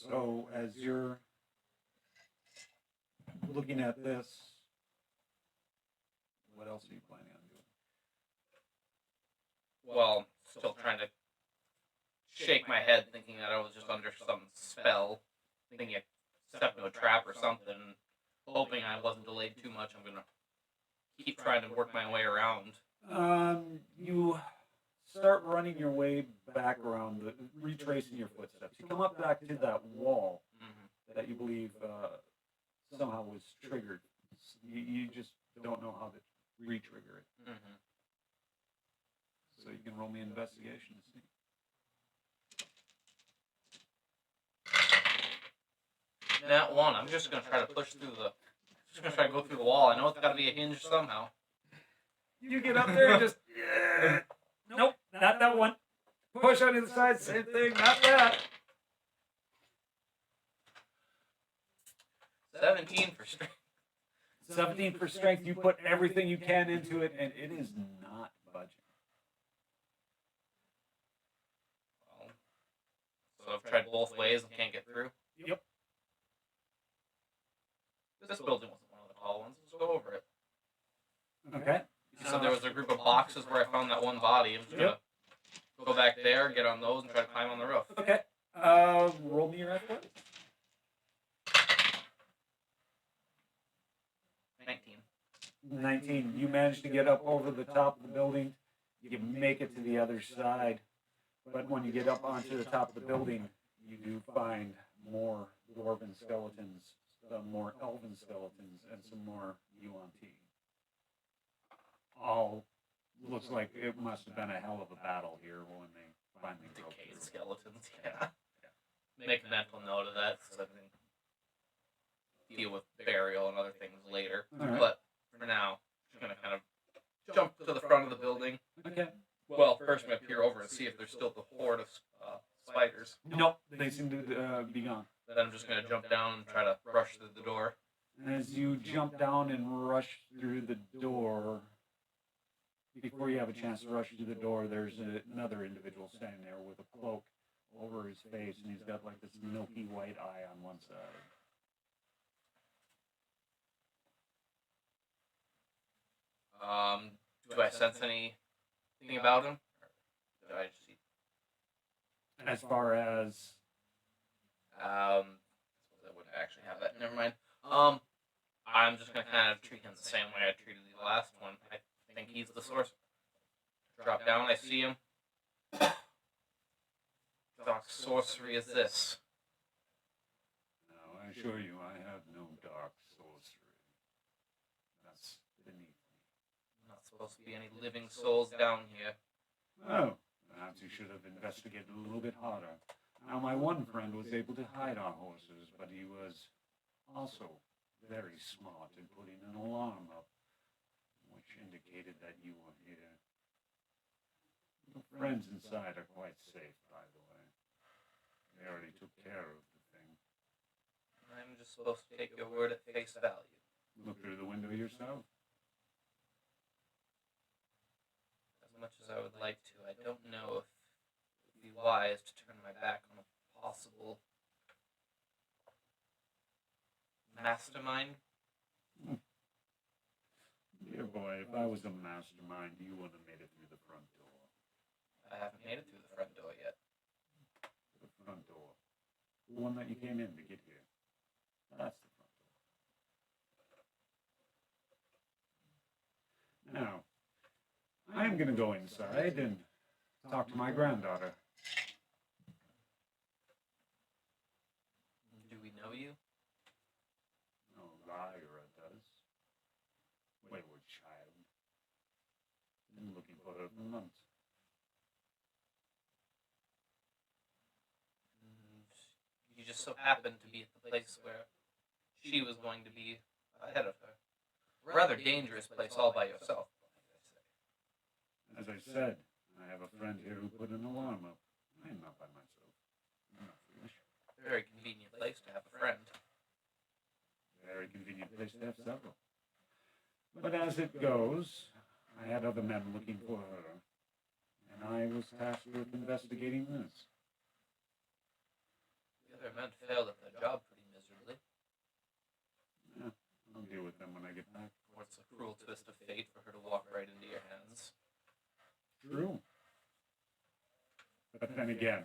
So as you're looking at this, what else are you planning on doing? well, still trying to shake my head, thinking that I was just under some spell, thinking I stepped into a trap or something, hoping I wasn't delayed too much. I'm gonna keep trying to work my way around. You start running your way back around, retracing your footsteps. You come up back to that wall that you believe somehow was triggered. You just don't know how to re-trigger it. So you can roll me an investigation to see. That one, I'm just gonna try to push through the. Just gonna try to go through the wall. I know it's gotta be a hinge somehow. You get up there and just, nope, not that one. Push on the other side, same thing, not that. 17 for strength. 17 for strength, you put everything you can into it, and it is not budging. Well, so I've tried both ways and can't get through. Yep. This building wasn't one of the tall ones. Let's go over it. Okay. You said there was a group of boxes where I found that one body. I'm just gonna go back there, get on those, and try to climb on the roof. Okay. Roll me your athletics. 19. 19. You manage to get up over the top of the building. You make it to the other side. But when you get up onto the top of the building, you do find more dwarven skeletons, some more elven skeletons, and some more Yuan-Ti. All looks like it must have been a hell of a battle here when they finally broke Decayed through. skeletons, yeah. Make a mental note of that so I can deal with burial and other things later. Alright. But for now, I'm gonna kind of jump to the front of the building. Okay. Well, first I'm gonna peer over and see if there's still the horde of spiders. Nope, they seem to be gone. Then I'm just gonna jump down and try to rush through the door. As you jump down and rush through the door, before you have a chance to rush through the door, there's another individual standing there with a cloak over his face, and he's got like this milky white eye on one side. Do I sense anything about him? Or do I just see? As far as I wouldn't actually have that. Never mind. I'm just gonna kind of treat him the same way I treated the last one. I think he's the source. Drop down. I see him. Dark sorcery is this? no, I assure you, I have no dark sorcery. That's beneath me. Not supposed to be any living souls down here. Oh, perhaps you should have investigated a little bit harder. Now, my one friend was able to hide our horses, but he was also very smart in putting an alarm up, which indicated that you were here. Your friends inside are quite safe, by the way. They already took care of the thing. I'm just supposed to take your word at face value. Look through the window yourself. As much as I would like to, I don't know if it would be wise to turn my back on a possible mastermind. Dear boy, if I was a mastermind, you would have made it through the front door. I haven't made it through the front door yet. The front door. The one that you came in to get here. That's the front door. Now, I am going to go inside and talk to my granddaughter. Do we know you? No, Lyra does. Wayward child. Been looking for her for months. And you just so happened to be at the place where she was going to be ahead of her. Rather dangerous place all by yourself. As I said, I have a friend here who put an alarm up. I am not by myself. I'm not foolish. Very convenient place to have a friend. Very convenient place to have several. But as it goes, I had other men looking for her, and I was tasked with investigating this. The other men failed at their job pretty miserably. Yeah, I'll deal with them when I get back. Or it's a cruel twist of fate for her to walk right into your hands. True. But then again,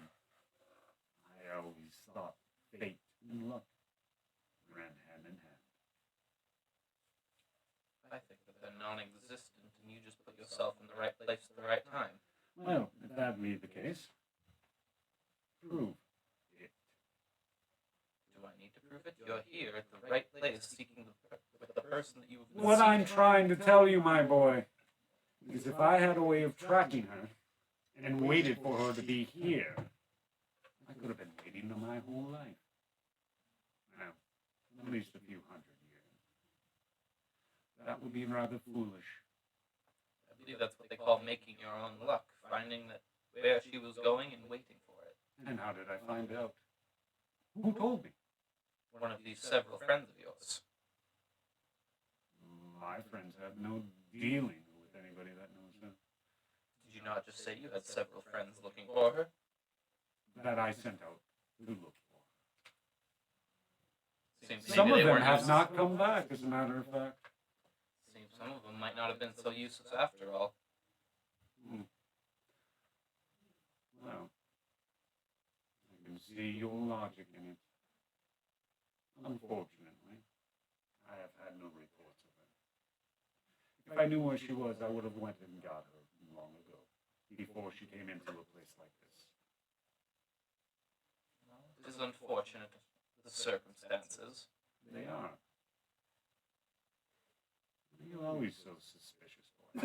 I always thought fate and luck ran hand in hand. I think that they're non-existent and you just put yourself in the right place at the right time. Well, if that be the case, prove it. Do I need to prove it? You're here at the right place seeking with the person that you've been What seeking. I'm trying to tell you, my boy, is if I had a way of tracking her and waited for her to be here, I could have been waiting my whole life. Now, at least a few hundred years. That would be rather foolish. I believe that's what they call making your own luck, finding that where she was going and waiting for it. And how did I find out? Who told me? One of these several friends of yours. My friends have no dealing with anybody that knows her. Did you not just say you had several friends looking for her? That I sent out to look for. Seems Some maybe of they them weren't have used- not come back, as a matter of fact. Seems some of them might not have been so useless after all. Well, I can see your logic in it. Unfortunately, I have had no reports of her. If I knew where she was, I would have went and got her long ago, before she came into a place like this. It is unfortunate, the circumstances. They are. You're always so suspicious, boy.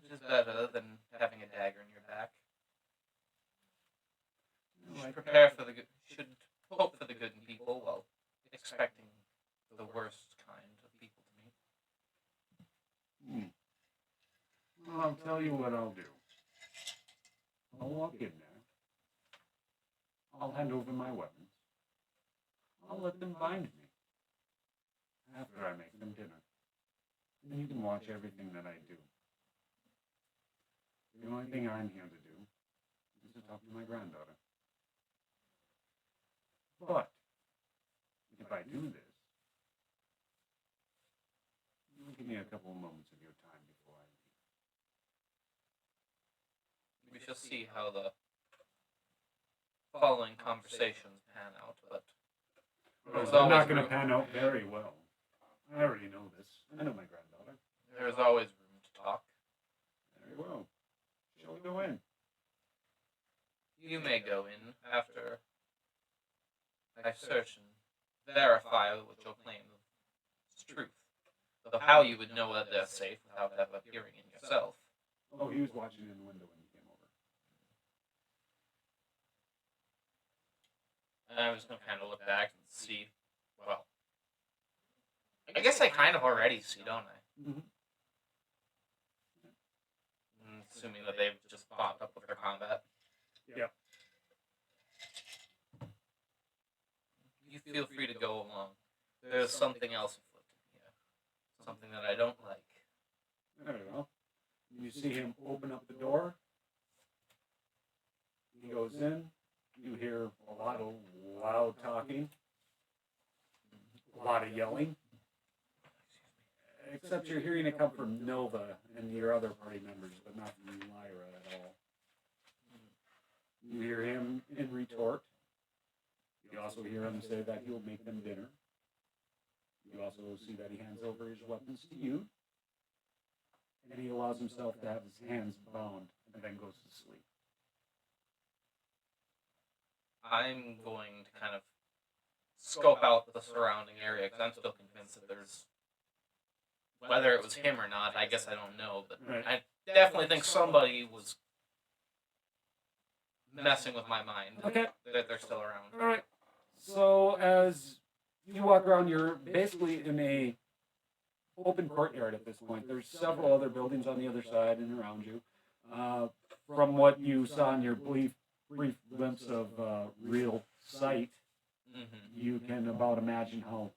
It is better than having a dagger in your back. You should prepare for the good. Should hope for the good in people while expecting the worst kind of people to meet. Well, I'll tell you what I'll do. I'll walk in there. I'll hand over my weapons. I'll let them bind me. After I make them dinner. And you can watch everything that I do. The only thing I'm here to do is to talk to my granddaughter. But, if I do this, you give me a couple of moments of your time before I leave. We shall see how the following conversations pan out, but Well, there's they're not always going to room- pan out very well. I already know this. I know my granddaughter. there is always room to talk. Very well. Shall we go in? You may go in after I search and verify what your claim is truth. Though how you would know that they're safe without ever hearing in yourself. Oh, he was watching in the window when you came over. And I was going to kind of look back and see, well, I guess I kind of already see, don't I? Mhm. Assuming that they've just popped up with their combat. Yep. You feel free to go along. There's something else afflicting you. Something that I don't like. There you go. You see him open up the door. He goes in. You hear a lot of loud talking, a lot of yelling. Except you're hearing it come from Nova and your other party members, but not from Lyra at all. You hear him in retort. You also hear him say that he'll make them dinner. You also see that he hands over his weapons to you. And he allows himself to have his hands bound and then goes to sleep. I'm going to kind of scope out the surrounding area because I'm still convinced that there's, whether it was him or not, I guess I don't know, but Right. I definitely think somebody was messing with my mind. Okay. That they're still around. All right. So as you walk around, you're basically in a open courtyard at this point. There's several other buildings on the other side and around you. From what you saw in your brief glimpse of real sight, you can about imagine how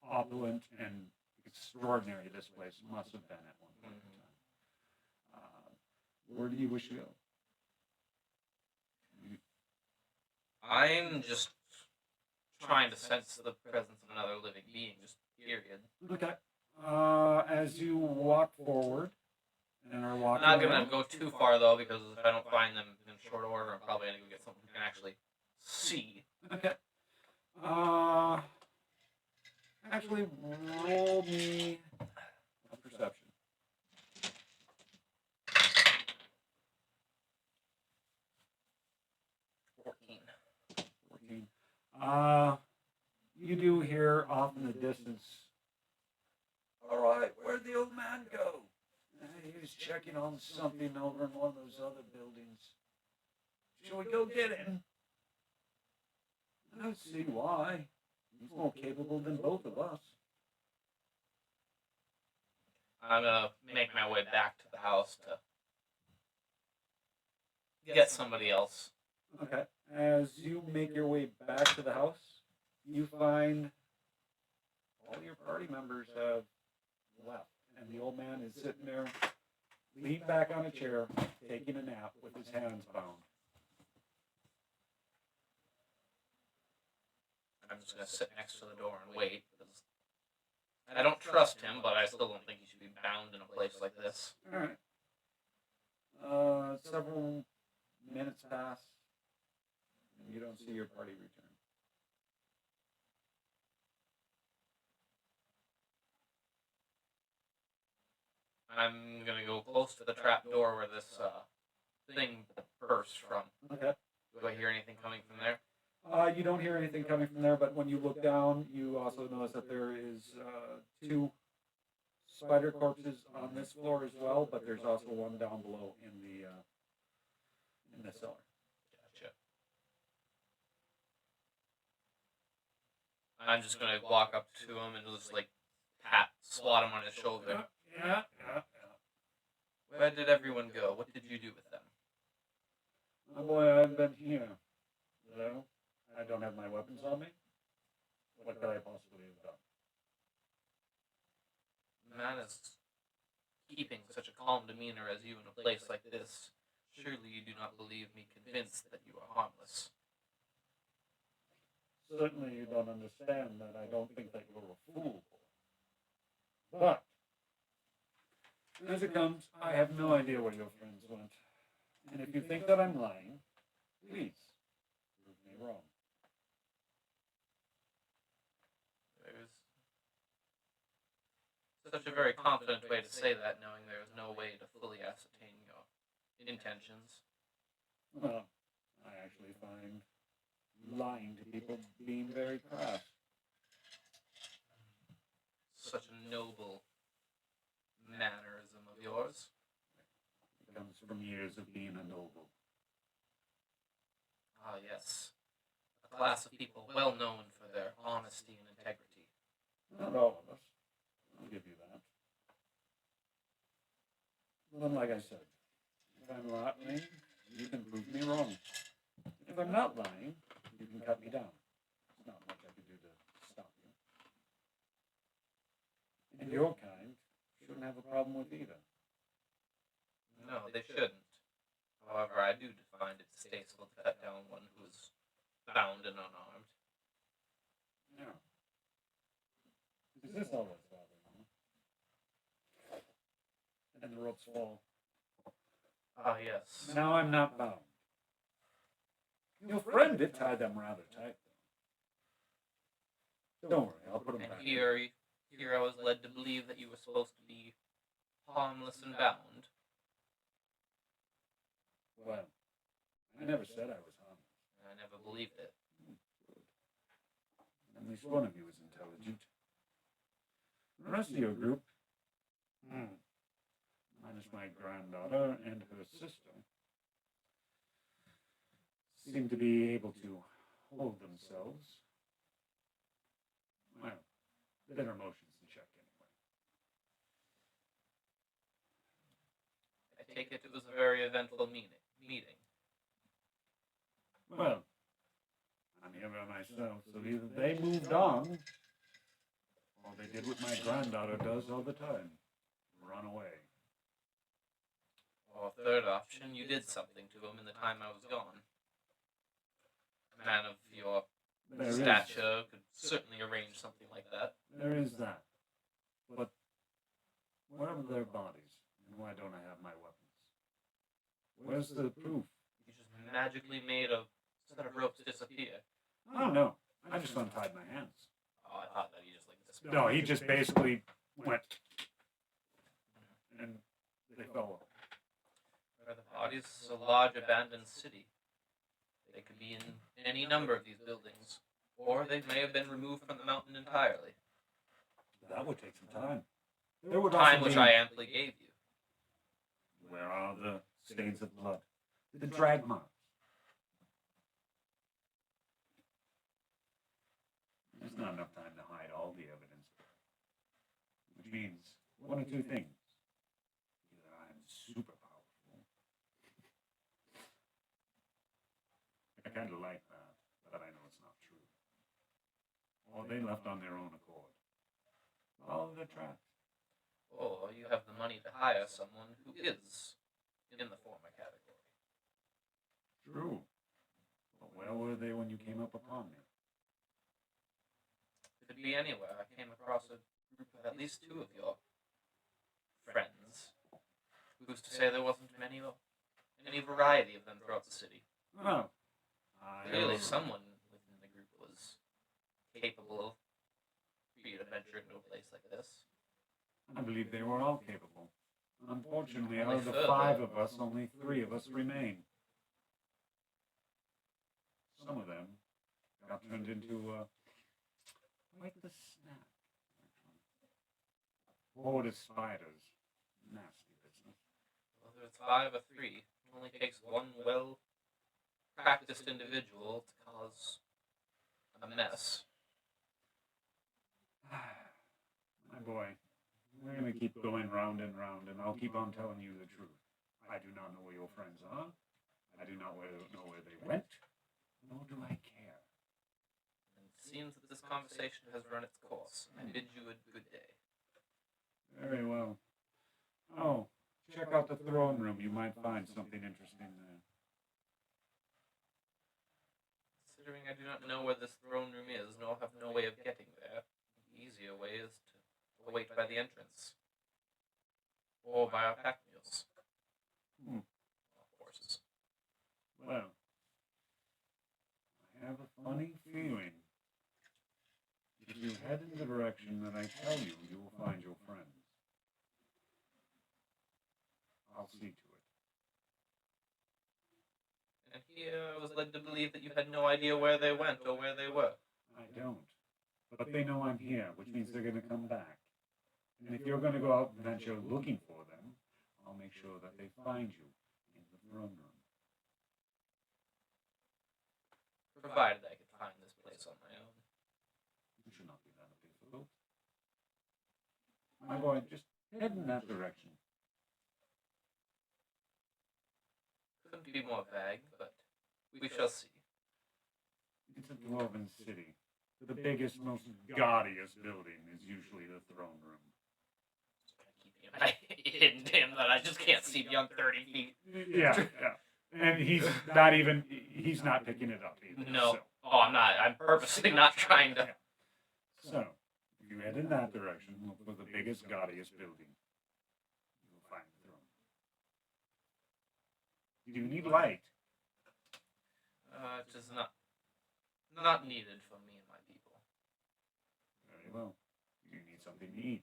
opulent and extraordinary this place must have been at one point in time. Where do you wish to go? I'm just trying to sense the presence of another living being, just period. Okay. As you walk forward and are I'm walking not gonna around- go too far though, because if I don't find them in short order, I'm probably gonna go get something I can actually see. Okay. Actually, roll me a perception. 14. 14. You do hear off in the distance. All right, where'd the old man go? He was checking on something over in one of those other buildings. Shall we go get him? I don't see why. He's more capable than both of us. I'm gonna make my way back to the house to get somebody else. Okay. As you make your way back to the house, you find all your party members have left, and the old man is sitting there, leaned back on a chair, taking a nap with his hands bound. I'm just gonna sit next to the door and wait, because I don't trust him, but I still don't think he should be bound in a place like this. All right. Several minutes pass, and you don't see your party return. I'm gonna go close to the trap door where this thing burst from. Okay. Do I hear anything coming from there? You don't hear anything coming from there, but when you look down, you also notice that there is two spider corpses on this floor as well, but there's also one down below in the cellar. Gotcha. I'm just gonna walk up to him and just like swat him on his shoulder. Yeah. Where did everyone go? What did you do with them? My boy, I've been here. Hello? I don't have my weapons on me. What could I possibly have done? Man is keeping such a calm demeanor as you in a place like this. Surely you do not believe me convinced that you are harmless. Certainly you don't understand that I don't think that you're a fool. But, as it comes, I have no idea where your friends went. And if you think that I'm lying, please, prove me wrong. There's such a very confident way to say that, knowing there is no way to fully ascertain your intentions. Well, I actually find lying to people being very crass. Such a noble mannerism of yours. It comes from years of being a noble. Ah, yes. A class of people well known for their honesty and integrity. Not all of us. Well, like I said, if I'm lying, you can prove me wrong. If I'm not lying, you can cut me down. There's not much I can do to stop you. And your kind shouldn't have a problem with either. No, they shouldn't. However, I do find it distasteful to cut down one who is bound and unarmed. No. Is this all that's bothering you? And the ropes fall. Ah, yes. Now I'm not bound. Your friend did tie them rather tight, though. Don't worry, I'll put them And back. here I was led to believe that you were supposed to be harmless and bound. Well, I never said I was harmless. I never believed it. At least one of you is intelligent. The rest of your group, minus my granddaughter and her sister, seem to be able to hold themselves. Well, their emotions in check anyway. I take it was a very eventful meeting. Well, I'm here by myself, so either they moved on, or they did what my granddaughter does all the time, run away. Or third option, you did something to him in the time I was gone. A man of your There is- stature could certainly arrange something like that. There is that. But where are their bodies? And why don't I have my weapons? Where's the proof? You just magically made a set of ropes disappear. Oh, no. I just untied my hands. Oh, I thought that he just like disappeared. No, he just basically went. And they fell off. Where the bodies is a large abandoned city. They could be in any number of these buildings, or they may have been removed from the mountain entirely. That would take some time. There would Time also which be- I amply gave you. Where are the stains of blood? The drag marks? There's not enough time to hide all the evidence. Which means one of two things. Either I'm super powerful. I kind of like that, but I know it's not true. Or they left on their own accord. Follow their tracks. Or you have the money to hire someone who is in the former category. True. But where were they when you came up upon me? Could be anywhere. I came across a group of at least two of your friends. Who's to say there wasn't any variety of them throughout the city? Well, Clearly, someone within the group was capable of being a venture into a place like this. I believe they were all capable. Unfortunately, out Only of the further. 5 of us, only 3 of us remain. Some of them got turned into, quite the snack. Horde of spiders. Nasty business. Whether it's 5 or 3, it only takes one well-practiced individual to cause a mess. My boy, we're going to keep going round and round, and I'll keep on telling you the truth. I do not know where your friends are. I do not know where they went, nor do I care. And it seems that this conversation has run its course. I bid you a good day. Very well. Oh, check out the throne room. You might find something interesting there. Considering I do not know where this throne room is, nor have no way of getting there, the easier way is to wait by the entrance. Or by our pack mules. Hmm. Or horses. Well, I have a funny feeling. If you head in the direction that I tell you, you will find your friends. I'll see to it. And here I was led to believe that you had no idea where they went or where they were. I don't. But they know I'm here, which means they're going to come back. And if you're going to go out and venture looking for them, I'll make sure that they find you in the throne room. Provided I could find this place on my own. It should not be that difficult. My boy, just head in that direction. could be more vague, but we shall see. It's a dwarven city. The biggest, most gaudiest building is usually the throne room. I hidden him that I just can't see beyond 30 feet. Yeah. And he's not picking it up either. No. So. Oh, I'm not. I'm purposely not trying to. So, if you head in that direction, look for the biggest, gaudiest building. You'll find the throne. You need light. It is not needed for me and my people. Very well. You need something to eat.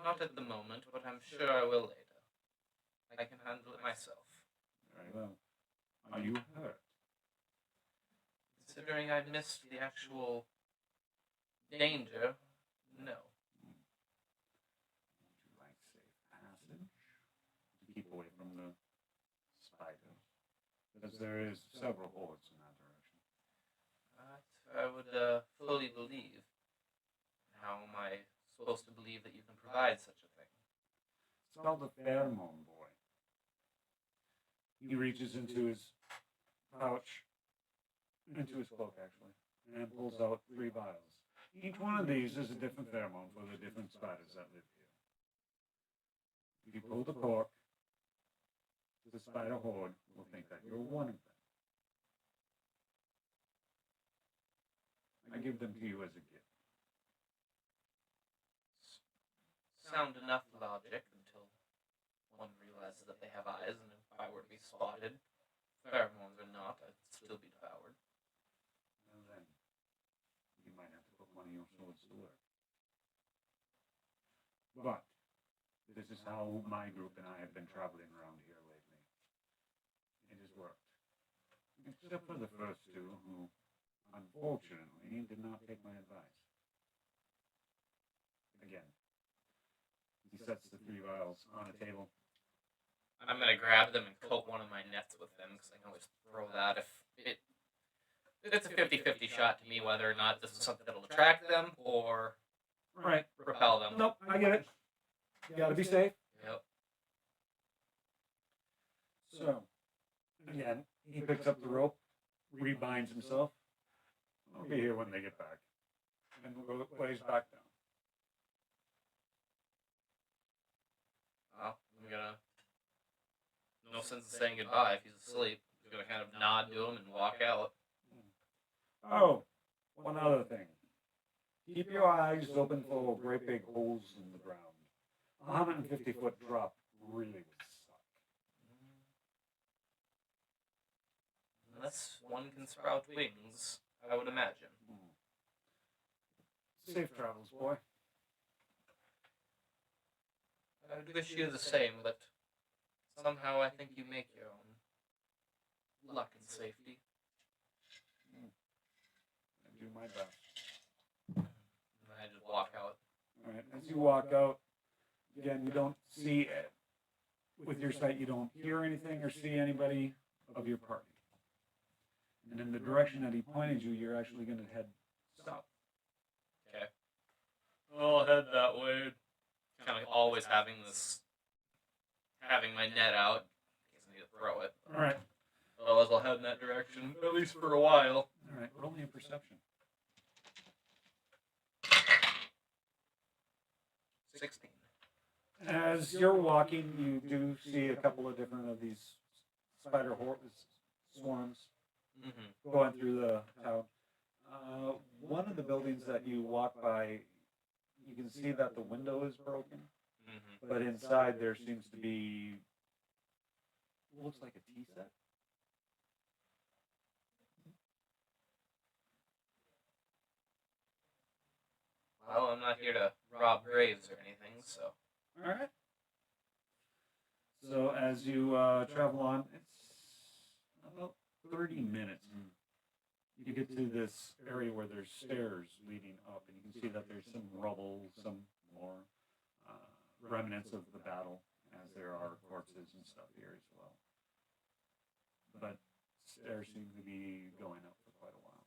Not at the moment, but I'm sure I will later. I can handle it myself. Very well. Are you hurt? Considering I missed the actual danger, no. Would you like safe passage? To keep away from the spiders. Because there is several hordes in that direction. I would fully believe. How am I supposed to believe that you can provide such a thing? It's called the pheromone boy. He reaches into his pouch, into his cloak actually, and pulls out 3 vials. Each one of these is a different pheromone for the different spiders that live here. If you pull the cork, the spider horde will think that you're one of them. I give them to you as a gift. Sound enough logic until one realizes that they have eyes, and if I were to be spotted, pheromones or not, I'd still be devoured. And then you might have to put one of your swords to work. But this is how my group and I have been traveling around here lately. It has worked. Except for the first 2 who, unfortunately, did not take my advice. Again, he sets the 3 vials on a table. I'm gonna grab them and coat one of my nets with them, because I can always throw that if it's a 50-50 shot to me whether or not this is something that'll attract them or Right. repel them. Nope, I get it. You gotta be safe. Yep. So, again, he picks up the rope, rebinds himself. I'll be here when they get back. And we'll go lays back down. Well, I'm gonna. No sense in saying goodbye if he's asleep. I'm gonna kind of nod to him and walk out. Oh, one other thing. Keep your eyes open for great big holes in the ground. A 150-foot drop really would suck. Unless one can sprout wings, I would imagine. Safe travels, boy. I would wish you the same, but somehow I think you make your own luck and safety. I do my best. And I just walk out. All right. As you walk out, again, you don't see it. With your sight, you don't hear anything or see anybody of your party. And in the direction that he pointed you, you're actually going to head south. Okay. I'll head that way. Kind of always having my net out in case I need to throw it. All right. Otherwise, I'll head in that direction, at least for a while. All right. Roll me a perception. 16. As you're walking, you do see a couple of different of these spider swarms Mm-hmm. going through the town. One of the buildings that you walk by, you can see that the window is broken, Mm-hmm. but inside there seems to be looks like a tea set. Well, I'm not here to rob graves or anything, so. All right. So as you travel on, it's about 30 minutes. And you get to this area where there's stairs leading up, and you can see that there's some rubble, some more remnants of the battle, as there are corpses and stuff here as well. But stairs seem to be going up for quite a while.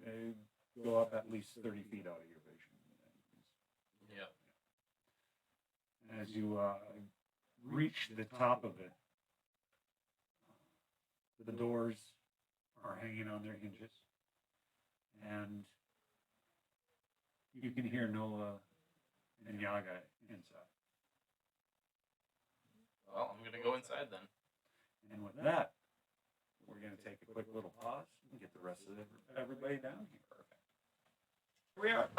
They go up at least 30 feet out of your vision. Yeah. As you reach the top of it. The doors are hanging on their hinges, and you can hear Nola and Yaga inside. Well, I'm gonna go inside then. And with that, we're going to take a quick little pause and get the rest of everybody down here. Here we are.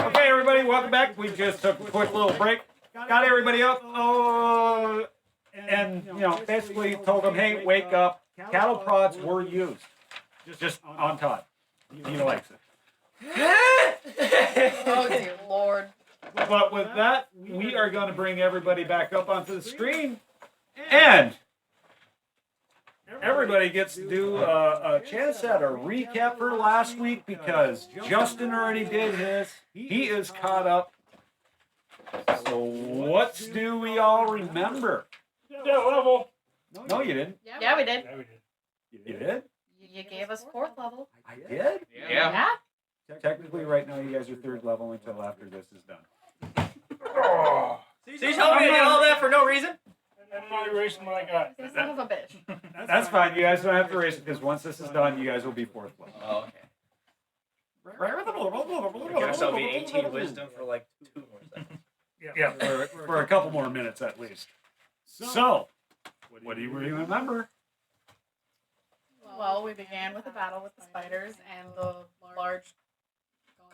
Okay, everybody, welcome back. We just took a quick little break. Got everybody up. Oh, and, basically told them, hey, wake up. Cattle prods were used. Just on Todd. He likes it. Oh dear Lord. But with that, we are going to bring everybody back up onto the screen. And everybody gets to do a chance at a recap for last week because Justin already did his. He is caught up. So what do we all remember? Yeah, level. No, you didn't. Yeah, we did. Yeah, we did. You did? You gave us 4th level. I did? Yeah. Technically, right now, you guys are 3rd level until after this is done. So you told me I did all that for no reason? I'm not erasing what I got. You son of a bitch. That's fine. You guys don't have to race it because once this is done, you guys will be 4th level. Oh, okay. Okay, so it'll be 18 wisdom for like 2 more seconds. Yeah, for a couple more minutes at least. So, what do you remember? Well, we began with a battle with the spiders and the large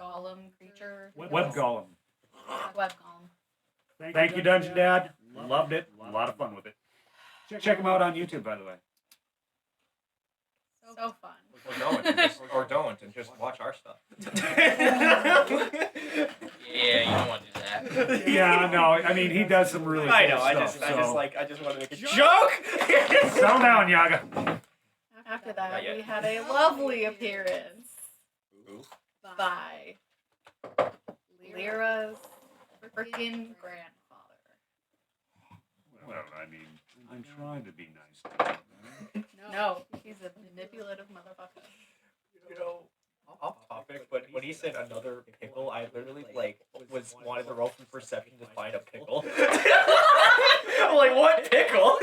golem creature. Web Golem. Web golem. Thank you, Dungeon Dad. Loved it. A lot of fun with it. Check them out on YouTube, by the way. So fun. Or don't, and just watch our stuff. Yeah, you don't want to do that. Yeah, no, I mean, he does some really cool I know. stuff. I just want to make a joke. Settle down, Yaga. After that, Not yet. we had a lovely appearance by Lyra's freaking grandfather. Well, I mean, I'm trying to be nice to him. No, he's a manipulative motherfucker. You know, off topic, but when he said another pickle, I literally wanted to roll from perception to find a pickle. I'm like, what pickle?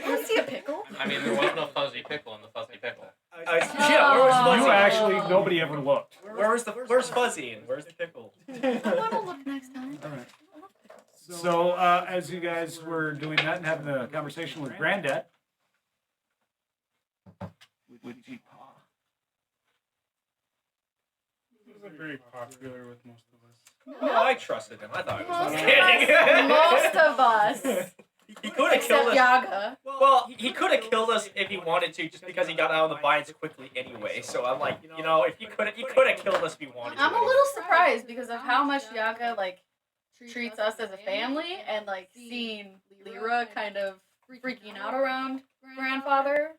You see a pickle? I mean, there was no fuzzy pickle in the fuzzy pickle. Yeah, where was Fuzzy? You actually, nobody ever looked. Where's Fuzzy and where's the pickle? I want to look next time. All right. So, as you guys were doing that and having a conversation with Granddad, with G-Paw. He was very popular with most of us. No, I trusted him. I thought it was Most, kidding. most of us, He could have except killed us. Yaga. Well, he could have killed us if he wanted to, just because he got out of the vines quickly anyway. So I'm like, if he could have killed us if he wanted to. I'm a little surprised because of how much Yaga treats us as a family, and seeing Lyra kind of freaking out around grandfather.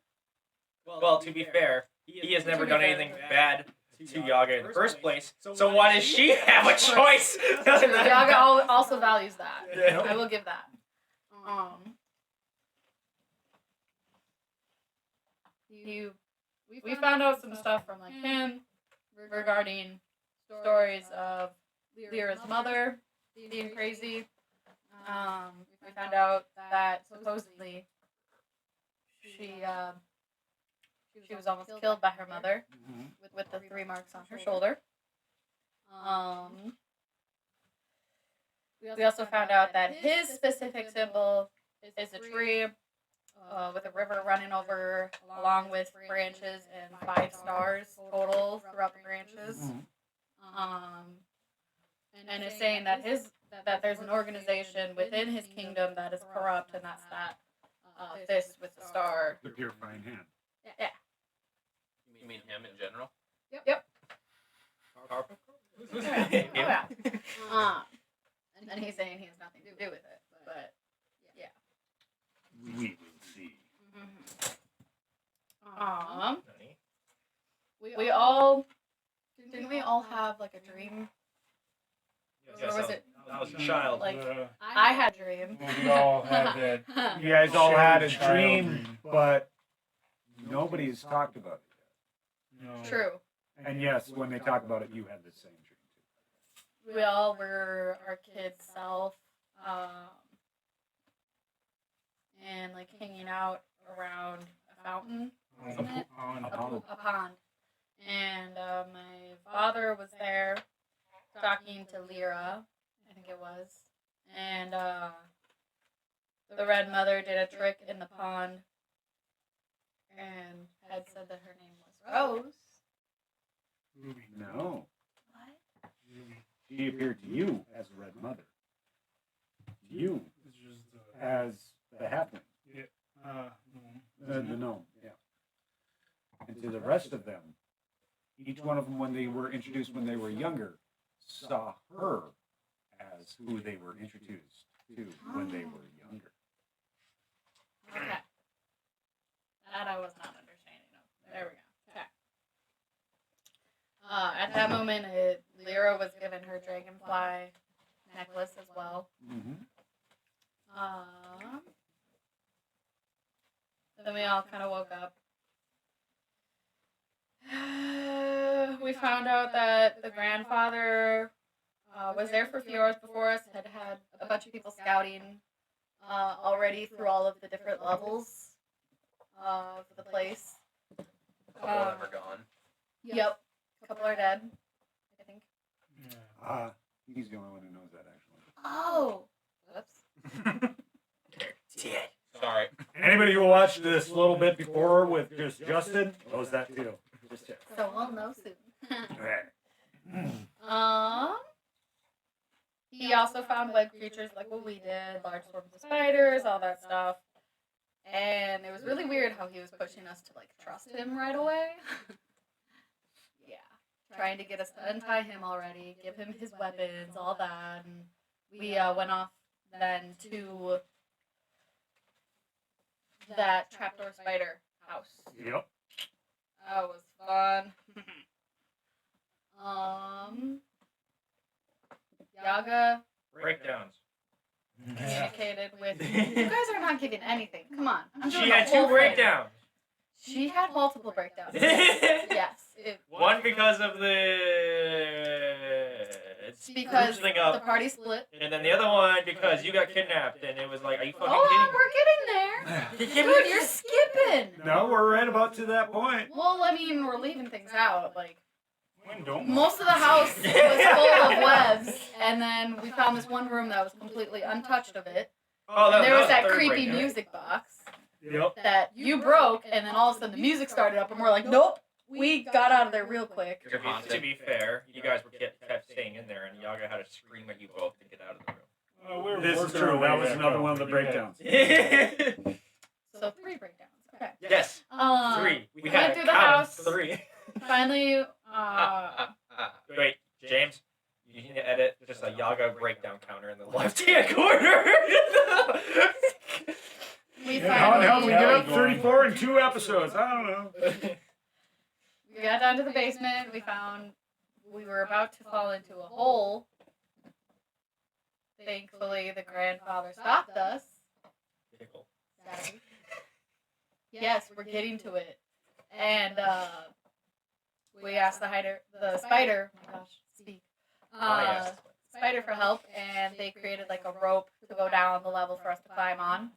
Well, to be fair, he has never done anything bad to Yaga in the first place. So why does she have a choice? Yaga also values that. Yeah. I will give that. We found out some stuff from him regarding stories of Lyra's mother being crazy. We found out that supposedly she was almost killed by her mother with the 3 marks on her shoulder. We also found out that his specific symbol is a tree with a river running over, along with branches and 5 stars total throughout the branches. And is saying that there's an organization within his kingdom that is corrupt, and that's that fist with the star. The purifying hand. Yeah. You mean him in general? Yep. Powerful. Oh yeah. And he's saying he has nothing to do with it, but yeah. We will see. We all didn't we all have a dream? Or was it? I was a child. I had a dream. We all had that. You guys all had a Child dream, but nobody has talked about it No. True. yet. And yes, when they talk about it, you had the same dream too. We all were our kids' self. and like hanging out around a fountain, wasn't it? A pond. And my father was there talking to Lyra, I think it was. And the Red Mother did a trick in the pond and had said that her name was Rose. Ruby. No. What? Ruby. She appeared to you as the Red Mother. To you It's just as the halfling. no. The gnome, yeah. And to the rest of them, each one of them, when they were introduced when they were younger, saw her as who they were introduced to when they were younger. Okay. That I was not understanding of. There we go. Okay. At that moment, Lyra was given her dragonfly necklace as well. Mm-hmm. Then we all kind of woke up. We found out that the grandfather was there for a few hours before us, had a bunch of people scouting already through all of the different levels of the place. A couple of them are gone. Yep. A couple are dead, I think. Yeah. He's the only one who knows that, actually. Oh! Whoops. Dead. Sorry. Anybody who watched this little bit before with just Justin knows that too. Just check. So we'll know soon. Right. He also found web creatures like what we did, large swarms of spiders, all that stuff. And it was really weird how he was pushing us to like trust him right away. Yeah. Trying to get us to untie him already, give him his weapons, all that. And we went off then to that trapdoor spider house. Yep. That was fun. Yaga Breakdowns. communicated with. You guys are not giving anything. Come on. I'm doing She the had whole two thing. breakdowns. She had multiple breakdowns. Yes. One because of the Because thing the up, party split. and then the other one because you got kidnapped, and it was like, are you fucking Oh, we're getting there. kidding me? Dude, you're skipping. No, we're right about to that point. Well, I mean, we're leaving things out. Like, When don't most of the house was full of webs, and then we found this one room that was completely untouched of it. Oh, And there was the that third creepy breakdown. music box Yep. that you broke, and then all of a sudden the music started up, and we're like, nope. We got out of there real quick. To be fair, you guys were kept staying in there, and Yaga had to scream at you both to get out of the room. we were This is working true. our That way was back another up. one of the Pretty breakdowns. So 3 breakdowns. Okay. Yes, 3. We went had through the count 'em, house. 3. Finally, Wait, James, you need to edit just a Yaga breakdown counter in the left-hand corner. we How the hell did we finally get Yeah. up 34 in 2 episodes? I don't know. we got down to the basement. We found we were about to fall into a hole. Thankfully, the grandfather stopped us. Pickle. Sorry. Yes, we're getting to it. And we asked the spider, oh my gosh, speak, yes. spider for help, and they created like a rope to go down the level for us to climb on.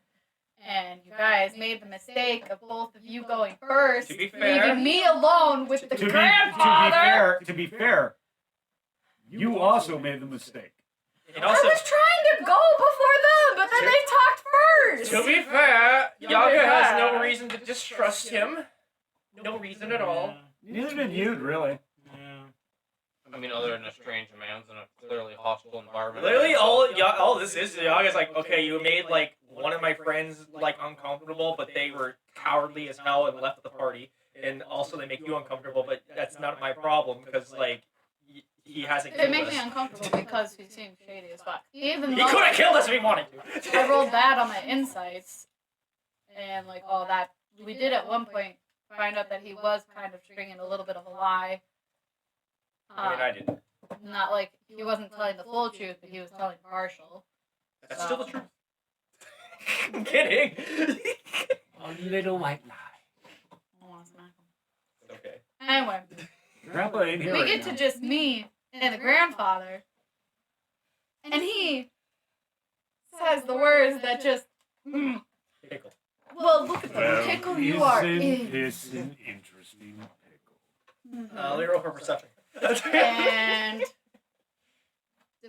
And you guys made the mistake of both of you going first, To be fair- leaving me alone with the To grandfather. be fair, you also made the mistake. And I also, was trying to go before them, but then they talked first. to be fair, Yaga fair. has no reason to distrust him. No reason at all. Neither did you, really. Yeah. I mean, other than a strange man's in a clearly hostile environment. Literally, all this is Yaga's like, okay, you made like one of my friends like uncomfortable, but they were cowardly as hell and left the party, and also they make you uncomfortable, but that's not my problem because like he hasn't They killed make us. me uncomfortable because he seems shady as fuck. Even He though could have killed us if he wanted to. I rolled bad on my insights and like all that. We did at one point find out that he was kind of stringing a little bit of a lie. I mean, I didn't. Not like he wasn't telling the full truth, but he was telling partial. That's still the truth. I'm kidding. A little white lie. I want to smack him. Okay. Anyway, Grandpa ain't here we right get now. to just me and the grandfather, and he says the words that just Pickle. Well, look at the pickle you are in. This an interesting pickle? Leroy for perception. And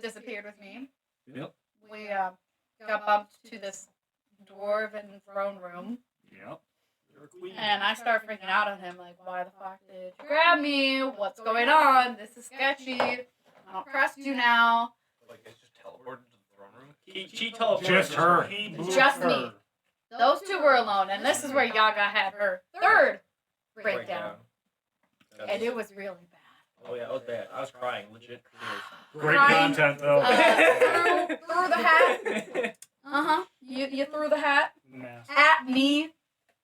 disappeared with me. Yep. We got bumped to this dwarven throne room, Yep. You're a queen. and I start freaking out on him, like, why the fuck did you grab me? What's going on? This is sketchy. I don't trust you now. Like, it's just teleported to the throne room. She teleported. Just her. He blew Just her. me. Those two were alone, and this is where Yaga had her third breakdown, and it was really bad. Oh yeah, it was bad. I was crying, legit tears. Great Crying. content, though. Threw the hat. You threw the hat Mask. at me.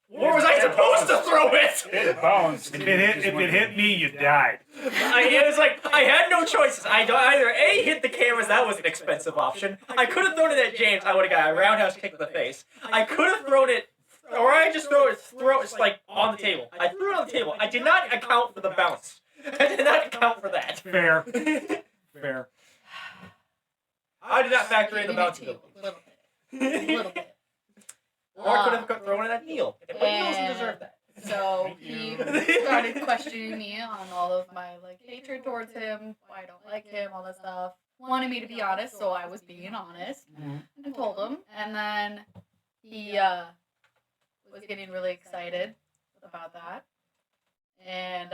Where was I supposed to throw it? It bounced. If it hit me, you died. It was like I had no choices. I don't either A, hit the cameras. That was an expensive option. I could have thrown it at James. I would have got a roundhouse kick to the face. I could have thrown it, or I just throw it like on the table. I threw it on the table. I did not account for the bounce. I did not account for that. Fair. Fair. I did not factor in the You bounce. did too, a little bit. Or I could have thrown it at Neil. But Neil doesn't And- deserve that. So he started questioning me on all of my hatred towards him, why I don't like him, all that stuff. Wanted me to be honest, so I was being honest and told him. And then he was getting really excited about that and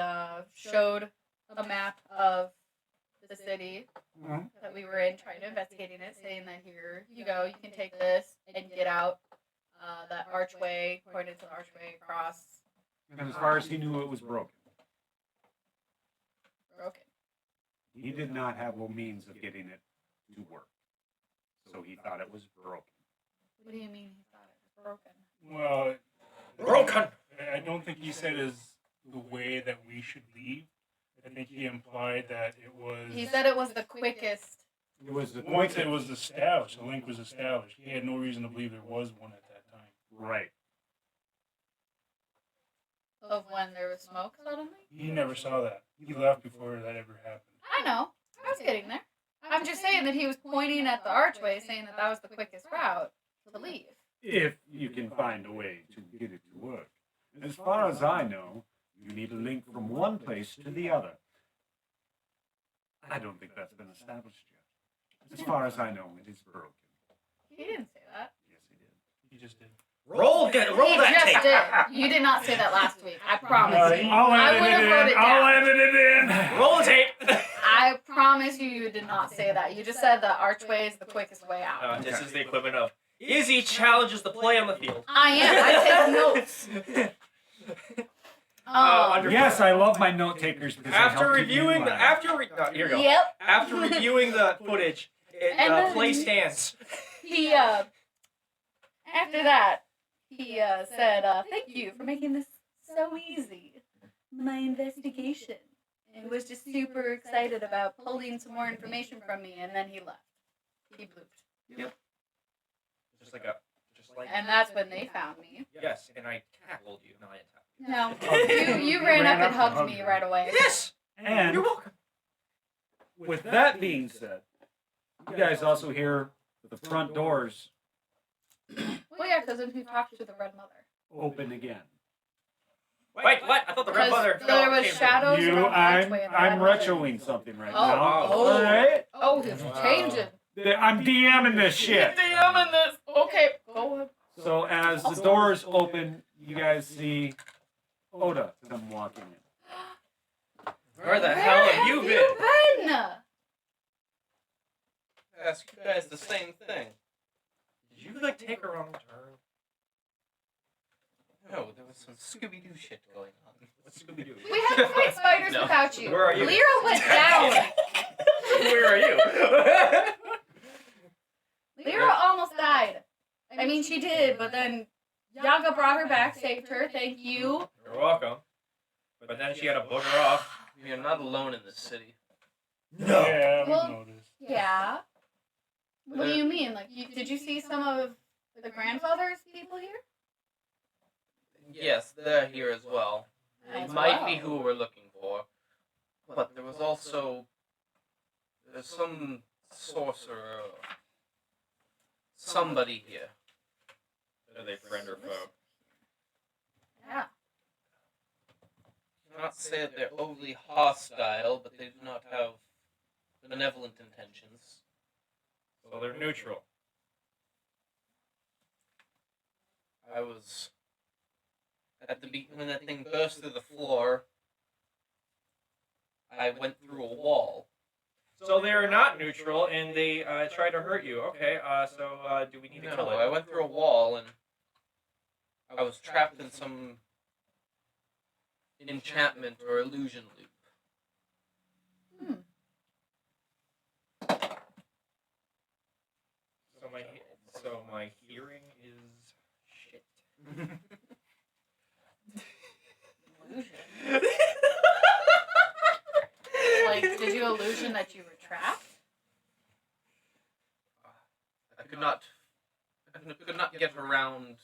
showed a map of the city that we were in, trying to investigate it, saying that here you go, you can take this and get out that archway, pointed to the archway across. And as far as he knew, it was broken. Broken. He did not have a means of getting it to work. So he thought it was broken. What do you mean he thought it was broken? Well, Broken. I don't think he said is the way that we should leave. I think he implied that it was. He said it was the quickest. It was the Once quick. it was established, the link was established. He had no reason to believe there was one at that time. Right. Of when there was smoke suddenly? He never saw that. He left before that ever happened. I know. I was getting there. I'm just saying that he was pointing at the archway, saying that that was the quickest route to leave. If you can find a way to get it to work. As far as I know, you need a link from one place to the other. I don't think that's been established yet. As far as I know, it is broken. He didn't say that. Yes, he did. He just did. Roll He that just tape. did. You did not say that last week. I promise you. I'll I edit would have it wrote in. it I'll down. edit it in. Roll the tape. I promise you did not say that. You just said the archway is the quickest way out. This is the equivalent of Izzy challenges the play on the field. I am. I take notes. Under- Yes, I love my note takers because they After help keep me in reviewing, line. here you go. Yep. After reviewing the footage, And then- play stands. He after that he said thank you for making this so easy, my investigation, and was just super excited about pulling some more information from me, and then he left. He blooped. Just like And that's when they found me. yes, and I tackled you. No, I didn't tackle No, you ran up and hugged me right away. you. Yes, And you're welcome. with that being said, you guys also hear the front doors Well, yeah, because then he talked to the Red Mother. open again. Wait, what? I thought the red Because mother. there was shadows You, around the archway and the I'm Red Mother. retroing something right Oh, now. oh. All right? Oh, he's changing. I'm DMing this shit. DMing this. Okay, go ahead. So as the doors open, you guys see Oda come walking in. Where the hell have you been? Ask you guys the same thing. Did you like take her on a turn? No, there was some Scooby Doo shit going on. What's Scooby Doo? We had to fight spiders No. without you. Where are you? Lyra went down. Where are you? Lyra almost died. I mean, she did, but then Yaga brought her back, saved her. Thank you. You're welcome. But then she had to booger off. We are not alone in this city. Yeah, we Well- noticed. Yeah. What do you mean? Like, did you see some of the grandfather's people here? Yes, they're here as well. As It might well. be who we're looking for. But there was also... There's some sorcerer... Somebody here. Are they friend or foe? Yeah. Not say that they're overly hostile, but they do not have benevolent intentions. So they're neutral. I was at the when that thing burst through the floor. I went through a wall. So they're not neutral, and they try to hurt you. Okay. So do we need to kill No, it? I went through a wall and I was trapped in some enchantment or illusion loop. So my hearing is shit. Like, did you illusion that you were trapped? I could not get around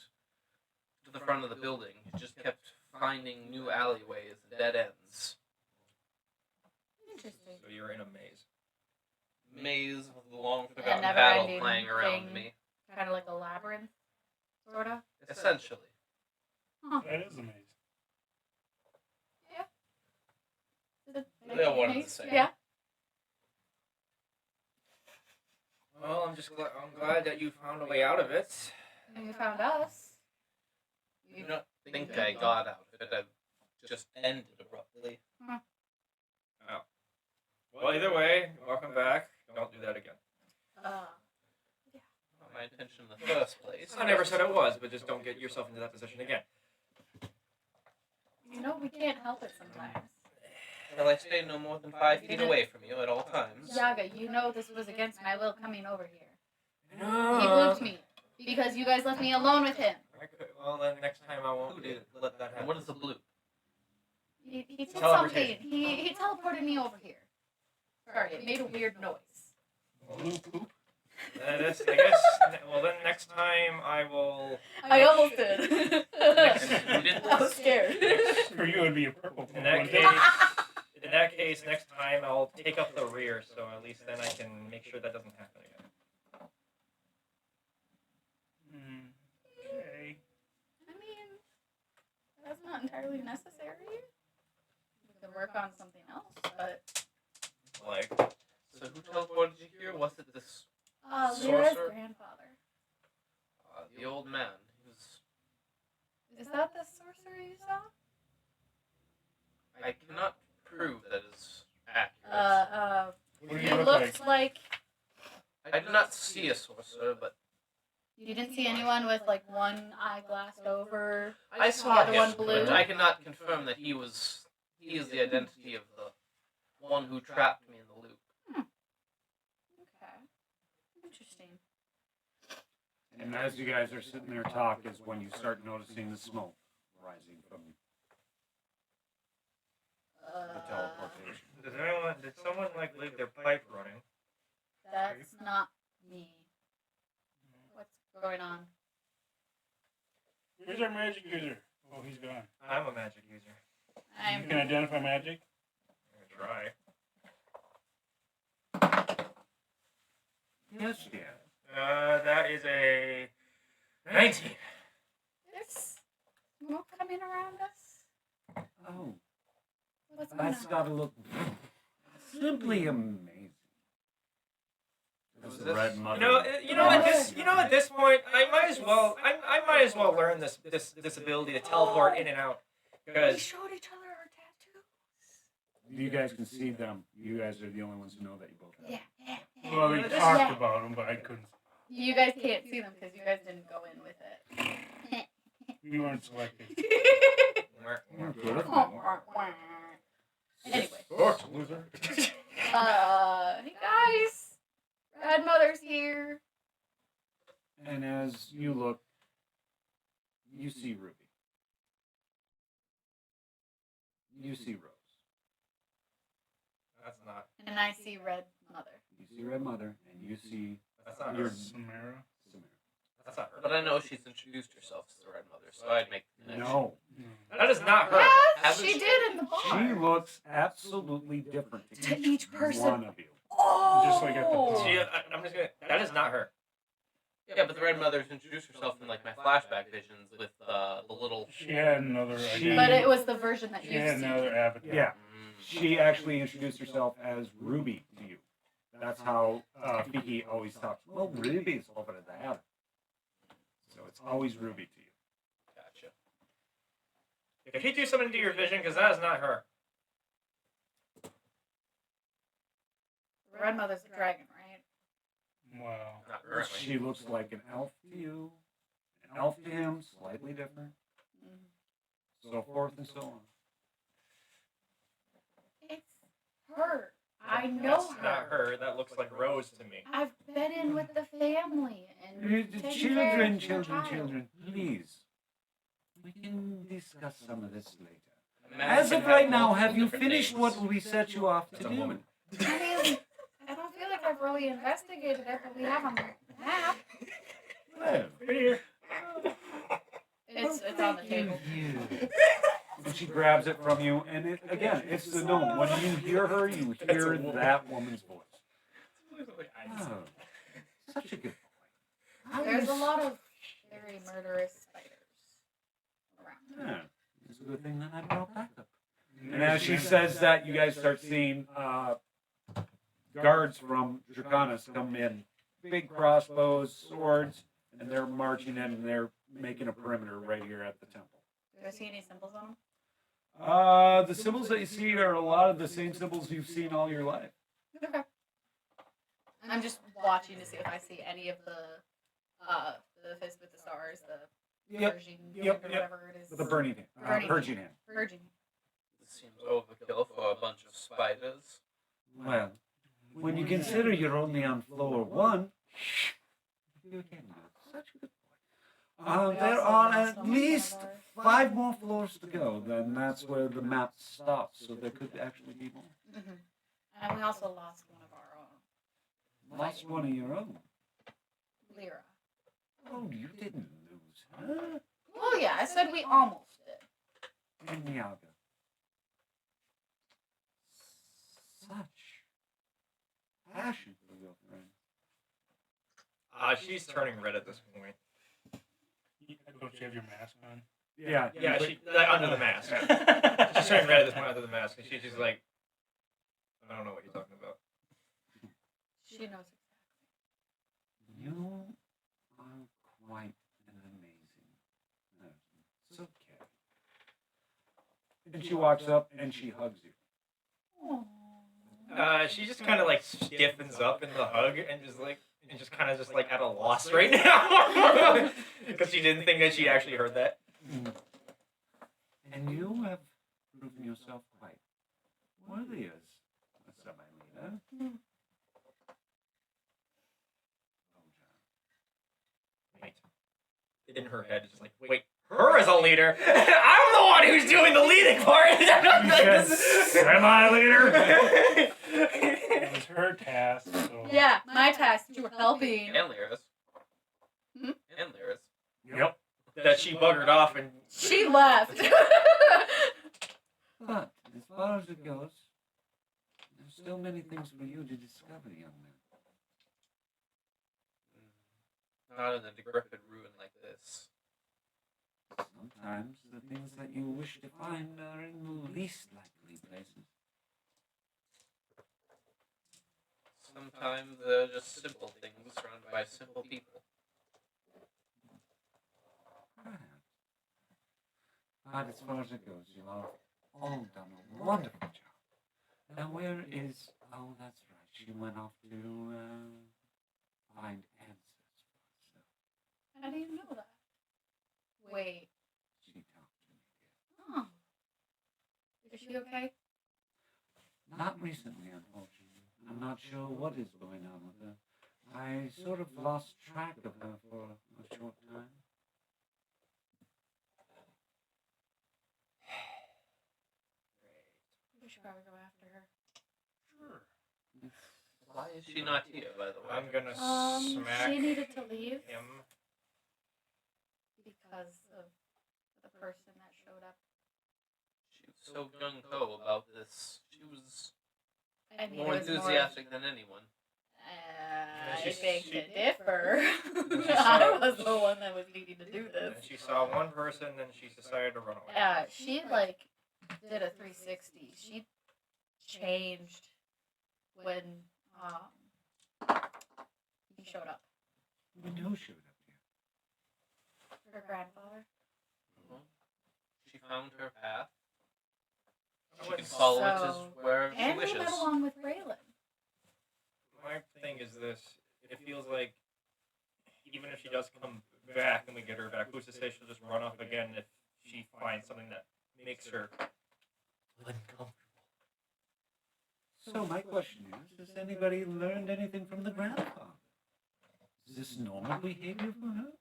to the front of the building. It just kept finding new alleyways, dead ends. Interesting. So you're in a maze. Maze with the long forgotten never battle ending playing around thing. me. Kind of like a labyrinth, sort of. Essentially. That is amazing. They're one and the same. Yeah. Well, I'm glad that you found a way out of it. And you found us. You don't think I got out of it. I just ended abruptly. Well, either way, welcome back. Don't do that again. Not my intention in the first place. I never said it was, but just don't get yourself into that position again. You know, we can't help it sometimes. Well, I stay no more than 5 feet away from you at all times. Yaga, you know this was against my will coming over here. He No. moved me because you guys left me alone with him. Well, then next time I won't Who did? let that And happen. what is the bloop? He did something. Teleportation. He teleported me over here. Sorry, it made a weird noise. I guess. Well, then next time I will. I almost did. You didn't. I was scared. For you, it'd be a purple. In that one. in that case, next time I'll take up the rear, so at least then I can make sure that doesn't happen again. Okay. I mean, that's not entirely necessary. We can work on something else, but Like, So who teleported you here? Was it this Lyra's Sorcerer? grandfather. the old man? He was. Is that the sorcerer you saw? I cannot prove that is accurate. What do He you look looks like? like I did not see a sorcerer, but you didn't see anyone with like one eye glassed over. I saw The him. other one blue? But I cannot confirm that he is the identity of the one who trapped me in the loop. Okay. Interesting. And as you guys are sitting there talking is when you start noticing the smoke rising from the teleportation. did someone like leave their pipe running? That's not me. What's going on? Where's our magic user? Oh, he's gone. I'm a magic user. You can identify magic? I'm gonna try. Yes, yeah. That is a 19. There's smoke coming around us. Oh, What's going that's on? gotta look simply amazing. This is the red mother. You know at this point, I might as well learn this ability to teleport in and out We because showed each other our tattoos. You guys can see them. You guys are the only ones who know that you both have. Yeah. Well, we Yeah. talked about him, but I couldn't. You guys can't see them because you guys didn't go in with it. We weren't selected. Anyway. Loser. Hey guys. Red Mother's here. And as you look, you see Ruby. You see Rose. that's not And I see Red Mother. You see Red Mother, and you see that's not You're- her. Samara. Samara. That's not her. But I know she's introduced herself as the Red Mother, so I'd make the connection. No, That is not her. Yes, Haven't she she- did in the bar. she looks absolutely different To each person. one of you. Oh. Just like at the bar. I'm just gonna. That is not her. Yeah, but the Red Mother's introduced herself in like my flashback visions with the little. She had another. She- But it was the version that She you've had seen. another avatar. Yeah. Mm. She actually introduced herself as Ruby to you. That's how Fiki always talks. Well, Ruby's over there. So it's always Ruby to you. Gotcha. If you do something to your vision, because that is not her. Red Mother's a dragon, right? Wow. Not currently. She looks like an elf to you, an elf to him, slightly different, so forth and so on. It's her. I know That's not her. That looks like Rose to me. I've been in with the family and taken care Children, of your child. children, please. We can discuss some of this later. Man As can of right have now, multiple have you different finished names. what we set you off to It's a do? woman. I mean, I don't feel like I've really investigated it, but we have a map. Well, Here. It's on the table. and she grabs it from you, and it, again, it's the gnome. When you hear her, you hear that woman's voice. Oh, such a good boy. There's a lot of very murderous spiders around. Yeah, it's a good thing that I brought backup. And as she says that, you guys start seeing guards from Draconis come in. Big crossbows, swords, and they're marching in and they're making a perimeter right here at the temple. Do I see any symbols on them? The symbols that you see are a lot of the same symbols you've seen all your life. Okay. I'm just watching to see if I see any of the fist with the stars, the Yep, Persian yep, or yep. whatever it is. The burning hand. Burning Purging hand. Purging. This seems overkill for a bunch of spiders. Well, when you consider you're only on floor 1, you can do such a good boy. We There also are lost at one of least our- 5 more floors to go. Then that's where the map stops. So there could actually be more. Mhm. And we also lost one of our own. Lost one of your own. Lyra. Oh, you didn't lose her. Oh yeah, I said we almost did. And Niaga. Such passion for your friend. She's turning red at this point. Don't you have your mask on? Yeah, Yeah, she like, under the mask. She's turning red at this point under the mask, and she's just like, I don't know what you're talking about. She knows You are quite an amazing person. So caring. And she walks up and she hugs you. She just kind of like stiffens up in the hug and just kind of just like at a loss right now because she didn't think that she actually heard that. And you have proven yourself quite worthy as a semi-leader. Wait. In her head, just like, wait, her as a leader? I'm the one who's doing the leading part. Semi-leader? It was her task. So. Yeah, my task. You were helping. And Lyra's. Hmm? And Lyra's. Yep. That she buggered off and She left. But as far as it goes, there's still many things for you to discover, young man. Not in a decrepit ruin like this. Sometimes the things that you wish to find are in the least likely places. Sometimes they're just simple things surrounded by simple people. Perhaps. But as far as it goes, you have all done a wonderful job. Now where is... Oh, that's right. She went off to find answers for herself. How do you know that? Wait. She talked to me. Oh. Is she okay? Not recently, unfortunately. I'm not sure what is going on with her. I sort of lost track of her for a short time. We should probably go after her. Why is she not here, by the way? I'm gonna smack She needed to leave him. because of the person that showed up. She was so gung ho about this. She was And he more was enthusiastic than anyone. I beg to differ. She I saw- was the one that was needing to do And this. she saw one person, then she decided to run away. Yeah, she like did a 360. She changed when he showed up. When who showed up here? Her grandfather. She found her path. I She would can follow it So- as wherever she And we wishes. met along with Braylon. My thing is this: it feels like even if she does come back and we get her back, who's to say she'll just run off again if she finds something that makes her Uncomfortable. So my question is, has anybody learned anything from the grandfather? Is this normal behavior for her?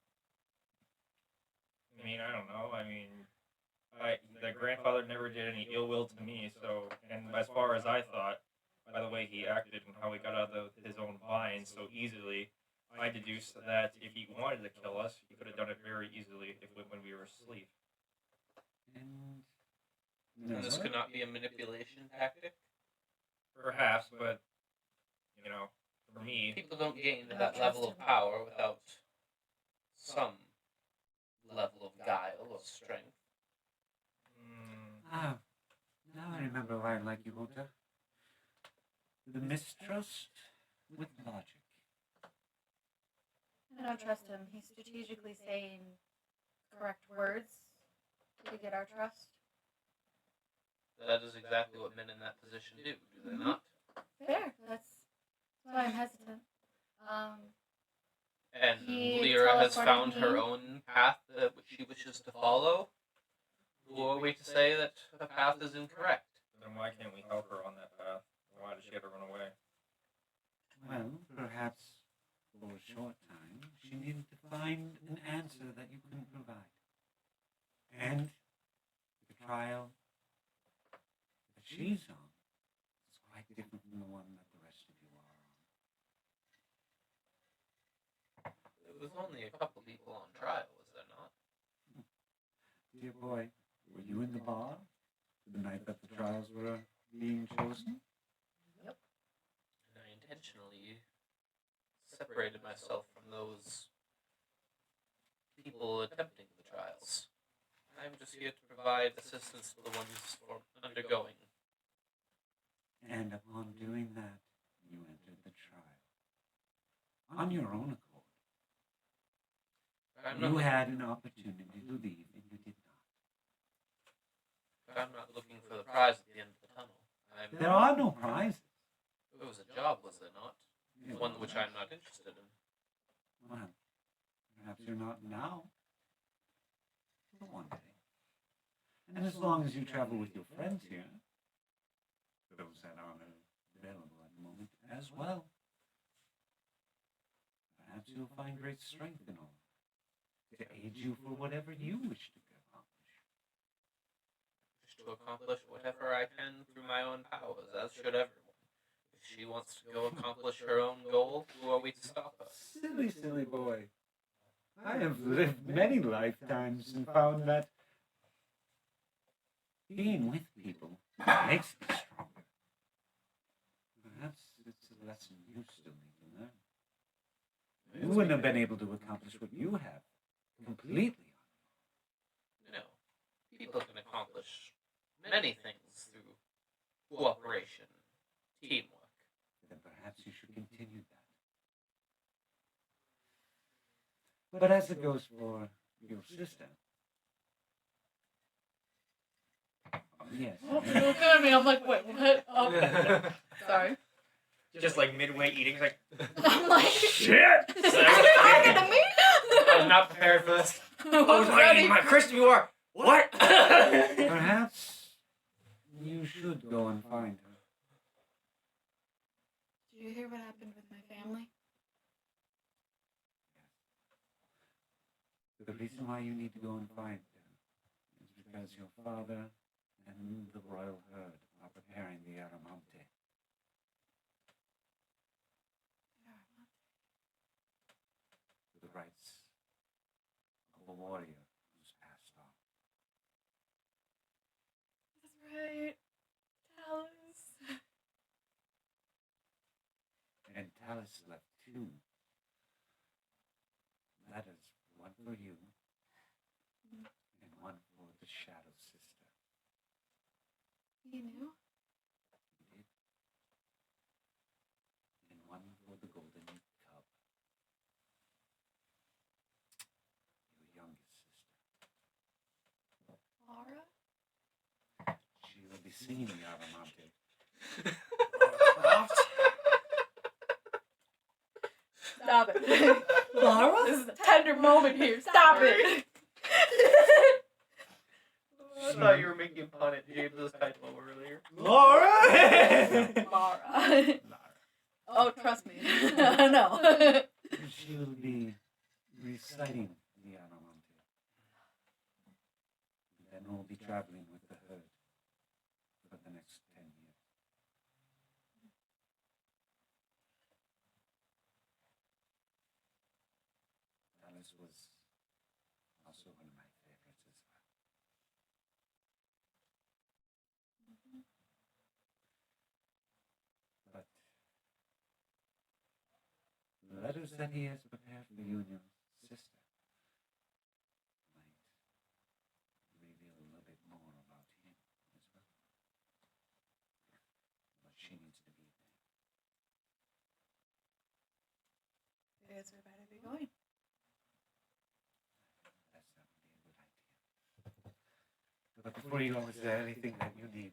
I mean, I don't know. I mean, the grandfather never did any ill will to me. So, and as far as I thought, by the way he acted and how he got out of his own vine so easily, I deduced that if he wanted to kill us, he could have done it very easily when we were asleep. And this could not be a manipulation tactic. Perhaps, but you know, for me, People don't gain to I that don't level trust of him. power without some level of guile or strength. Ah, now I remember why I like you, Walter. The mistrust with logic. I don't trust him. He's strategically saying correct words to get our trust. That is exactly what men in that position do they not? Fair. That's why I'm hesitant. And He Lyra has teleported found her me. own path that which she wishes to follow. Who are we to say that the path is incorrect? then why can't we help her on that path? Why does she have to run away? Well, perhaps for a short time, she needed to find an answer that you couldn't provide. And the trial that she's on is quite different from the one that the rest of you are on. There was only a couple people on trial, was there not? Dear boy, were you in the bar the night that the trials were being chosen? And I intentionally separated myself from those people attempting the trials. I'm just here to provide assistance to the ones undergoing. And upon doing that, you entered the trial. On your own accord. I'm You not, had an opportunity to leave, and you did not. I'm not looking for the prize at the end of the tunnel. There are no prizes. It was a job, was there not? Yeah, One which I'm not interested in. Well, perhaps you're not now. But one day. And as long as you travel with your friends here, those that are available at the moment as well, perhaps you'll find great strength in all to aid you for whatever you wish to accomplish. Wish to accomplish whatever I can through my own powers, as should everyone. If she wants to go accomplish her own goal, who are we to stop her? Silly, silly boy. I have lived many lifetimes and found that being with people makes me stronger. Perhaps it's a lesson you still need to learn. You wouldn't have been able to accomplish what you have completely. You know, people can accomplish many things through cooperation, teamwork. Then perhaps you should continue that. But as it goes for your sister. Yes. Look at me. I'm like, wait, what? Oh, sorry. Just like midway eating, it's like I'm like, Shit! is that talking to me? I'm not prepared for this. I was Like, ready. my Christmas, you are what? Perhaps you should go and find her. Did you hear what happened with my family? The reason why you need to go and find her is because your father and the royal herd are preparing the Aramante. The rites of a warrior who's passed on. That's right. Talus. And Talus left 2 letters, one for you and one for the Shadow Sister. You knew? He did. And one for the Golden Cub, your youngest sister. Laura? She will be singing Yaramante. Stop it. Laura? This is a tender moment here. Stop it. I thought you were making fun at James's title earlier. Laura! Laura. Oh, trust me. I know. She will be reciting the Yaramante. Then we'll be traveling with the herd for the next 10 years. Alice was also one of my favorites as well. But the letters that he has prepared for you and your sister might reveal a little bit more about him as well. But she needs to be there. I guess we better be going. That would be a good idea. But before you go, is there anything that you need?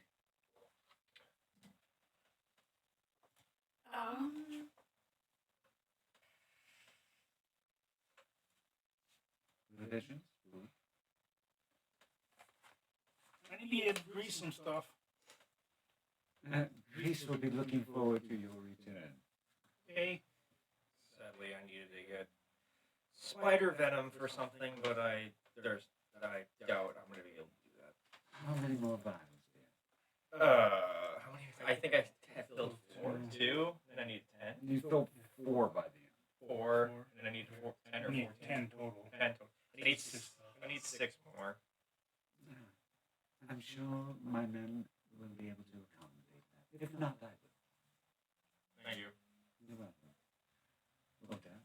Provisions? Food? I need to grease some stuff. Greece will be looking forward to your return. Okay. Sadly, I needed to get spider venom for something, but I doubt I'm gonna be able to do that. How many more vials, dear? How many? I think I filled 4, 2, and I need 10. You filled 4 by the end. 4, and I need 10 I or need 14. 10 total. 10 total. I need 6 more. I'm sure my men will be able to accommodate that. If not, I will. Thank you. You're welcome. Rhoda,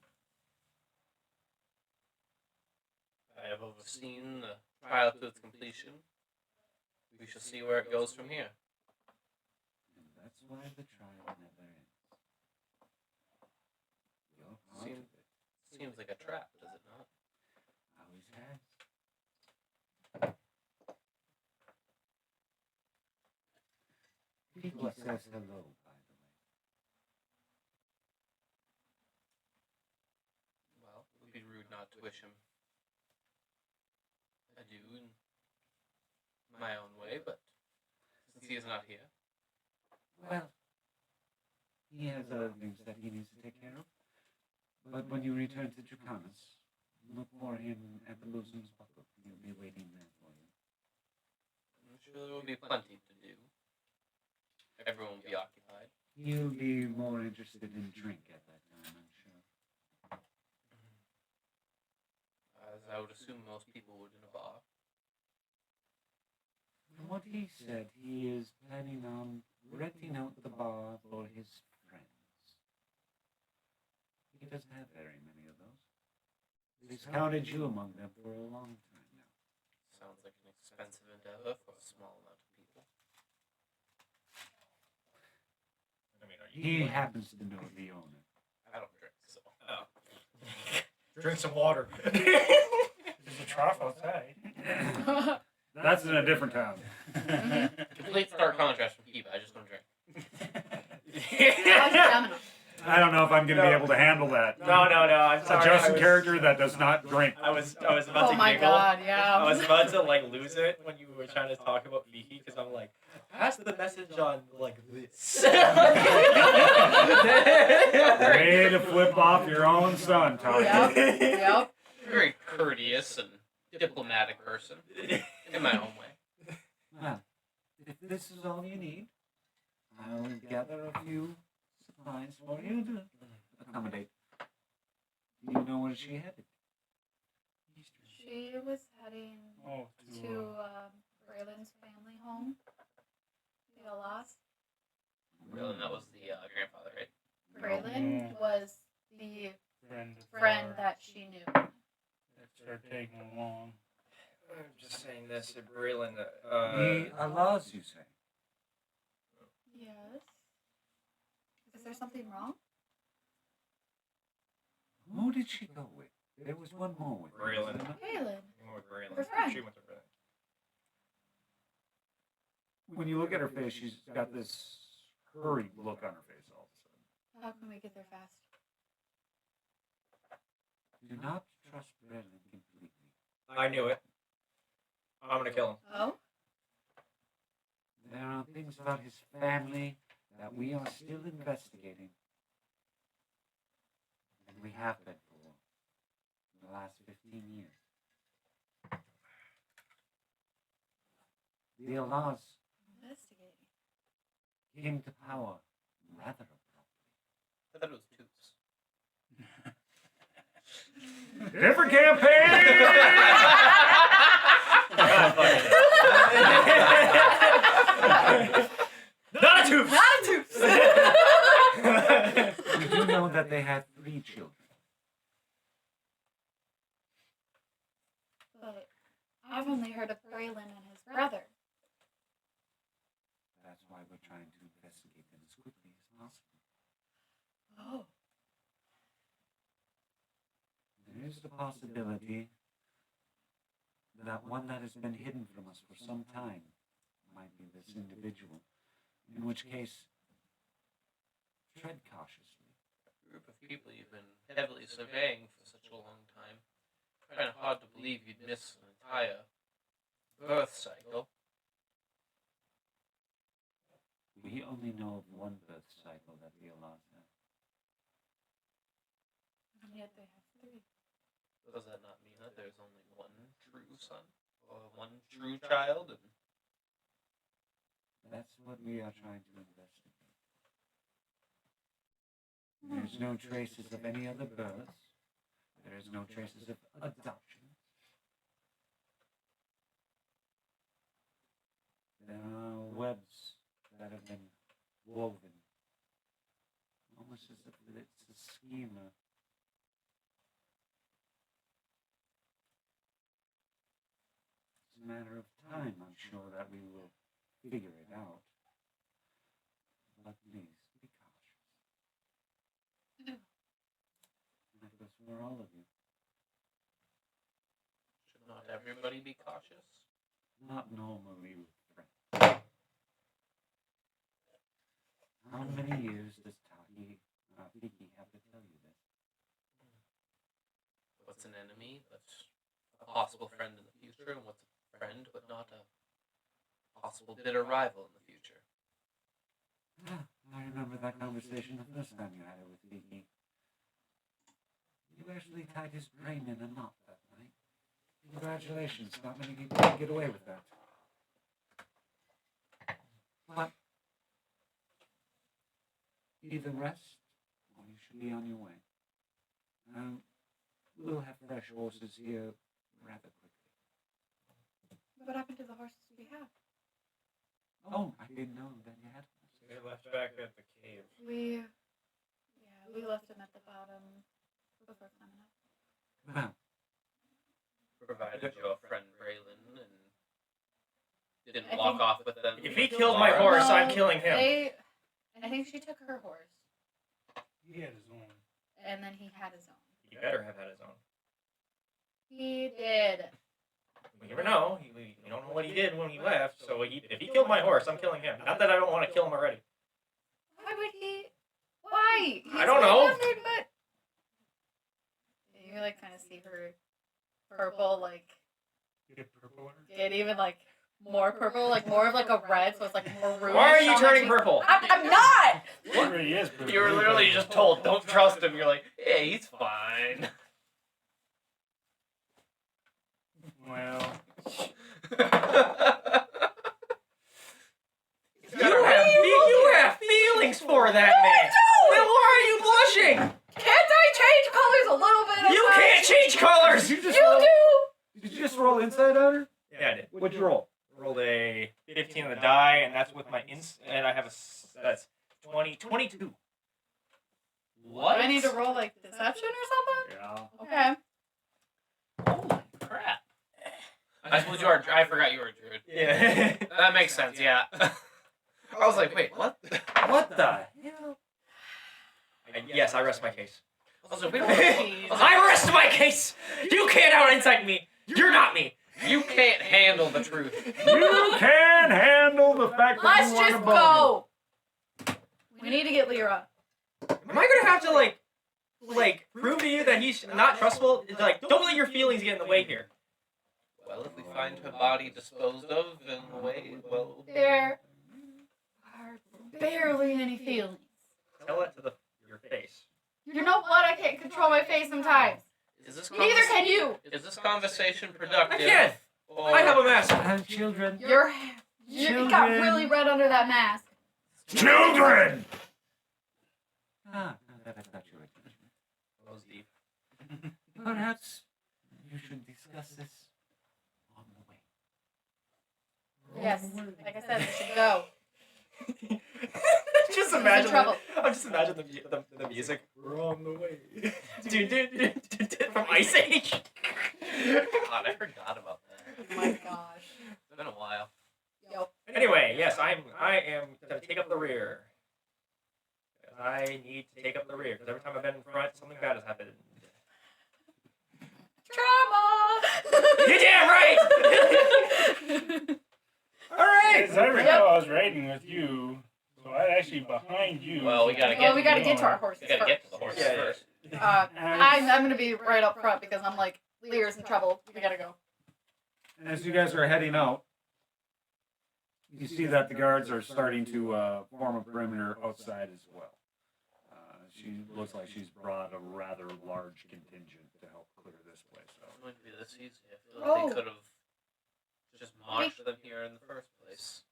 I have overseen the trial to its completion. We shall see where it goes from here. and that's why the trial never ends. You're part of it. Seems like a trap, does it not? Always has. Vicky says hello, by the way. Well, it would be rude not to wish him adieu in my own way, but since he is not here, Well, he has other things that he needs to take care of. But when you return to Dracanis, look for him at the Luzon's Buckle. He'll be waiting there for you. I'm sure there will be plenty to do. Everyone will be occupied. He'll be more interested in drink at that time, I'm sure. As I would assume most people would in a bar. From what he said, he is planning on renting out the bar for his friends. He doesn't have very many of those. He's counted you among them for a long time now. Sounds like an expensive endeavor for a small amount of people. I mean, are He happens to know the owner. I don't drink, so. Drink some water. There's a trough outside. That's in a different town. Complete stark contrast from Kiba. I just don't drink. I don't know if I'm going to be able to handle that. No, I'm A sorry. Justin character that does not drink. I was about Oh to my giggle. god, I yeah. was about to like lose it when you were trying to talk about Vicky because I'm like, pass the message on like this. Way to flip off your own son, Tommy. Yep, yep. Very courteous and diplomatic person in my own way. Well, if this is all you need, I'll gather a few supplies for you to accommodate. Do you know where she headed? She was heading Oh, to Braylon's family home. He got lost. Really, that was the grandfather, right? Braylon she knew. Start taking long. I'm just saying this, Braylon. The Allahs, you say? Yes. Is there something wrong? Who did she go with? There was one more with her, Braylon. wasn't there? Kaylin. I'm with Braylon. Her friend. She went to Braylon. When you look at her face, she's got this hurried look on her face all of a sudden. How can we get there fast? Do not trust Braylon completely. I knew it. I'm gonna kill him. Oh? There are things about his family that we are still investigating. And we have been for the last 15 years. The Allahs Investigating. came to power rather abruptly. I thought it was Toots. Different campaign! Not a tooth. Not a tooth! We do know that they had 3 children. But I've only heard of Braylon and his brother. That's why we're trying to investigate them as quickly as possible. Oh. There is the possibility that one that has been hidden from us for some time might be this individual, in which case, tread cautiously. A group of people you've been heavily surveying for such a long time. Kind of hard to believe you'd miss an entire birth cycle. We only know of one birth cycle that the Allahs have. And yet they have 3. Does that not mean that there's only one true son? Or one true child? And That's what we are trying to investigate. There's no traces of any other births. There is no traces of adoptions. There are webs that have been woven, almost as if it's a schema. It's a matter of time, I'm sure, that we will figure it out. But please, be cautious. That goes for all of you. should not everybody be cautious? Not normally with friends. How many years does Vicky have to tell you this? What's an enemy but a possible friend in the future, and what's a friend but not a possible bitter rival in the future? I remember that conversation the first time you had it with Vicky. You actually tied his brain in a knot that night. Congratulations, not many people can get away with that. But either rest or you should be on your way. We'll have fresh horses here rather quickly. What happened to the horses we have? Oh, I didn't know that you had horses. They left back at the cave. We left them at the bottom before climbing up. Well, Provided your friend Braylon and didn't I walk think- off with them. If he killed my horse, I'm killing him. I think she took her horse, He had his own. and then he had his own. He better have had his own. He did. We never know. We don't know what he did when he left. So if he killed my horse, I'm killing him. Not that I don't want to kill him already. Why would he? Why? I don't know. Nothing but... You like kind of see her purple, like Get purple. get even like more purple, like more of like a red, so it's like more ruinous. Why are you on turning my cheek. purple? I'm not. He already is purple. You were literally just told, don't trust him. You're like, hey, he's fine. Well, You have feelings for that man. Then why are you blushing? Can't I change colors a little bit? You can't change colors. Did you just You roll, do. Did you just roll inside outer? Yeah, I did. What'd you roll? Rolled a 15 on the die, and that's with my and I have that's 22. What? Do I need to roll like deception or Yeah. something? Okay. Oh crap. I suppose you are. I forgot you were a druid. Yeah. That makes sense. Yeah. I was like, wait, what? What the? Yes, I rest my case. I was like, wait a minute. I rest my case. You can't out insight me. You're not me. You can't handle the truth. You can handle the fact that Let's you want just a bone. go. We need to get Lyra. Am I gonna have to like prove to you that he's not trustable? Like, don't let your feelings get in the way here. Well, if we find her body disposed of in a way, well, There are barely any feelings. Tell that to your face. You know what? I can't control my face sometimes. is this Neither can you. Is this conversation I productive? can. Or I have a mask. Children. It got really red under that mask. Children! Ah, now that I've got your attention. That was deep. Perhaps you should discuss this on the way. Yes. Like I said, we should go. Just He's in imagine. trouble. I'm just imagine the music. We're on the way. From Ice Age. God, I forgot about that. Oh my gosh. It's been a while. Yo. Anyway, yes, I am gonna take up the rear. I need to take up the rear because every time I've been in front, something bad has happened. Trauma! You're damn right! Alright! As I recall, I was riding with you, so I'm actually behind you. Well, we gotta Well, we gotta get to our horses We gotta first. get to the horses Yeah, yeah. first. I'm gonna be right up front because I'm like, Lear's in trouble. We gotta go. As you guys are heading out, you see that the guards are starting to form a perimeter outside as well. She looks like she's brought a rather large contingent to help clear this place It's out. going to be this easy. I feel like Oh. they could have just marched them here in the first place.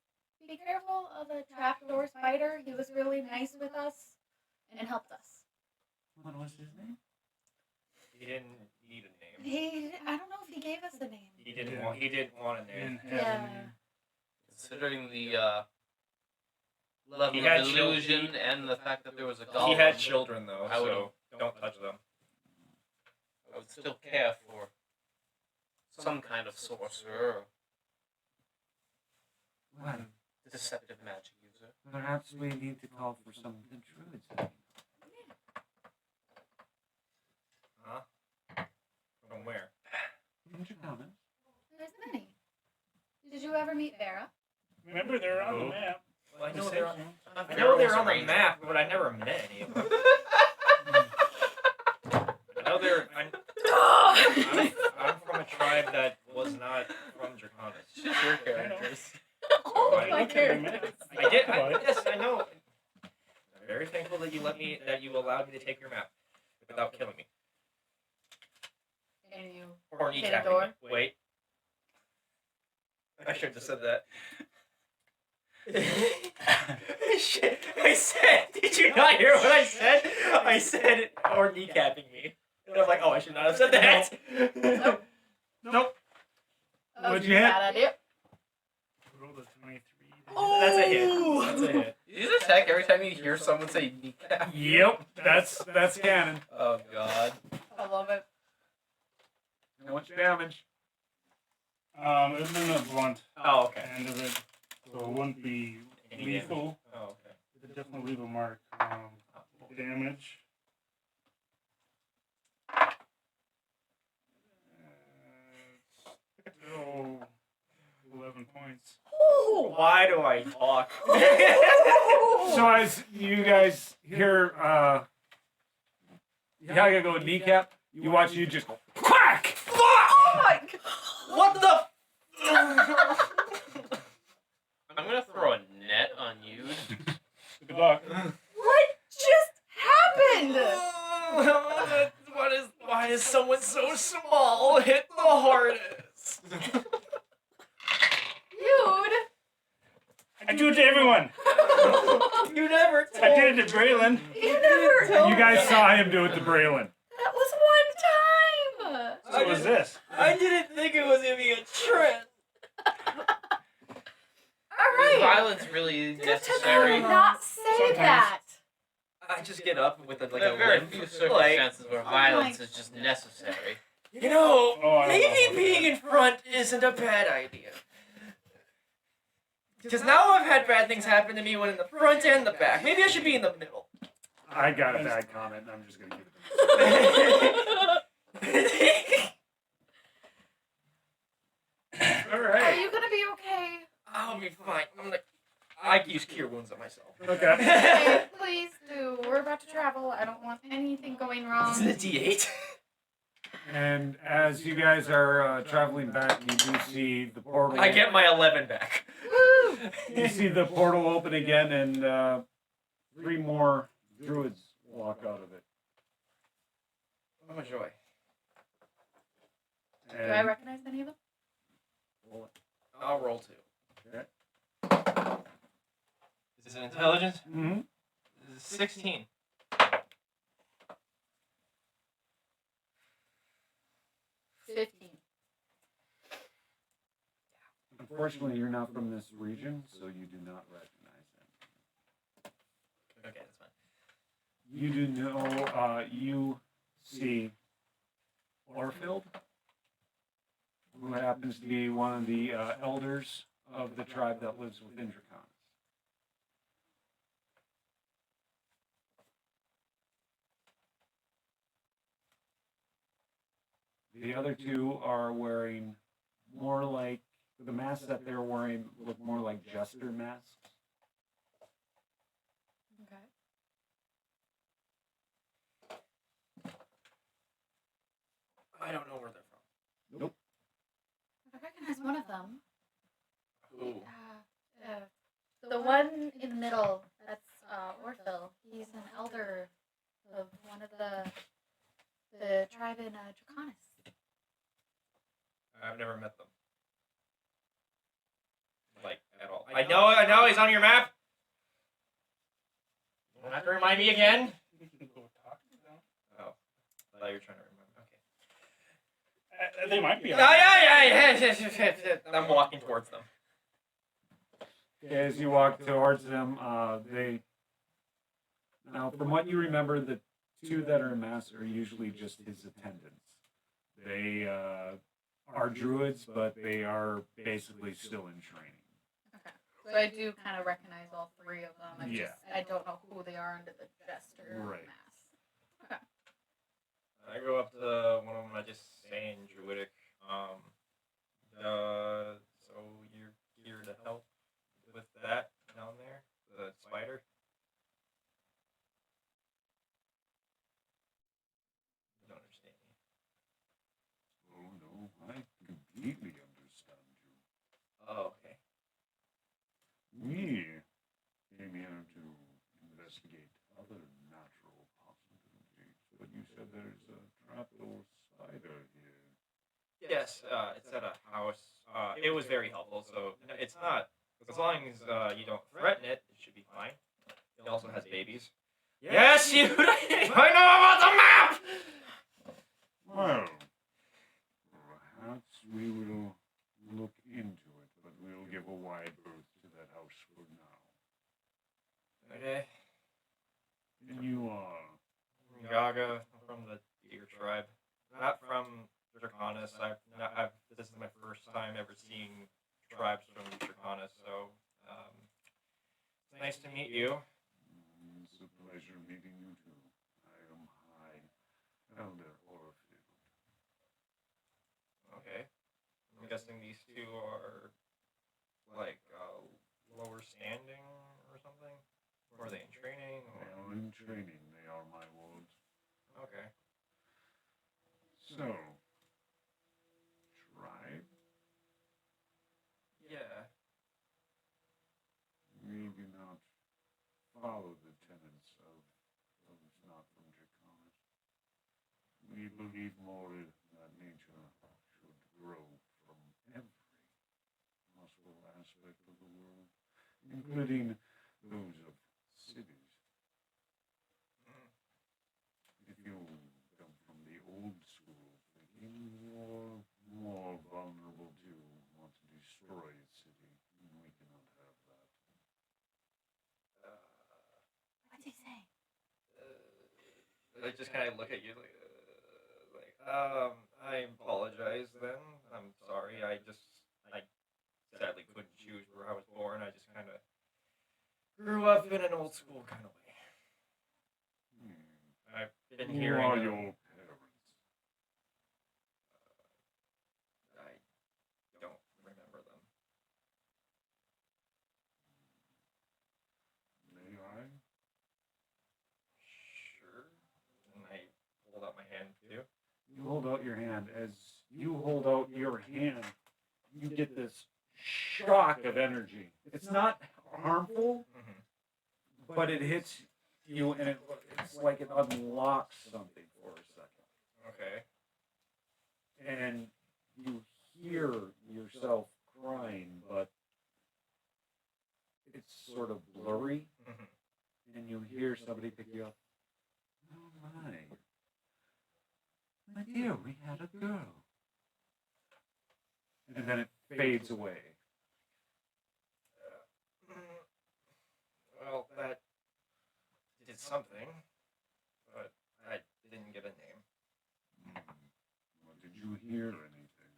Be careful of the trapdoor spider. He was really nice with us and helped us. What was his name? He didn't need a name. I don't know if he gave us a name. He didn't want a name. Didn't have a Yeah. name. Considering the level He of had illusion and the fact that there was a golem, He had children though, I would- so don't touch them. I would still care for some kind of sorcerer Well, or deceptive magic user. perhaps we need to call for some of the druids. Huh? From where? Didn't you comment? There's many. Did you ever meet Vera? Remember, they're on the Oh. map. Well, I The know they're on, section. I know they're on the map, but I never met any of them. I know I'm from a tribe that was not from Draconis. Just your characters. Oh I my looked at the goodness. map. I did. Thought about it. Yes, I know. I'm very thankful that you allowed me to take your map without killing me And you or hit a kneecapping door? me. Wait, I should have said that. Shit! I said. Did you not hear what I said? I said or kneecapping me. And I'm like, oh, I should not have said that. Nope. Nope. That was What'd a you hit? bad idea. Rolled a 23. That's a hit. That's a hit. You just attack every time you hear someone say kneecap. Yep, that's canon. Oh god. I love it. How much damage? It was in the blunt Oh, okay. end of it, so it wouldn't be Any lethal. Oh, okay. It definitely leave a mark. Damage. Still 11 points. Why do I talk? So as you guys hear Yaga go kneecap, you watch you just go quack! Oh my god! What the? I'm gonna throw a net on you. Good luck. What just happened? Why is someone so small hit the hardest? Dude! I do it to everyone. You never told I did it to Braylon. You never told You guys me. saw him do it to Braylon. That was one time! So was this. I didn't think it was gonna be a trend. Is Alright! violence really Did necessary? not say Sometimes. that! I I just get up with like There a are very limp. few Like, circumstances where violence is just necessary. you know, Oh, I don't maybe know. being in front isn't a bad idea. Because now I've had bad things happen to me when in the front and the back. Maybe I should be in the middle. I got a bad comment, and I'm just gonna give it. All Are right. you gonna be okay? I'll be fine. I can use cure wounds on myself. Okay. Okay, please do. We're about to travel. I don't want anything going wrong. Is it a D8? And as you guys are traveling back, you do see the portal. I get my 11 back. Woo! You see the portal open again, and 3 more druids walk out of it. Oh, joy. Do I And recognize any of them? I'll roll 2. Okay. Is this an intelligence? Mm-hmm. This is 16. 15. Unfortunately, you're not from this region, so you do not recognize them. Okay, that's fine. You do know, you see Orfield, who happens to be one of the elders of the tribe that lives within Draconis. The other 2 are wearing more like, the masks that they're wearing look more like jester masks. Okay. I don't know where they're from. Nope. I recognize one of them. Who? The one in the middle, that's Orphil. He's an elder of one of the tribe in Draconis. I've never met them. Like, at all. I know he's on your map. You don't have to remind me again. We can go talk to them. Oh, I thought you were trying to remember. Okay. They might be. Yeah. I'm walking towards them. As you walk towards them, now from what you remember, the 2 that are in mass are usually just his attendants. They are druids, but they are basically still in training. Okay. So I do kind of recognize all 3 of them. Yeah. I don't know who they are under the jester Right. mask. I go up to one of them. I just say in Druidic, so you're here to help with that down there, the spider. You don't understand me. Oh no, I completely understand you. Oh, okay. We came here to investigate other natural possibilities, but you said there's a trapdoor spider here. Yes, it's at a house. It was very helpful, so it's not. As long as you don't threaten it, it should be fine. It also has babies. Yes, you. I know about the map. Well, perhaps we will look into it, but we'll give a wide berth to that house for now. Okay. And you are? Gaga from the Deer tribe. Not from Draconis. This is my first time ever seeing tribes from Draconis, so it's nice to meet you. It's a pleasure meeting you too. I am High Elder Orfield. Okay. I'm guessing these 2 are like lower standing or something? Or are they in training? They Or... are in training. They are my wards. Okay. So, tribe? Yeah. We do not follow the tenets of those not from Draconis. We believe more that nature should grow from every possible aspect of the world, including those of cities. If you come from the old school thinking, you're more vulnerable to want to destroy a city, and we cannot have that. What's he saying? I just kind of look at you I apologize then. I'm sorry. I sadly couldn't choose where I was born. I just kind of grew up in an old school kind of way. I've been Who hearing. are your parents? I don't remember them. May I? Sure. And I hold out my hand too. You hold out your hand. As you hold out your hand, you get this shock of energy. It's not harmful, Mm-hmm. but it hits you, and it's like it unlocks something for a second. Okay. And you hear yourself crying, but it's sort of blurry, Mm-hmm. and you hear somebody pick you up. Oh my dear, we had a girl. And then it fades away. Well, that did something, but I didn't get a name. Well, did you hear anything?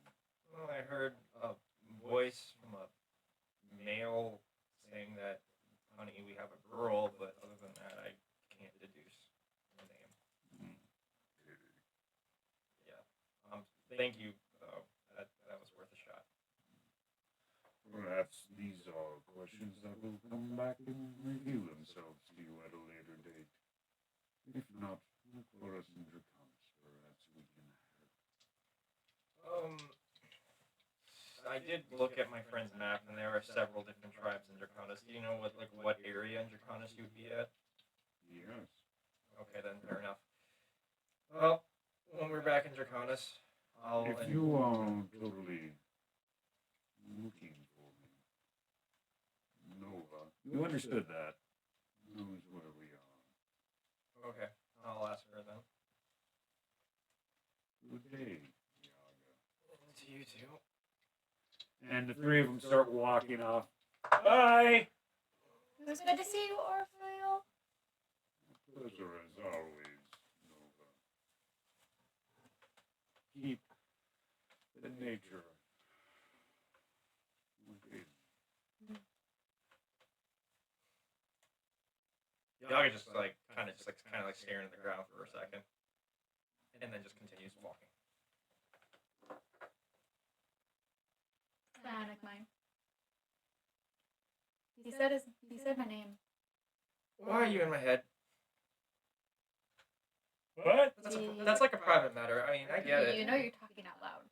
Well, I heard a voice from a male saying that, honey, we have a girl, but other than that, I can't deduce the name. Yeah. Thank you, though. That was worth a shot. Perhaps these are questions that will come back and reveal themselves to you at a later date. If not, look for us in Draconis. Perhaps we can help. I did look at my friend's map, and there are several different tribes in Draconis. Do you know what area in Draconis you would be at? Yes. Okay, then fair enough. Well, when we're back in Draconis, I'll. If you are totally looking for me, Nova, you understood that. Knows where we are. Okay, I'll ask her then. Good day, Yaga. To you too. And the three of them start walking off. Bye! It was good to see you, Orpheus. Pleasure as always, Nova. Keep the nature within. Yaga just kind of staring at the ground for a second, and then just continues walking. Panic mine. He said my name. Why are you in my head? What? That's like a private matter. I mean, I get it. You know you're talking out loud.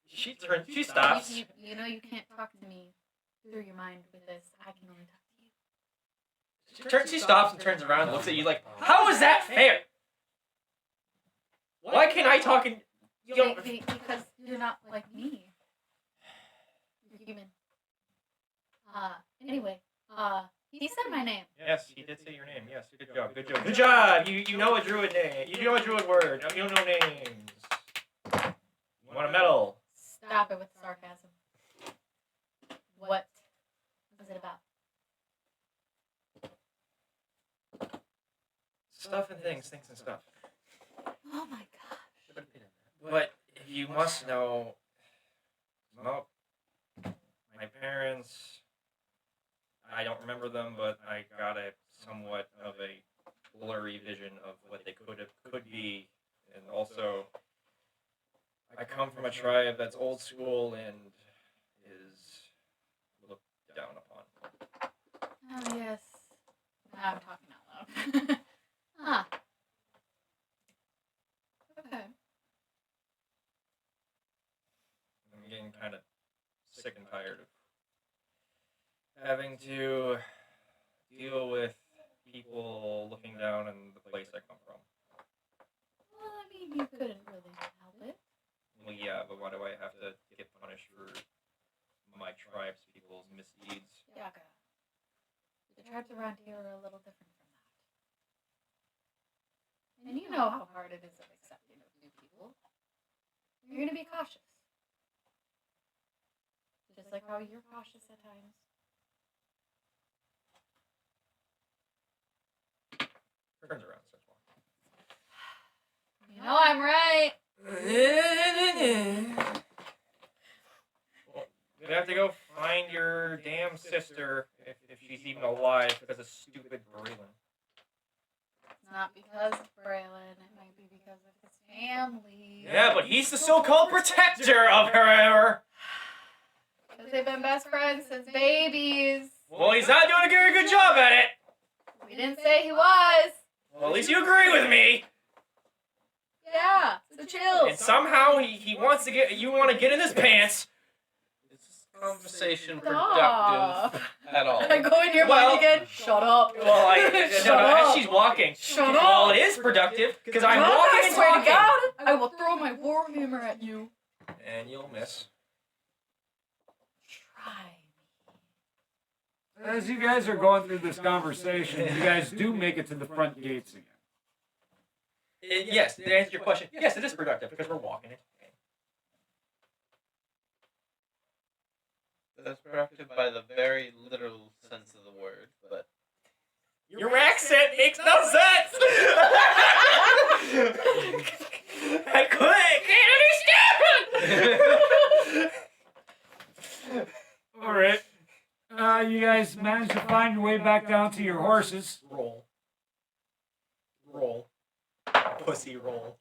She stops. You know you can't talk to me through your mind with this. I can only talk to you. She stops and turns around and looks at you like, how is that fair? Why can't I talk in... Because you're not like me. You're human. Anyway, he said my name. Yes, he did say your name. Yes, good job, good job. Good job! You know a druid name. You know a druid word. You don't know names. You want a medal? Stop it with the sarcasm. What was it about? Stuff and things and stuff. Oh my gosh. But you must know, well, my parents, I don't remember them, but I got a somewhat of a blurry vision of what they could be, and also I come from a tribe that's old school and is looked down upon. Oh yes. Now I'm talking out loud. Ah. Okay. I'm getting kind of sick and tired of having to deal with people looking down on the place I come from. Well, I mean, you couldn't really help it. Well, yeah, but why do I have to get punished for my tribe's people's misdeeds? Yaga. The tribes around here are a little different from that. And you know how hard it is of accepting of new people. You're gonna be cautious. Just like how you're cautious at times. Turns around. Starts You know I'm right. walking. Well, we have to go find your damn sister if she's even alive because of stupid Braylon. It's not because of Braylon. It might be because of his family. Yeah, but he's the so-called protector of her. Because they've been best friends since babies. Well, he's not doing a very good job at it. We didn't say he was. Well, at least you agree with me. Yeah, so chill. And somehow he wants to get you want to get in his pants. Is this conversation Stop. productive at all? I go in your Well- mind again. Shut up. Well, Shut no, up. as she's walking. Shut Well, up. it is productive because I'm God, walking I and swear to talking. God, I will throw my warhammer at you. And you'll miss. Try. As you guys are going through this conversation, you guys do make it to the front gates again. Yes, to answer your question, yes, it is productive because we're walking it. That's productive by the very literal sense of the word, but Your accent makes no sense. I can't understand. All right. You guys managed to find your way back down to your horses. Roll. Pussy roll.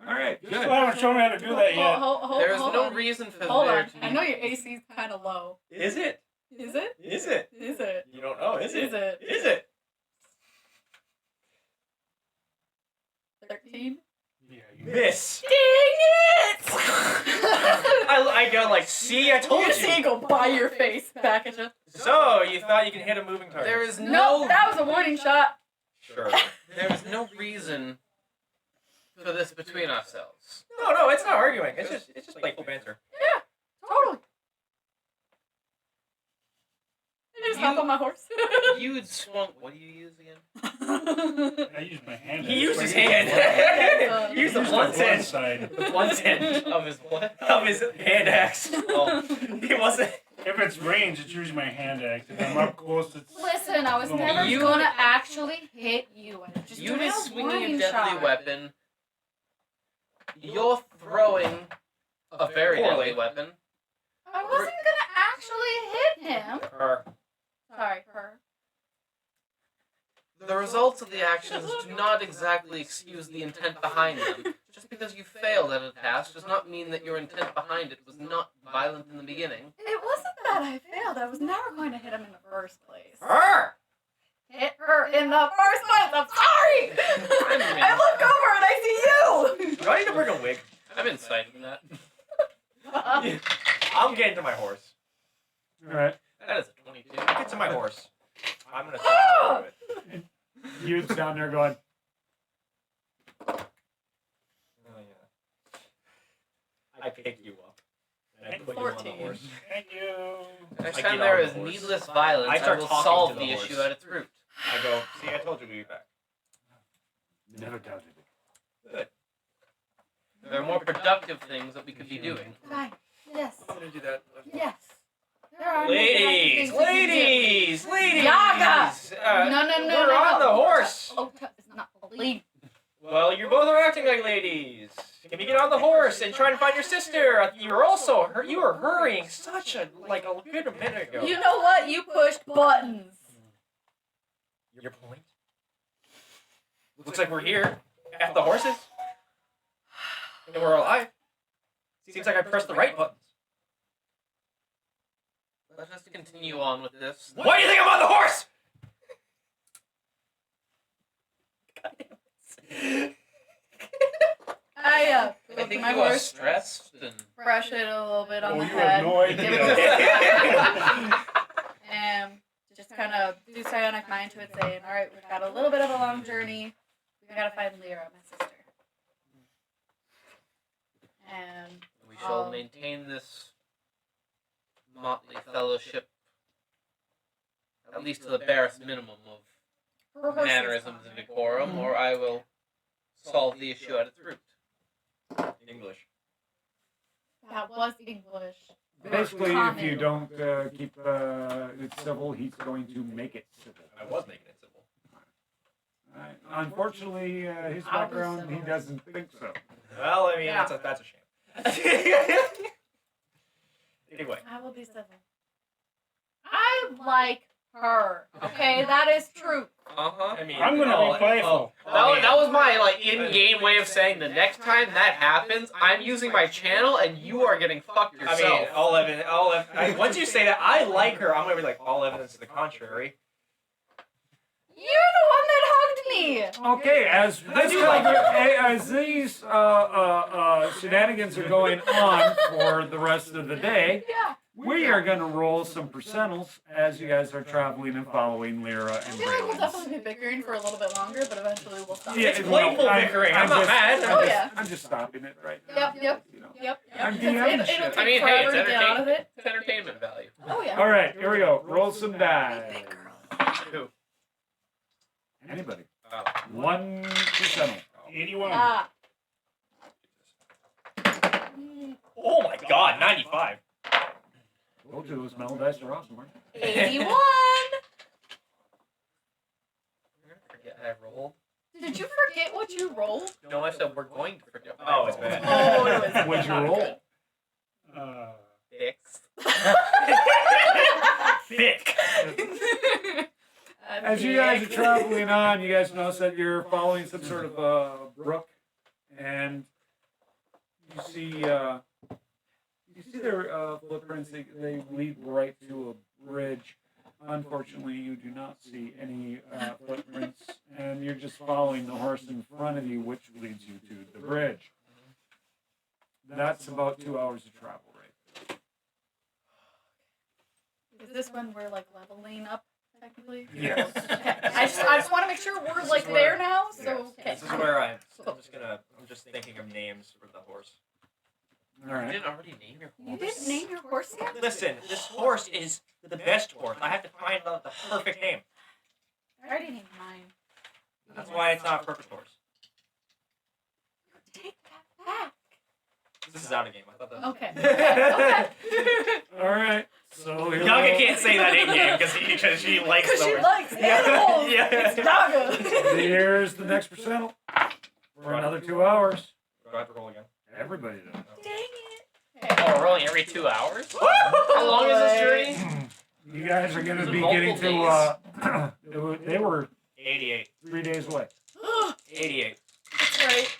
All right, You good. still haven't shown me how to do that yet. there's hold no on. reason for Hold there on. to be. I know your AC's kind of low. Is it? Is it? Is it? Is it? You don't know, is it? Is it? Is it? 13? Yeah, you Miss. Dang it! I go like, see, I told You see you. go by your face back at you. So you thought you can hit a moving target? There is No, no. that was a warning shot. Sure. There is no reason for this between ourselves. No, it's not arguing. It's just playful banter. Yeah, totally. I just hop on my horse. You'd swung. What do you use again? I used my hand. He used his Uh, hand. He used the Used blunt the end. side. The blunt end Of his what? of his hand axe. Oh, He wasn't. If it's range, it's usually my hand axe. If I'm up close, it's. Listen, I was No. never You- gonna actually hit you. I was just you doing a just swinging warning a deadly shot. weapon. You're throwing a very Poorly. deadly weapon. I wasn't gonna actually hit him. Sorry, her. The results of the actions do not exactly excuse the intent behind them. Just because you failed at a task does not mean that your intent behind it was not violent in the beginning. It wasn't that I failed. I was never going to hit him in the first place. Her. Hit her in the first place. I'm sorry. I look over and I see Do I need to bring a wig? I'm inciting that. you. I'm getting to my horse. All right. That is a 22. Get to my horse. I'm gonna. Ah! it. Youth's down there going, Oh, yeah. I pick you up. And I put you on the 14. horse. Thank you. Next I time get there on the is horse. needless violence, I I, start will talking solve to the the the issue horse. at its root. I go, see, I told you we'd be back. never doubted it. There are more productive things that we could be doing. Fine. Yes. I'm gonna do that. Yes. There are Ladies! no things we can do. Ladies! Yaga! Uh, No. we're on the horse! Ota is not a lady. Well, you both are acting like ladies. Can we get on the horse and try and find your sister? You're also you were hurrying such a good minute ago. You know what? You pushed buttons. Your point? Looks like we're here at the horses. And we're alive. Seems like I pressed the right buttons. Let's just continue on with this. Why do you think I'm on the horse? I I go to think my you are horse, stressed and brush it a little bit on Oh, the you head, have no give it a idea. and just kind of do psionic mind to it, saying, "All right, we've got a little bit of a long journey. We gotta find Lyra, my sister." And we shall maintain this motley fellowship at least to the barest minimum of her horse is mannerisms and fine. decorum, or I will solve the issue at its root. English. That was English. Basically, if Common. you don't keep it civil, he's going to make it civil. I was making it simple. Unfortunately, his I'll be background, he civil. doesn't think so. Well, I mean, Yeah. that's a shame. Anyway, I will be civil. I like her. Okay, that is true. Uh-huh. I mean, I'm gonna be playful. that was my in-game way of saying the next time that happens, I'm using my channel and you are getting fucked I mean, once you say that, I like her. I'm gonna be like, all evidence to the contrary. You're the one that hugged me. Okay, as these shenanigans are going on for the rest of the day, Yeah. we are going to roll some percentals as you guys are traveling and following Lyra I and feel like we'll Braylon. definitely be bickering for a little bit longer, but eventually we'll stop. It's playful bickering. I'm not mad. Oh, yeah. I'm just stopping it right now. Yep. You know. Yep. I'm It'll DMing take shit. I mean, hey, forever it's to get out of it. It's entertainment value. Oh yeah. All right, here we go. Roll some dice. Who? Anybody? Oh. 1 percentile. 81. Ah. Oh my God, 95. Told you those metal dice are awesome, aren't 81. I'm gonna forget I rolled. Did you forget what you rolled? No, I said we're going to forget. what I Oh, it's rolled. bad. Oh, it was you? What'd you not roll? good. Six. Thick. As you guys are traveling on, you guys notice that you're following some sort of brook, and you see their footprints. They lead right to a bridge. Unfortunately, you do not see any footprints, and you're just following the horse in front of you, which leads you to the bridge. That's about 2 hours of travel, right? Is this when we're like leveling up technically? Yes. Okay. I just want to make sure we're like there now. So okay. This is where I'm just thinking of names for the horse. All You right. didn't already name your You horse? didn't name your horse yet? Listen, this horse is the best horse. I have to find out the perfect name. I already named mine. That's why it's not a perfect horse. Take that back. This is out of game. I thought that. Okay. Okay. All right. So here we Naga go. can't say that in game because she likes Because she those. likes animals. Yeah. It's Naga. Here's the next percentile for another 2 hours. Do I have to roll again? Everybody does. Dang it. Oh, we're rolling every 2 hours? How long is this journey? You guys are going Is to it be multiple getting to. They were 88. 3 days away. 88. That's right.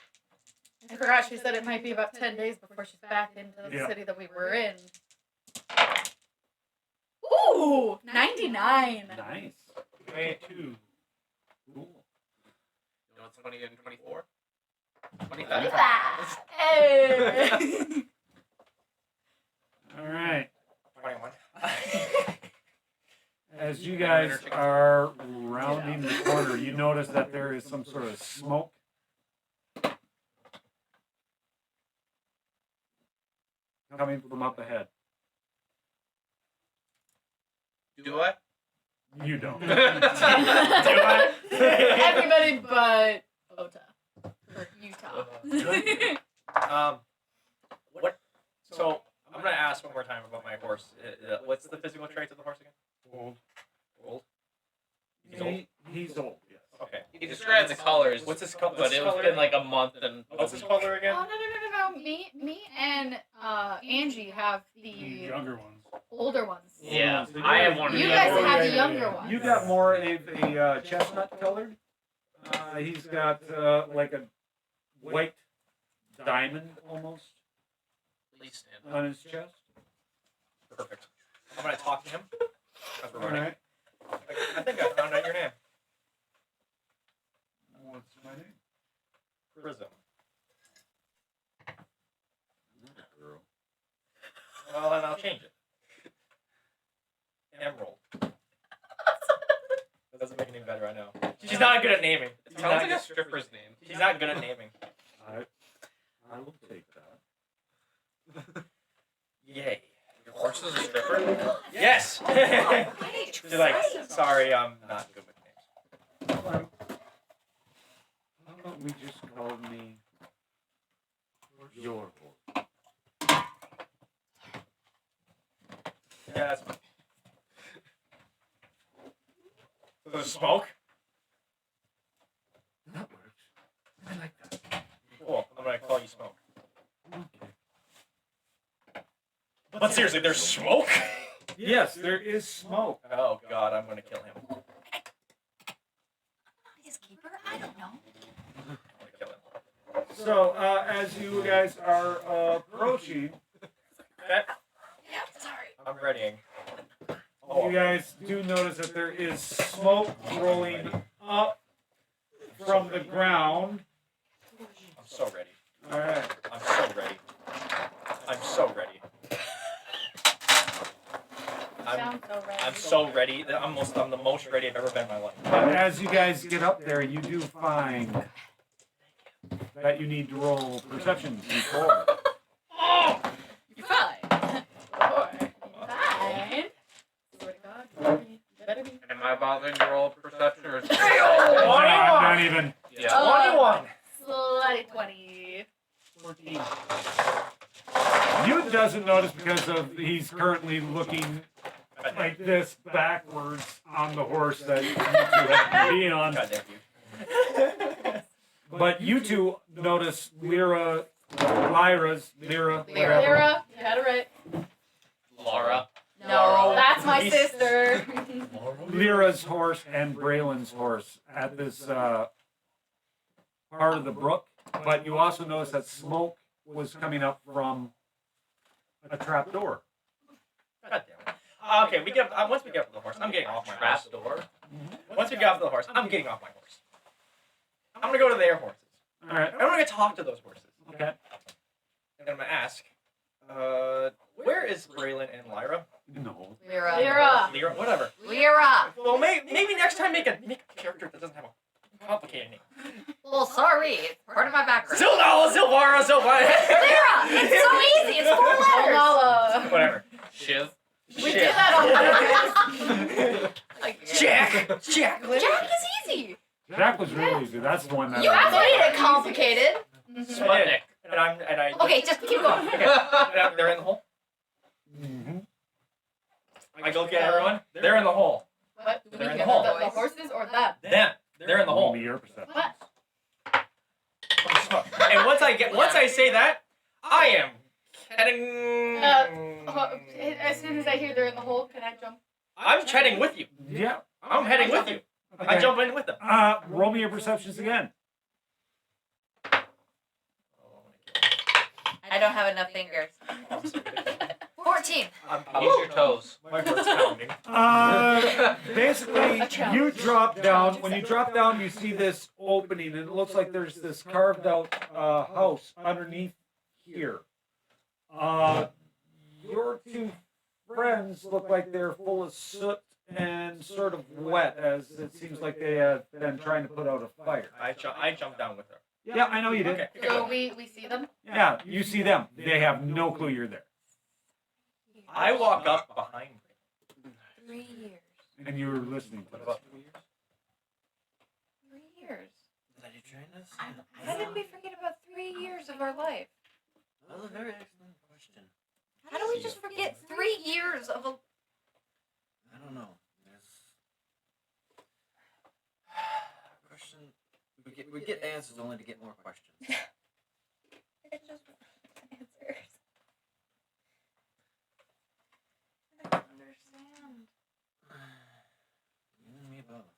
I forgot she said it might be about 10 days before she's back into the Yeah. city that we were in. Ooh, 99. Nice. 22. Cool. You know what's funny in 24? Look 25. at that. Hey. All right. 21. As you guys are rounding the corner, you notice that there is some sort of smoke. Coming from up ahead. Do I? You don't. Everybody but Ota. Or Utah. What? So I'm gonna ask one more time about my horse. What's the physical traits of the horse again? Old. Old. He's old. He's old, yes. Okay. He described the colors, What's his color? but it was been like a month and What's his color Oh, again? no. Me and Angie have The the younger ones. older ones. Yeah, I have one. You of guys those. have the younger ones. You got more of a chestnut colored. He's got like a white diamond almost Please stand. on his chest. Perfect. I'm gonna talk to him. As we're All running. right. I think I found out your name. What's my name? Prism. Girl. Well, then I'll change it. Emerald. That doesn't make it any better, I know. She's not good at naming. It sounds like a stripper's name. She's not good at naming. I will take that. Yay. Your horse is a stripper? Yes! Wait, She's like, sorry, I'm not good with names. How about we just call me your horse? Yeah, that's the smoke. That works. I like that. Cool. I'm gonna call you Smoke. But seriously, there's smoke. Yes, there is smoke. Oh God, I'm gonna kill him. His keeper? I don't know. I'm gonna kill him. So, as you guys are approaching, Okay, Yeah, sorry. I'm readying. you Oh, guys do notice that there is smoke rolling up from the ground. I'm so ready. All right. I'm so ready. I'm so ready. I'm so ready. I'm the most ready I've ever been in my life. But as you guys get up there, you do find that you need to roll perception before. You're fine. Fine. Swear to God. You better be. Am I bothering to roll perception or is it Not even. Yeah. 21. Slutty 20. 14. You doesn't notice because of he's currently looking like this backwards on the horse that you two have to be on. God damn you. But you two notice Lyra's Lyra. whatever. Lyra, you had it right. Laura. No. That's my sister. Lyra's horse and Braylon's horse at this part of the brook. But you also notice that smoke was coming up from a trap door. God damn it. Okay, we get once we get off the horse, I'm getting off my horse. Trap door. Once we get off the horse, I'm getting off my horse. I'm gonna go to their horses. All right. I'm gonna talk to those horses, Okay. and I'm gonna ask, where is Braylon and Lyra? No. Lyra. Lyra, whatever. Lyra. Well, maybe next time make a character that doesn't have a complicated name. Well, sorry. It's part of my background. Silvara. Lyra. It's so easy. It's 4 letters. Lala. Whatever. Shiv. We did that on purpose. Jack. Jack is easy. Jack was really easy. That's the one that. You made it complicated. Sputnik. And I. Okay, just keep going. Okay. They're in the hole. Mm-hmm. I go get everyone. They're in the hole. What? They're in the hole. The horses or them? Them. They're in the Roll hole. me your perception. What? And once I say that, I am heading. As soon as I hear they're in the hole, can I jump? I'm heading with you. Yeah. I'm heading with you. I Okay. jump in with them. Roll me your perceptions again. I don't have enough fingers. 14. Use your toes. My heart's pounding. Basically, A challenge. you drop down. Challenge When you accepted. drop down, you see this opening, and it looks like there's this carved out house underneath here. Your two friends look like they're full of soot and sort of wet, as it seems like they have been trying to put out a fire. I jump down with her. Yeah, I know you did. Okay. So we see them? Yeah, you see them. They have no clue you're there. I walk up behind her. 3 years. And you were listening to What this. about 3 years? 3 years. Did you train us? How did we forget about 3 years of our life? That was a very excellent question. How do we just forget 3 years of a... I don't know. There's question. We get answers only to get more questions. I just want answers. I don't understand. You and me both.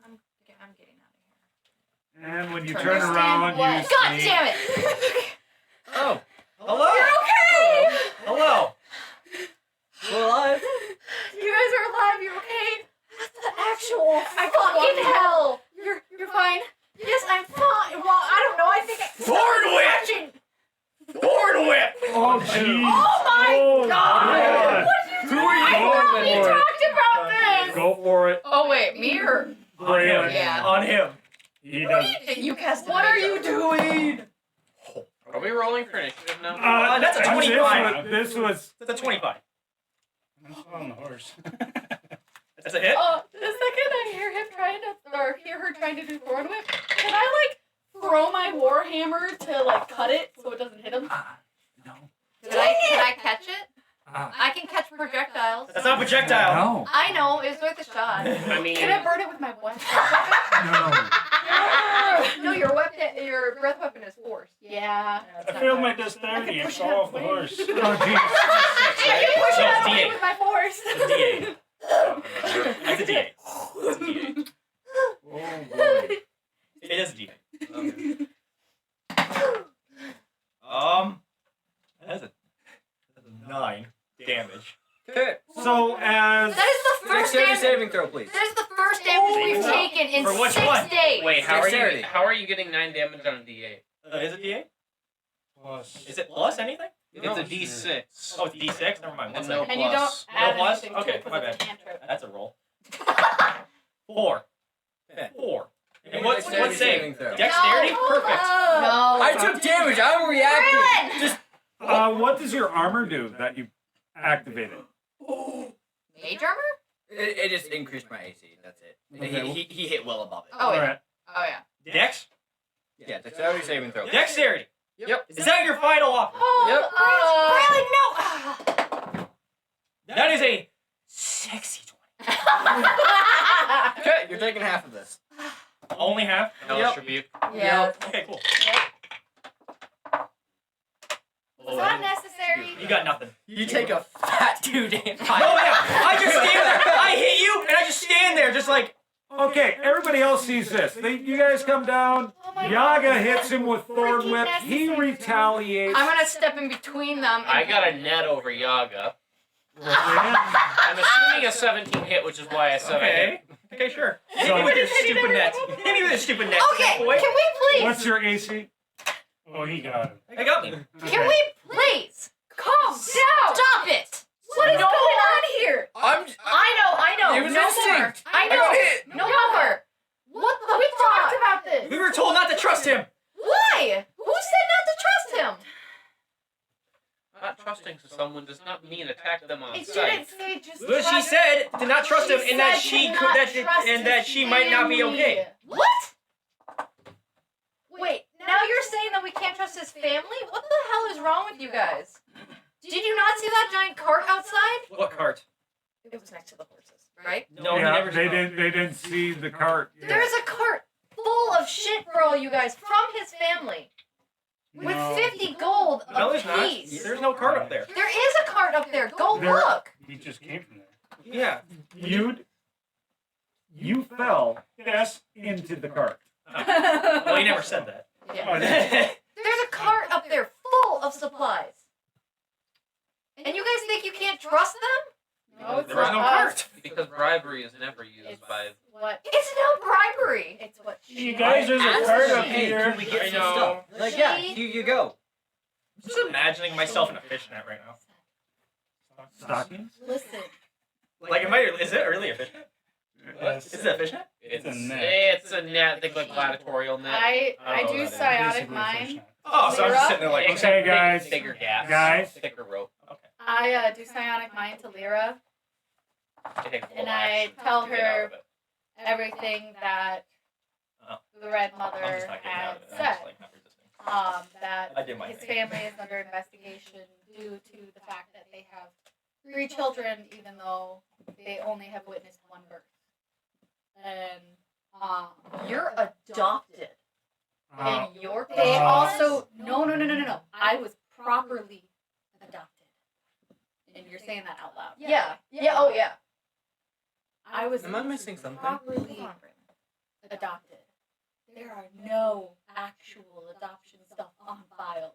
I'm getting out of here. And when you To turn understand around, what? you God see... damn it! Oh. Hello. You're okay! Hello. We're alive. You guys are alive, you're okay? What the actual Fucking hell! You're fine? Yes, I'm fine. Well, I don't know, I think Thorn whip. Thorn whip. Oh, jeez. Oh my God! Who I are thought we you going for? talked about this! Go for it. Oh wait, me or... On him. Yeah. On him. He does. You cast What are you doing? Are we rolling for initiative now? That's a 25. This was That's a 25. I'm still on the horse. That's a hit. The second I hear him trying to, or hear her trying to do thorn whip, can I like throw my warhammer to like cut it so it doesn't hit him? no. Can I catch it? I can catch projectiles. That's not a projectile. No. I know, it's worth a shot. I mean, Can I burn it with my weapon? No. No, your breath weapon is force. Yeah. I failed my dexterity and fell off the horse. Oh, geez. I can push No, it it's out of me D8. with my force. It's a D8. That's a D8. It's a D8. Oh, boy. It is a D8. okay. That's a 9 damage. Okay. So, as That is the first Dexterity damage. saving throw, please. That is the first damage we've taken in For which 6 one? days. Wait, Dexterity. how are you getting 9 damage on a D8? Is it D8? Plus. Is it plus anything? It's No, a D6. Oh, it's D6? Never mind. What's No. that? And you don't plus. add No plus? anything to Okay, it 'cause my it's bad. a cantrip. That's a roll. 4. Okay. 4. Give And me what's dexterity saving? throw. Dexterity? No. Perfect. No. I took damage. I'm reacting. Ruin! Just what does your armor do that you activated? Mage armor? it just increased my AC. That's it. Okay. He hit well above it. Oh, yeah. Alright. Oh, yeah. Dex? Yeah, dexterity saving throw. Dexterity. Yep. Is that your final offer? Oh, Yep. no. That is a sexy 20. Okay, you're taking half of this. Only half? Hellish Rebuke. Yeah. Okay, cool. Was that necessary? You got nothing. You take a fat 2 damage. No, yeah. I just stand there. I hit you, and I just stand there, just like. Okay, everybody else sees this. You guys come down. Oh my Yaga God. hits him with Thorn Freaking Whip. He necessary. retaliates. I'm gonna step in between them. I got a net over Yaga. I'm assuming a 17 hit, which is why I said I hit. Okay, sure. So- Hit me with your stupid net. Hit me with your stupid net. Okay, Boy. can we please? What's your AC? Oh, he got it. I got me. Can we please calm down? Stop it! What is going on here? I know. It was no instinct. more. I I know. got hit. No more. What the We talked fuck? about this. We were told not to trust him. Why? Who said not to trust him? Not trusting someone does not mean attack them on It sight. didn't say just. Well, she trust- said to not trust him, and that said she to could, not that trust and that his she might not be family. okay. What? Wait, now you're saying that we can't trust his family? What the hell is wrong with you guys? Did you not see that giant cart outside? What cart? It was next to the horses, right? No, he yeah, never. they didn't see the cart. yet. There's a cart full of shit for all you guys from his family. With No. 50 gold No, a there's not. piece. There's no cart up there. There is a cart up there. Go There- look. He just came from there. Yeah. You fell Yes. into the cart. Well, he never said that. Yeah. Oh, yeah. There's a cart up there full of supplies. And you guys think you can't trust them? No, it's There was not no us. cart. Because bribery is never used It's by. what? It's no bribery. It's what. You guys, there's a cart up Hey, here. can we get I some know. stuff? Like, yeah, She- here you go. Just imagining myself in a fishnet right now. Stockings? Listen. Like, is it really a fishnet? Yes. Is it a fishnet? It's a net. It's a net. Think like gladiatorial net. I Oh, do that is psionic Basically a mind. fishnet. Oh, so I'm just sitting there like, Except Okay, guys. Bigger gaps. Guys. Thicker rope. I do psionic mind to Lyra. It takes a And little I action tell to get out her of it. everything that Oh. the Red I'm Mother just not getting out had of it. I'm said. just like not resisting. That I did my his thing. family is under investigation due to the fact that they have 3 children, even though they only have witnessed 1 birth. And You're adopted. Uh, And your they parents also no. I was properly adopted. And you're saying that out loud. Yeah. Oh yeah. I was Am I missing something? properly adopted. There are no actual adoption stuff on file.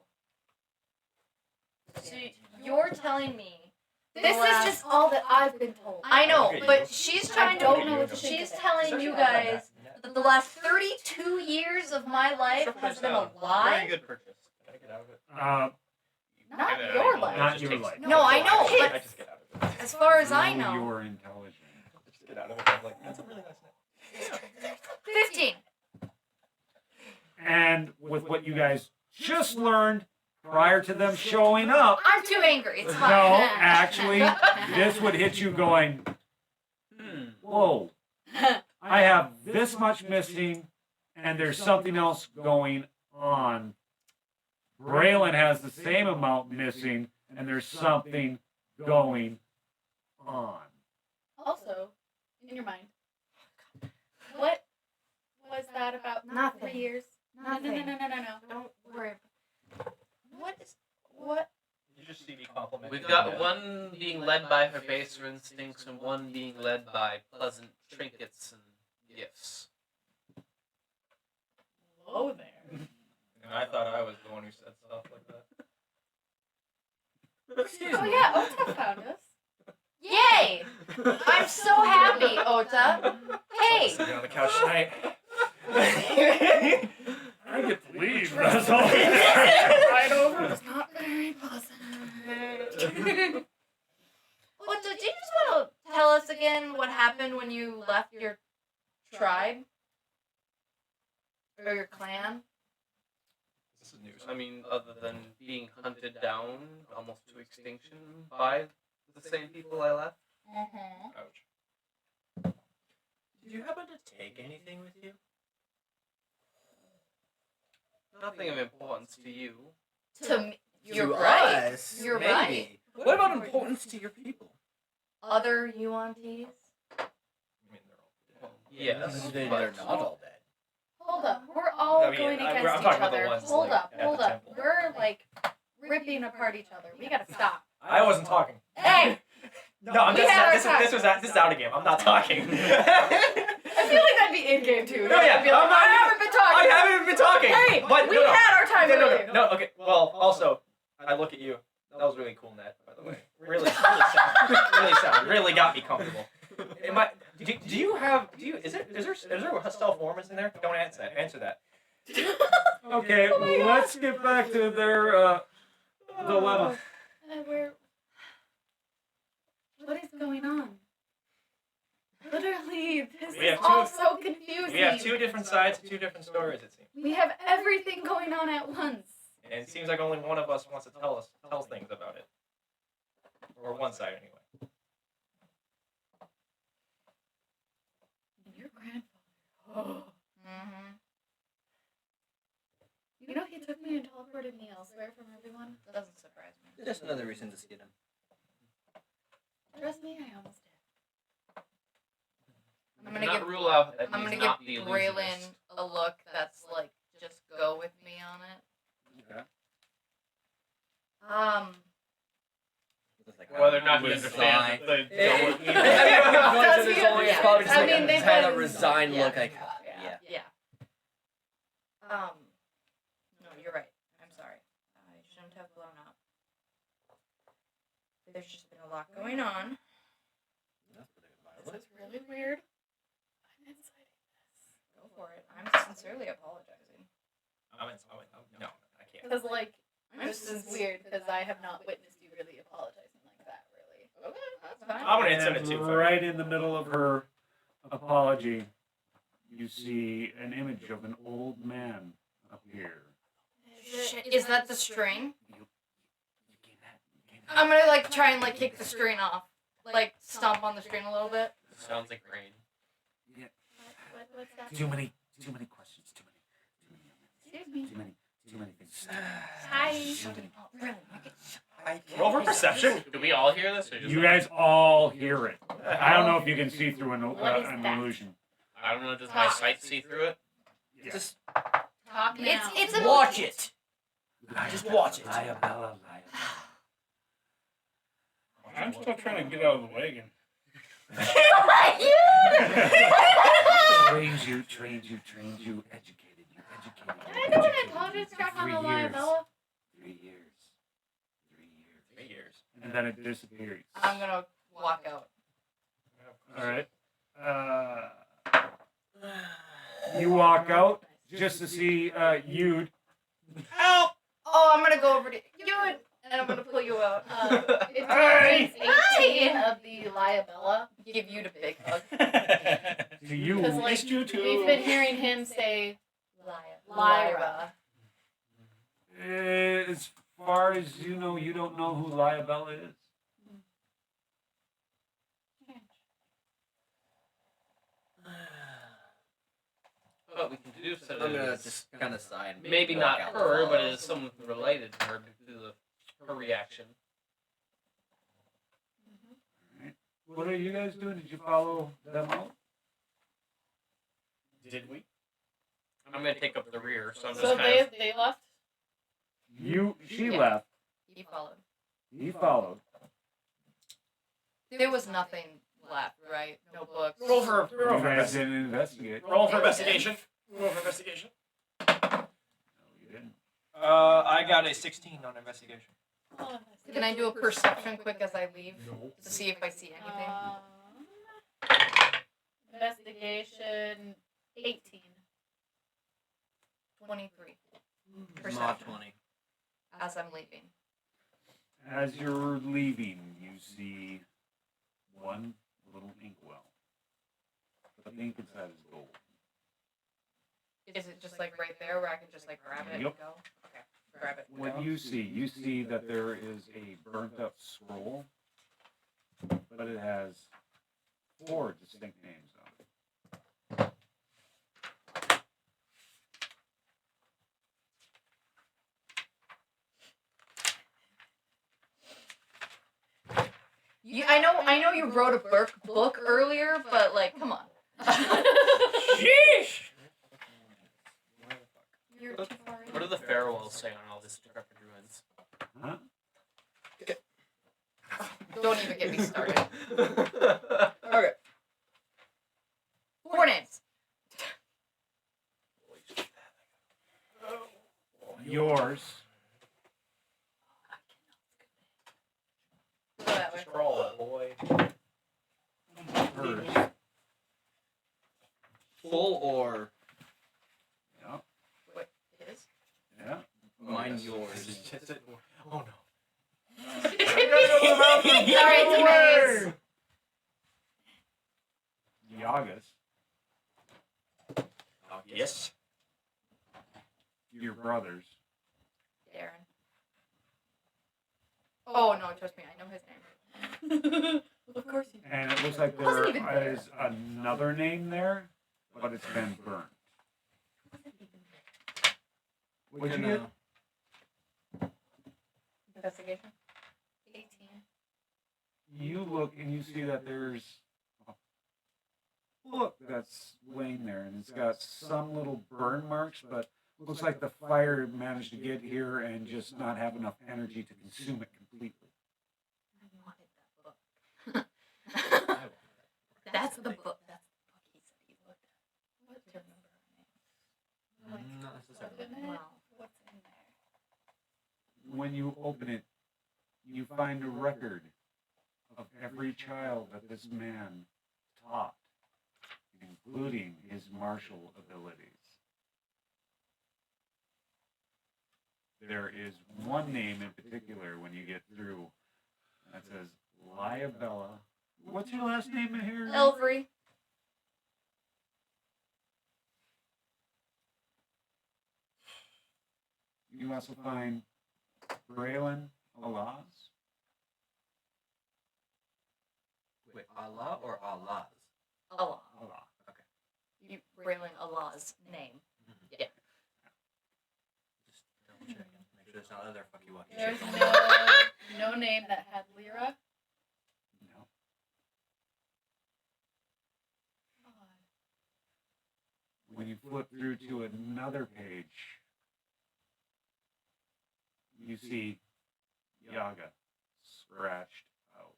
So you're telling me This is just all that I've been told. I know, Okay, but you- she's I trying don't to know what to think she's of it. telling you guys that the last 32 years of my life has been a Very lie. good purchase. Did I get out of it? Not Yeah, your yeah, life. Not just your takes- life. No, I know, I but just get out of it. as far as I you know, You're intelligent. Just get out of it. I'm like, that's a really nice net. 15. And with what you guys just learned prior to them showing up, I'm too angry. It's no, fine. actually, this would hit you going, Hmm. whoa, I have this much missing, and there's something else going on. Braylon has the same amount missing, and there's something going on? Also, in your mind, what was that about? Nothing. 3 years? Nothing. No. Don't worry. What? You just see me compliment. We've got one being led by her baser instincts and one being led by pleasant trinkets and gifts. Hello there. And I thought I was the one who said stuff like that. Excuse Oh me. yeah, Ota found us. Yay! I'm so happy, Ota. Hey! Sitting on the couch tonight. I get to leave. That's all. Right over. It's not very pleasant. Ota, do you just want to tell us again what happened when you left your tribe? Or your clan? This is news. I mean, other than being hunted down almost to extinction by the same people I left. Mm-hmm. Ouch. Did you happen to take anything with you? Nothing of importance to you. To me, you're To right. us, You're maybe. right. What about importance to your people? Other UNTs? I mean, they're all dead. Yes, They're but not all dead. Hold up, we're all I mean, going I'm against talking each about the other. ones, Hold like, up, at hold the up. temple. We're like ripping apart each other. We gotta stop. I wasn't talking. Hey! No, I'm We just had our this is out of game. I'm not talking. I feel like that'd be in game too. No, yeah, I'd be like, I'm not- I haven't been talking. I haven't been talking. Hey, but we no, no. had our time earlier. No, okay. Well, also, I look at you. That was really cool, Ned. By the way, really sound. Really got me comfortable. Am I? Do you have? Is there stealth warmers in there? Don't answer that. Answer that. Okay, Oh my God. let's get back to their dilemma. What is going on? Literally, this We is have all two- so confusing. We have two different sides, two different stories. It seems, We have everything going on at once. and it seems like only one of us wants to tell things about it, or one side anyway. And your grandfather. Mm-hmm. You know, he took me and teleported me elsewhere from everyone. Doesn't surprise me. Just another reason to skid him. Trust me, I almost did. I'm gonna not give rule out that I'm he's gonna not give the Braylon illusionist. a look that's like, just go with me on it. Okay. Just like, Whether or not he resign. understands that the I mean, Does he it's probably just I like mean, a they've kind of been- resigned yeah. look. Like, Yeah. yeah. Yeah. No, you're right. I'm sorry. I shouldn't have blown up. There's just been a lot going on. This is really weird. I'm inside this. Go for it. I'm sincerely apologizing. No, I can't. Because, like, this This is weird because I have not witnessed you really apologizing like that, really. Okay, that's fine. I'm gonna answer And it too. right in the middle of her apology, you see an image of an old man appear. Shit, is that the string? You came back. I'm gonna like try and like kick the string off, like stomp on the string a little bit. Sounds like rain. What's that? Too many questions. Excuse me. Too many things. Hi. Oh, really? Roll for perception. Do we all hear this? Or just You guys all hear it. I don't know if you can see through an What is an that? illusion. I don't know. Does my sight see through it? Yeah. Just Talk now. It's a watch it. Just watch it. Liabella, Liabella. I'm still trying to get out of the wagon. Trained you, educated you. I know when I told you to strap on the 3 years. Liabella. 3 years. 3 years. And then it disappears. I'm gonna walk out. All right. You walk out just to see Yude. Help! Oh, I'm gonna go over to you and I'm gonna pull you out. It's Hey! 18 of the Liabella. Give you the big hug. To you. Because, like, Missed you too. we've been hearing him say Lyra. As far as you know, you don't know who Liabella is. What we can do so I'm gonna is just kind of sigh and maybe walk not out the her, but hall. is someone related to her due to her reaction. What are you guys doing? Did you follow them out? Did we? I'm gonna take up the rear, so I'm just So kind of. they left. She Yeah. left. He followed. He followed. There was nothing left, right? No books. Roll for You guys didn't investigate. roll for investigation. Roll for investigation. No, you didn't. I got a 16 on investigation. Oh, Can I do a perception quick as I leave No. to see if I see anything? Investigation 18. 23 Mod perception 20. as I'm leaving. As you're leaving, you see one little inkwell. But the ink inside is gold. Is it just like right there where I can just like grab it and Yep. go? Okay, grab it. What you see that there is a burnt up scroll, but it has 4 distinct names on it. I know you wrote a book earlier, but like, come on. Sheesh! You're too far in. What do the farewells say on all this decrepit ruins? Huh? Don't even get me started. Okay. 4 names. Yours, Go that way. Scroll, boy. hers, Full or yeah, Wait, his? yeah. mine yours? Oh no. Sorry, it's a maze. Yagas, Yes. your brothers, Darren. Oh no, trust me, I know his name. Of course you and it looks like Wasn't there even there. is another name there, but it's been burnt. What'd you get? Investigation. 18. You look and you see that there's a book that's laying there, and it's got some little burn marks, but looks like the fire managed to get here and just not have enough energy to consume it completely. I wanted that book. That's the book. That's the book he said he looked at. What? Do you remember her name? Not necessarily. What's in it? Wow. What's in there? When you open it, you find a record of every child that this man taught, including his martial abilities. There is one name in particular when you get through that says Liabella. What's your last name in here? Elvery. You also find Braylon Alaz. Wait, Allah or Allah's? Allah. Allah. You Braylon Allah's name. Yeah. Just double check. Make sure there's not other fucky wucky There's shit. no name that had Lyra. No. When you flip through to another page, you see Yaga scratched out.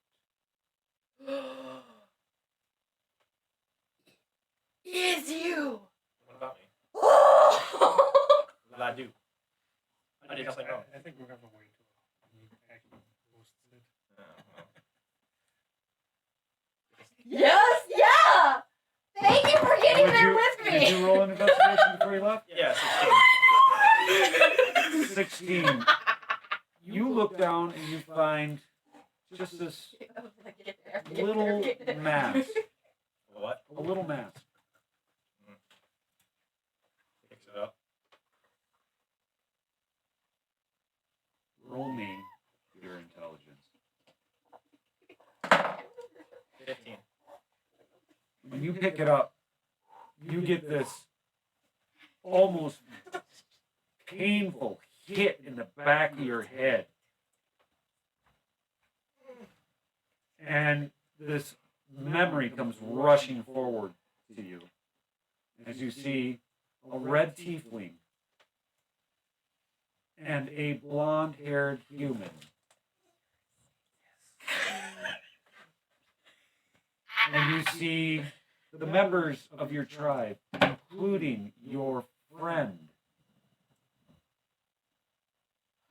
It's you. What about me? Oh! What did I do? I did nothing wrong. I think we're gonna wait till he actually posts it. Yes, yeah. Thank you for getting Did there you- with me. Did you roll an investigation before you left? Yeah, 16. 16. You look down and you find just this Get there, little get there. mask. What? A little mask. Fix it up. Roll me your intelligence. 15. When you pick it up, you get this almost painful hit in the back of your head. And this memory comes rushing forward to you as you see a red tiefling and a blonde-haired human. And you see the members of your tribe, including your friend.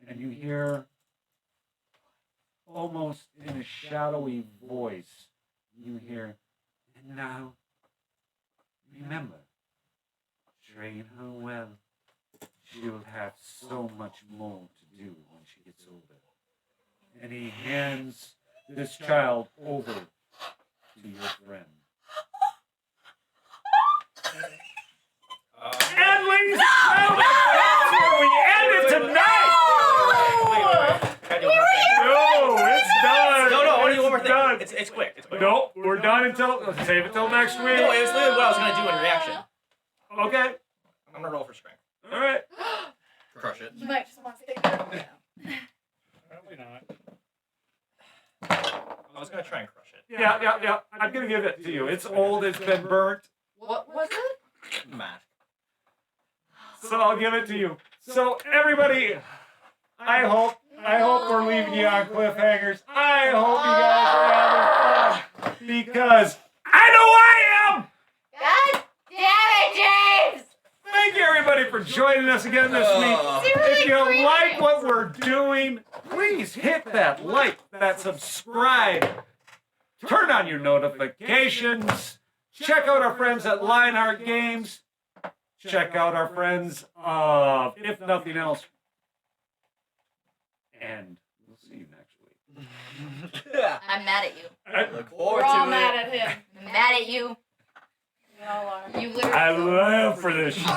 And you hear, almost in a shadowy voice, you hear, and now, remember, train her well. She'll have so much more to do when she gets older. And he hands this child over to your friend. And ladies and gentlemen, that's where we end it tonight! Can I do one more thing? No, it's done! No, I want to do one more It's thing. done. It's quick. It's quick. Nope, we're done until, save it till next week. No, it was literally what I was going to do in reaction. Okay, I'm going to roll for strength. alright. Crush it. You might just want to stay there. Probably not. I was going to try and crush it. Yeah, I'm gonna give it to you. It's old, it's been burnt, What was it? Mash. so I'll give it to you. So everybody, I hope we're leaving you on cliffhangers. I hope you guys are having fun because I know I am! God damn it, James! Thank you everybody for joining us again this week. If you like what we're doing, please hit that like, that subscribe, turn on your notifications, check out our friends at Lionheart Games, check out our friends of If Nothing Else, and we'll see you next week. I'm mad at you. Look We're forward all to mad it. at him. I'm mad at you. We all are. You literally. I live for this stuff.